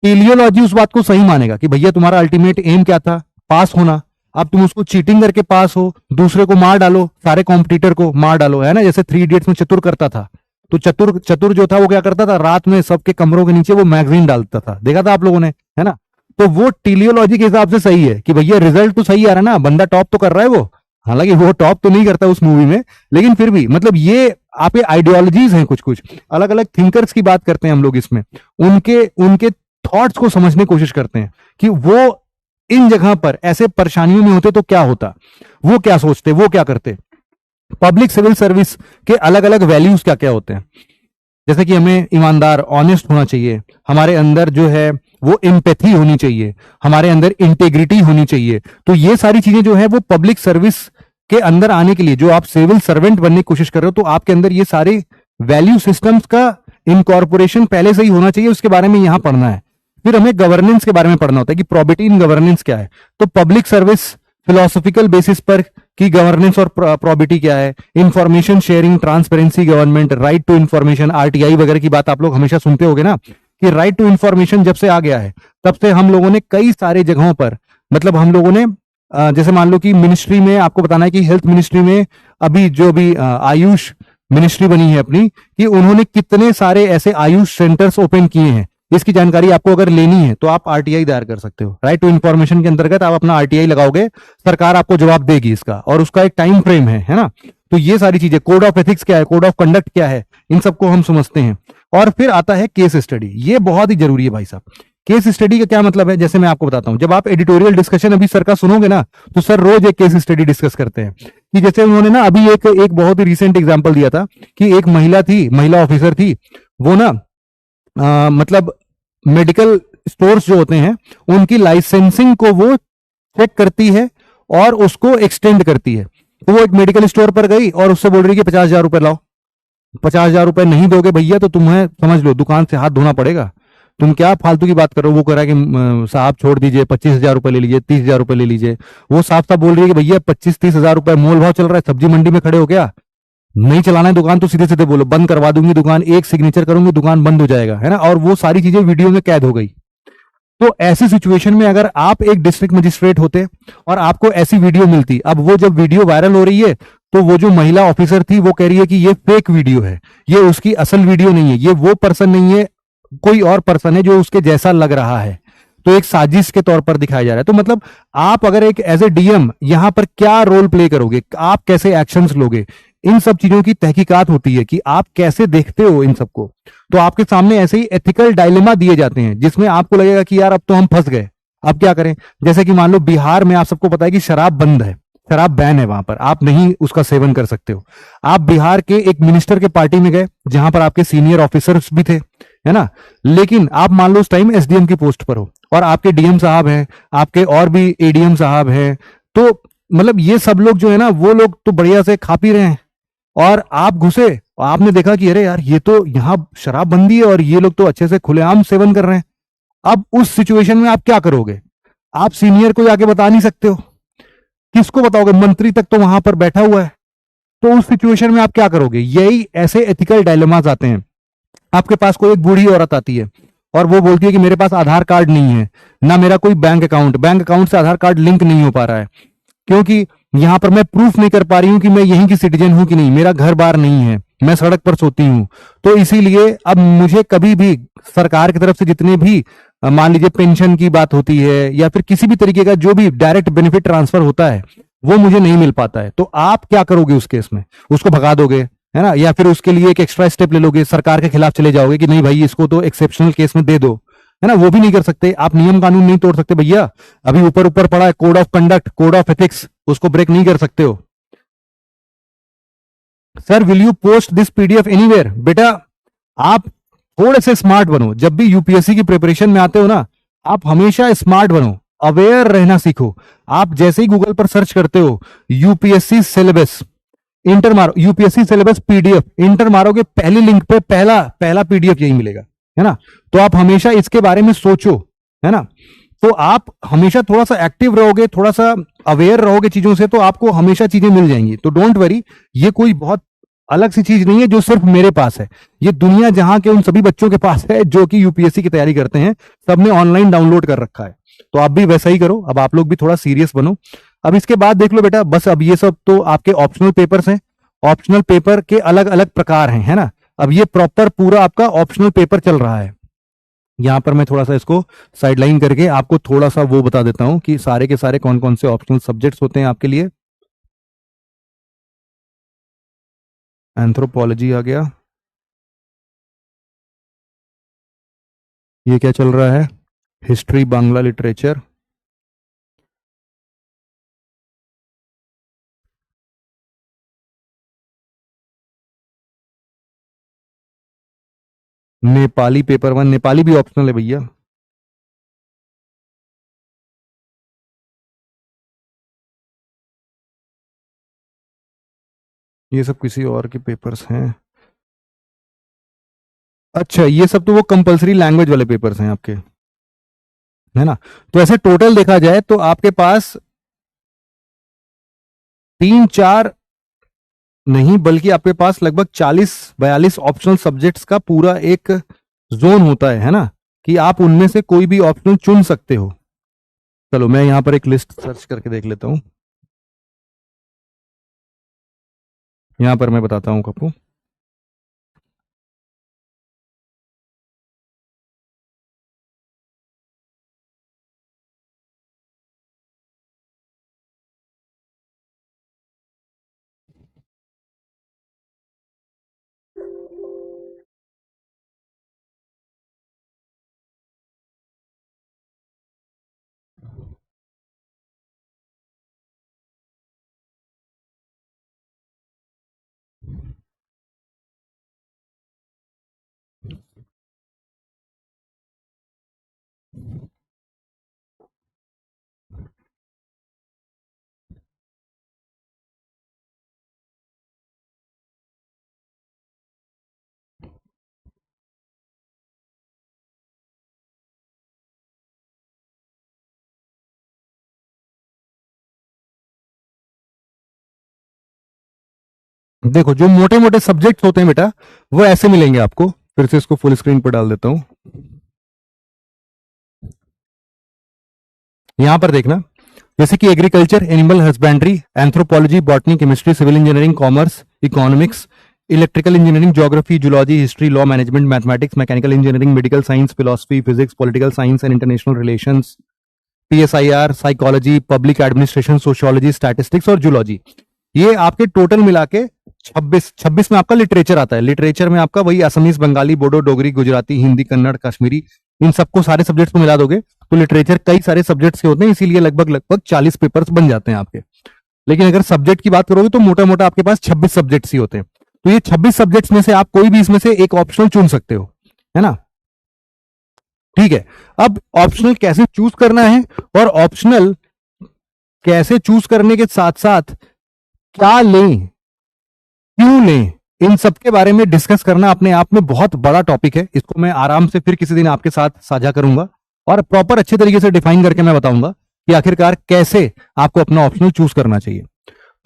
[SPEAKER 1] टेलियोलॉजी उस बात को सही मानेगा कि भैया तुम्हारा अल्टीमेट एम क्या था, पास होना। अब तुम उसको चीटिंग करके पास हो, दूसरे को मार डालो, सारे कॉम्पिटिटर को मार डालो, है ना। जैसे 3 इडियट्स में चतुर करता था, तो चतुर जो था वो क्या करता था, रात में सबके कमरों के नीचे वो मैगजीन डालता था, देखा था आप लोगों ने, है ना। तो वो टेलियोलॉजी के हिसाब से सही है कि भैया रिजल्ट तो सही आ रहा है ना, बंदा टॉप तो कर रहा है वो, हालांकि वो टॉप तो नहीं करता उस मूवी में, लेकिन फिर भी मतलब ये आपके आइडियोलॉजीज हैं, कुछ कुछ अलग अलग थिंकर्स की बात करते हैं हम लोग इसमें, उनके थॉट्स को समझने की कोशिश करते हैं कि वो इन जगह पर ऐसे परेशानियों में होते तो क्या होता, वो क्या सोचते, वो क्या करते। पब्लिक सिविल सर्विस के अलग अलग वैल्यूज क्या क्या होते हैं, जैसे कि हमें ईमानदार, ऑनेस्ट होना चाहिए, हमारे अंदर जो है वो एम्पैथी होनी चाहिए, हमारे अंदर इंटेग्रिटी होनी चाहिए। तो ये सारी चीजें जो है वो पब्लिक सर्विस के अंदर आने के लिए, जो आप सिविल सर्वेंट बनने की कोशिश कर रहे हो, तो आपके अंदर ये सारे वैल्यू सिस्टम्स का इनकॉर्पोरेशन पहले से ही होना चाहिए, उसके बारे में यहां पढ़ना है। फिर हमें गवर्नेंस के बारे में पढ़ना होता है कि प्रॉबिटी इन गवर्नेंस क्या है। तो पब्लिक सर्विस फिलोसफिकल बेसिस पर कि गवर्नेंस और प्रॉबिटी क्या है, information sharing, transparency, government, right to information, RTI वगैरह की बात आप लोग हमेशा सुनते होगे ना, कि राइट टू इंफॉर्मेशन जब से आ गया है तब से हम लोगों ने कई सारे जगहों पर, मतलब हम लोगों ने जैसे मान लो कि मिनिस्ट्री में आपको बताना है कि हेल्थ मिनिस्ट्री में अभी जो भी आयुष मिनिस्ट्री बनी है अपनी, कि उन्होंने कितने सारे ऐसे आयुष सेंटर्स ओपन किए हैं, इसकी जानकारी आपको अगर लेनी है तो आप आरटीआई दायर कर सकते हो। राइट टू इंफॉर्मेशन के अंतर्गत आप अपना आरटीआई लगाओगे, सरकार आपको जवाब देगी इसका, और उसका एक टाइम फ्रेम है ना। तो ये सारी चीजें, कोड ऑफ एथिक्स क्या है, कोड ऑफ कंडक्ट क्या है, इन सबको हम समझते हैं। और फिर आता है केस स्टडी, ये बहुत ही जरूरी है भाई साहब। केस स्टडी का क्या मतलब है, जैसे मैं आपको बताता हूं, जब आप एडिटोरियल डिस्कशन अभी सर का सुनोगे ना, तो सर रोज एक केस स्टडी डिस्कस करते हैं। कि जैसे उन्होंने ना अभी एक बहुत ही रिसेंट एग्जांपल दिया था कि एक महिला थी, महिला ऑफिसर थी, वो ना मतलब मेडिकल स्टोर्स जो होते हैं उनकी लाइसेंसिंग को वो चेक करती है और उसको एक्सटेंड करती है। तो वो एक मेडिकल स्टोर पर गई और उससे बोल रही है कि 50,000 रुपए लाओ। 50,000 रुपए नहीं दोगे भैया तो तुम्हें समझ लो दुकान से हाथ धोना पड़ेगा, तुम क्या फालतू की बात करो। वो कह रहा है कि साहब छोड़ दीजिए, 25,000 रुपए ले लीजिए, 30,000 रुपए ले लीजिए। वो साफ साफ बोल रही है कि भैया 25-30,000 रुपए मोल भाव चल रहा है, सब्जी मंडी में खड़े हो गया, नहीं चलाना है दुकान तो सीधे सीधे बोलो बंद करवा दूंगी दुकान, एक सिग्नेचर करूंगी दुकान बंद हो जाएगा, है ना। और वो सारी चीजें वीडियो में कैद हो गई। तो ऐसी सिचुएशन में अगर आप एक डिस्ट्रिक्ट मजिस्ट्रेट होते और आपको ऐसी वीडियो मिलती, अब वो जब वीडियो वायरल हो रही है तो वो जो महिला ऑफिसर थी वो कह रही है कि ये फेक वीडियो है, ये उसकी असल वीडियो नहीं है, ये वो पर्सन नहीं है, कोई और पर्सन है जो उसके जैसा लग रहा है, तो एक साजिश के तौर पर दिखाया जा रहा है। तो मतलब आप अगर एक एज ए डीएम यहां पर क्या रोल प्ले करोगे, आप कैसे एक्शंस लोगे, इन सब चीजों की तहकीकात होती है कि आप कैसे देखते हो इन सबको। तो आपके सामने ऐसे ही एथिकल डायलेमा दिए जाते हैं जिसमें आपको लगेगा कि यार अब तो हम फंस गए, अब क्या करें। जैसे कि मान लो बिहार में आप सबको पता है कि शराब बंद है, शराब बैन है, वहां पर आप नहीं उसका सेवन कर सकते हो। आप बिहार के एक मिनिस्टर के पार्टी में गए जहां पर आपके सीनियर ऑफिसर्स भी थे, है ना, लेकिन आप मान लो उस टाइम एसडीएम की पोस्ट पर हो और आपके डीएम साहब हैं, आपके और भी एडीएम साहब हैं, तो मतलब ये सब लोग जो है ना वो लोग तो बढ़िया से खा पी रहे हैं और आप घुसे और आपने देखा कि अरे यार ये तो यहां शराब बंदी है और ये लोग तो अच्छे से खुलेआम सेवन कर रहे हैं। अब उस सिचुएशन में आप क्या करोगे, आप सीनियर को जाके बता नहीं सकते हो, किसको बताओगे, मंत्री तक तो वहां पर बैठा हुआ है। तो उस सिचुएशन में आप क्या करोगे, यही ऐसे एथिकल डायलेमास आते हैं। आपके पास कोई एक बूढ़ी औरत आती है और वो बोलती है कि मेरे पास आधार कार्ड नहीं है, ना मेरा कोई बैंक अकाउंट से आधार कार्ड लिंक नहीं हो पा रहा है, क्योंकि यहां पर मैं प्रूफ नहीं कर पा रही हूं कि मैं यहीं की सिटीजन हूं कि नहीं, मेरा घर बार नहीं है, मैं सड़क पर सोती हूं। तो इसीलिए अब मुझे कभी भी सरकार की तरफ से जितने भी मान लीजिए पेंशन की बात होती है या फिर किसी भी तरीके का जो भी डायरेक्ट बेनिफिट ट्रांसफर होता है वो मुझे नहीं मिल पाता है। तो आप क्या करोगे उस केस में, उसको भगा दोगे, है ना, या फिर उसके लिए एक एक्स्ट्रा स्टेप ले लोगे, सरकार के खिलाफ चले जाओगे कि नहीं भाई इसको तो एक्सेप्शनल केस में दे दो, है ना। वो भी नहीं कर सकते आप, नियम कानून नहीं तोड़ सकते भैया। अभी ऊपर ऊपर पड़ा है code of conduct, code of ethics, उसको ब्रेक नहीं कर सकते हो। Sir will you post this PDF anywhere, बेटा आप थोड़े से स्मार्ट बनो, जब भी यूपीएससी की प्रिपरेशन में आते हो ना आप हमेशा स्मार्ट बनो, अवेयर रहना सीखो। आप जैसे ही गूगल पर सर्च करते हो यूपीएससी सिलेबस, इंटर मारो यूपीएससी सिलेबस पीडीएफ, इंटर मारोगे पहली लिंक पे पहला पहला पीडीएफ यही मिलेगा, है ना। तो आप हमेशा इसके बारे में सोचो, है ना। तो आप हमेशा थोड़ा सा एक्टिव रहोगे, थोड़ा सा अवेयर रहोगे चीजों से, तो आपको हमेशा चीजें मिल जाएंगी। तो डोंट वरी, ये कोई बहुत अलग सी चीज नहीं है जो सिर्फ मेरे पास है, ये दुनिया जहां के उन सभी बच्चों के पास है जो कि यूपीएससी की तैयारी करते हैं, सबने ऑनलाइन डाउनलोड कर रखा है। तो आप भी वैसा ही करो, अब आप लोग भी थोड़ा सीरियस बनो। अब इसके बाद देख लो बेटा, बस अब ये सब तो आपके ऑप्शनल पेपर्स हैं, ऑप्शनल पेपर के अलग अलग प्रकार हैं, है ना। अब ये प्रॉपर पूरा आपका ऑप्शनल पेपर चल रहा है। यहां पर मैं थोड़ा सा इसको साइडलाइन करके आपको थोड़ा सा वो बता देता हूं कि सारे के सारे कौन कौन से ऑप्शनल सब्जेक्ट्स होते हैं आपके लिए। एंथ्रोपोलॉजी आ गया, ये क्या चल रहा है, history, Bangla literature, Nepali paper 1, Nepali भी ऑप्शनल है भैया। ये सब किसी और के पेपर्स हैं। अच्छा ये सब तो वो कंपलसरी लैंग्वेज वाले पेपर्स हैं आपके, है ना। तो ऐसे टोटल देखा जाए तो आपके पास तीन चार नहीं बल्कि आपके पास लगभग 40-42 ऑप्शनल सब्जेक्ट्स का पूरा एक जोन होता है ना, कि आप उनमें से कोई भी ऑप्शनल चुन सकते हो। चलो मैं यहां पर एक लिस्ट सर्च करके देख लेता हूं, यहां पर मैं बताता हूं आपको। देखो जो मोटे मोटे सब्जेक्ट्स होते हैं बेटा वो ऐसे मिलेंगे आपको। फिर से इसको फुल स्क्रीन पर डाल देता हूं। यहां पर देखना, जैसे कि agriculture, animal husbandry, anthropology, botany, chemistry, civil engineering, commerce, economics, electrical engineering, geography, zoology, history, law, management, mathematics, mechanical engineering, medical science, philosophy, physics, political science and international relations, PSIR, psychology, public administration, sociology, statistics और zoology. ये आपके total मिला के 26 में आपका literature आता है। Literature में आपका वही असमीज, बंगाली, बोडो, डोगरी, गुजराती, हिंदी, कन्नड़, कश्मीरी, इन सबको सारे सब्जेक्ट्स को मिला दोगे तो लिटरेचर कई सारे सब्जेक्ट्स के होते हैं, इसीलिए लगभग 40 पेपर्स बन जाते हैं आपके। लेकिन अगर सब्जेक्ट की बात करोगे तो मोटा मोटा आपके पास 26 सब्जेक्ट्स ही होते हैं। तो ये 26 सब्जेक्ट्स में से आप कोई भी इसमें से एक ऑप्शनल चुन सकते हो, है ना। ठीक है, अब ऑप्शनल कैसे चूज करना है और ऑप्शनल कैसे चूज करने के साथ साथ क्या लें, क्यों लें, इन सब के बारे में डिस्कस करना अपने आप में बहुत बड़ा टॉपिक है। इसको मैं आराम से फिर किसी दिन आपके साथ साझा करूंगा और प्रॉपर अच्छे तरीके से डिफाइन करके मैं बताऊंगा कि आखिरकार कैसे आपको अपना ऑप्शनल चूज करना चाहिए।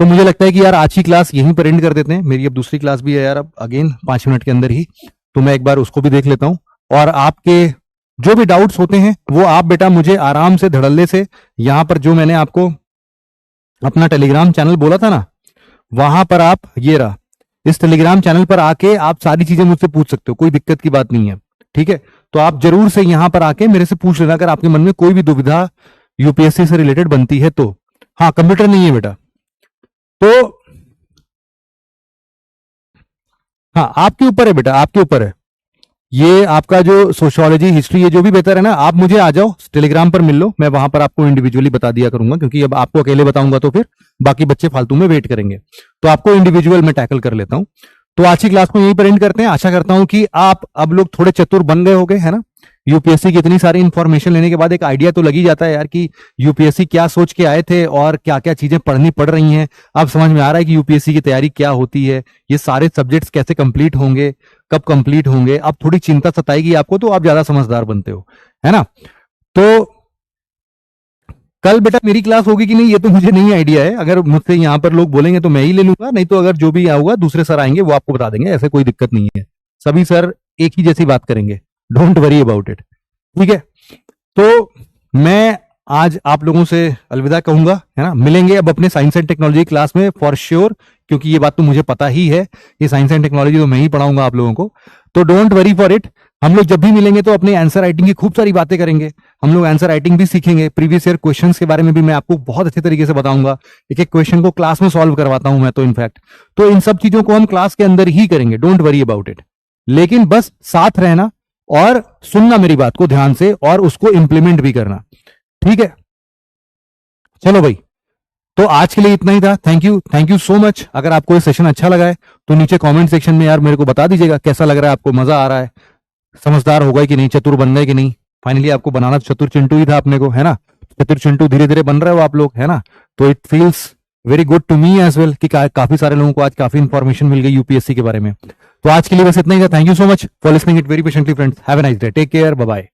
[SPEAKER 1] तो मुझे लगता है कि यार आज की क्लास यहीं पर एंड कर देते हैं। मेरी अब दूसरी क्लास भी है यार, अब अगेन 5 मिनट के अंदर ही, तो मैं एक बार उसको भी देख लेता हूं। और आपके जो भी डाउट्स होते हैं वो आप बेटा मुझे आराम से धड़ल्ले से यहां पर, जो मैंने आपको अपना टेलीग्राम चैनल बोला था ना, वहां पर आप, ये रहा, इस टेलीग्राम चैनल पर आके आप सारी चीजें मुझसे पूछ सकते हो, कोई दिक्कत की बात नहीं है। ठीक है, तो आप जरूर से यहां पर आके मेरे से पूछ लेना अगर आपके मन में कोई भी दुविधा यूपीएससी से रिलेटेड बनती है तो। हाँ, कंप्यूटर नहीं है बेटा, तो हाँ आपके ऊपर है बेटा, आपके ऊपर है। ये आपका जो सोशियोलॉजी, हिस्ट्री, ये जो भी बेहतर है ना, आप मुझे आ जाओ टेलीग्राम पर मिल लो, मैं वहां पर आपको इंडिविजुअली बता दिया करूंगा, क्योंकि अब आपको अकेले बताऊंगा तो फिर बाकी बच्चे फालतू में वेट करेंगे, तो आपको इंडिविजुअल में टैकल कर लेता हूं। तो आज की क्लास को यहीं पर एंड करते हैं। आशा करता हूं कि आप अब लोग थोड़े चतुर बन गए होंगे, है ना। यूपीएससी की इतनी सारी इंफॉर्मेशन लेने के बाद एक आइडिया तो लगी जाता है यार कि यूपीएससी क्या सोच के आए थे और क्या क्या चीजें पढ़नी पड़ रही हैं। अब समझ में आ रहा है कि यूपीएससी की तैयारी क्या होती है, ये सारे सब्जेक्ट्स कैसे कंप्लीट होंगे, कब कंप्लीट होंगे। अब थोड़ी चिंता सताएगी आपको तो आप ज्यादा समझदार बनते हो, है ना। तो कल बेटा मेरी क्लास होगी कि नहीं ये तो मुझे नहीं आइडिया है, अगर मुझसे यहाँ पर लोग बोलेंगे तो मैं ही ले लूंगा, नहीं तो अगर जो भी आऊंगा दूसरे सर आएंगे वो आपको बता देंगे, ऐसे कोई दिक्कत नहीं है। सभी सर एक ही जैसी बात करेंगे, डोंट वरी अबाउट इट। ठीक है, तो मैं आज आप लोगों से अलविदा कहूंगा, है ना। मिलेंगे अब अपने साइंस एंड टेक्नोलॉजी क्लास में फॉर श्योर, क्योंकि ये बात तो मुझे पता ही है, ये साइंस एंड टेक्नोलॉजी तो मैं ही पढ़ाऊंगा आप लोगों को, तो डोंट वरी फॉर इट। हम लोग जब भी मिलेंगे तो अपने आंसर राइटिंग की खूब सारी बातें करेंगे, हम लोग आंसर राइटिंग भी सीखेंगे, प्रीवियस ईयर क्वेश्चंस के बारे में भी मैं आपको बहुत अच्छे तरीके से बताऊंगा, एक एक क्वेश्चन को क्लास में सॉल्व करवाता हूं मैं तो इनफैक्ट। तो इन सब चीजों को हम क्लास के अंदर ही करेंगे, डोंट वरी अबाउट इट। लेकिन बस साथ रहना और सुनना मेरी बात को ध्यान से और उसको इंप्लीमेंट भी करना, ठीक है। चलो भाई, तो आज के लिए इतना ही था। Thank you so much. अगर आपको ये सेशन अच्छा लगा है तो नीचे कमेंट सेक्शन में यार मेरे को बता दीजिएगा कैसा लग रहा है आपको, मजा आ रहा है, समझदार हो गए कि नहीं, चतुर बन गए कि नहीं। फाइनली आपको बनाना चतुर चिंटू ही था अपने को, है ना। चतुर चिंटू धीरे धीरे बन रहे हो आप लोग, है ना। तो it feels very good to me as well कि काफी सारे लोगों को आज काफी इंफॉर्मेशन मिल गई यूपीएससी के बारे में। तो आज के लिए बस इतना ही था। Thank you so much for listening it very patiently friends. Have a nice day, take care, bye bye.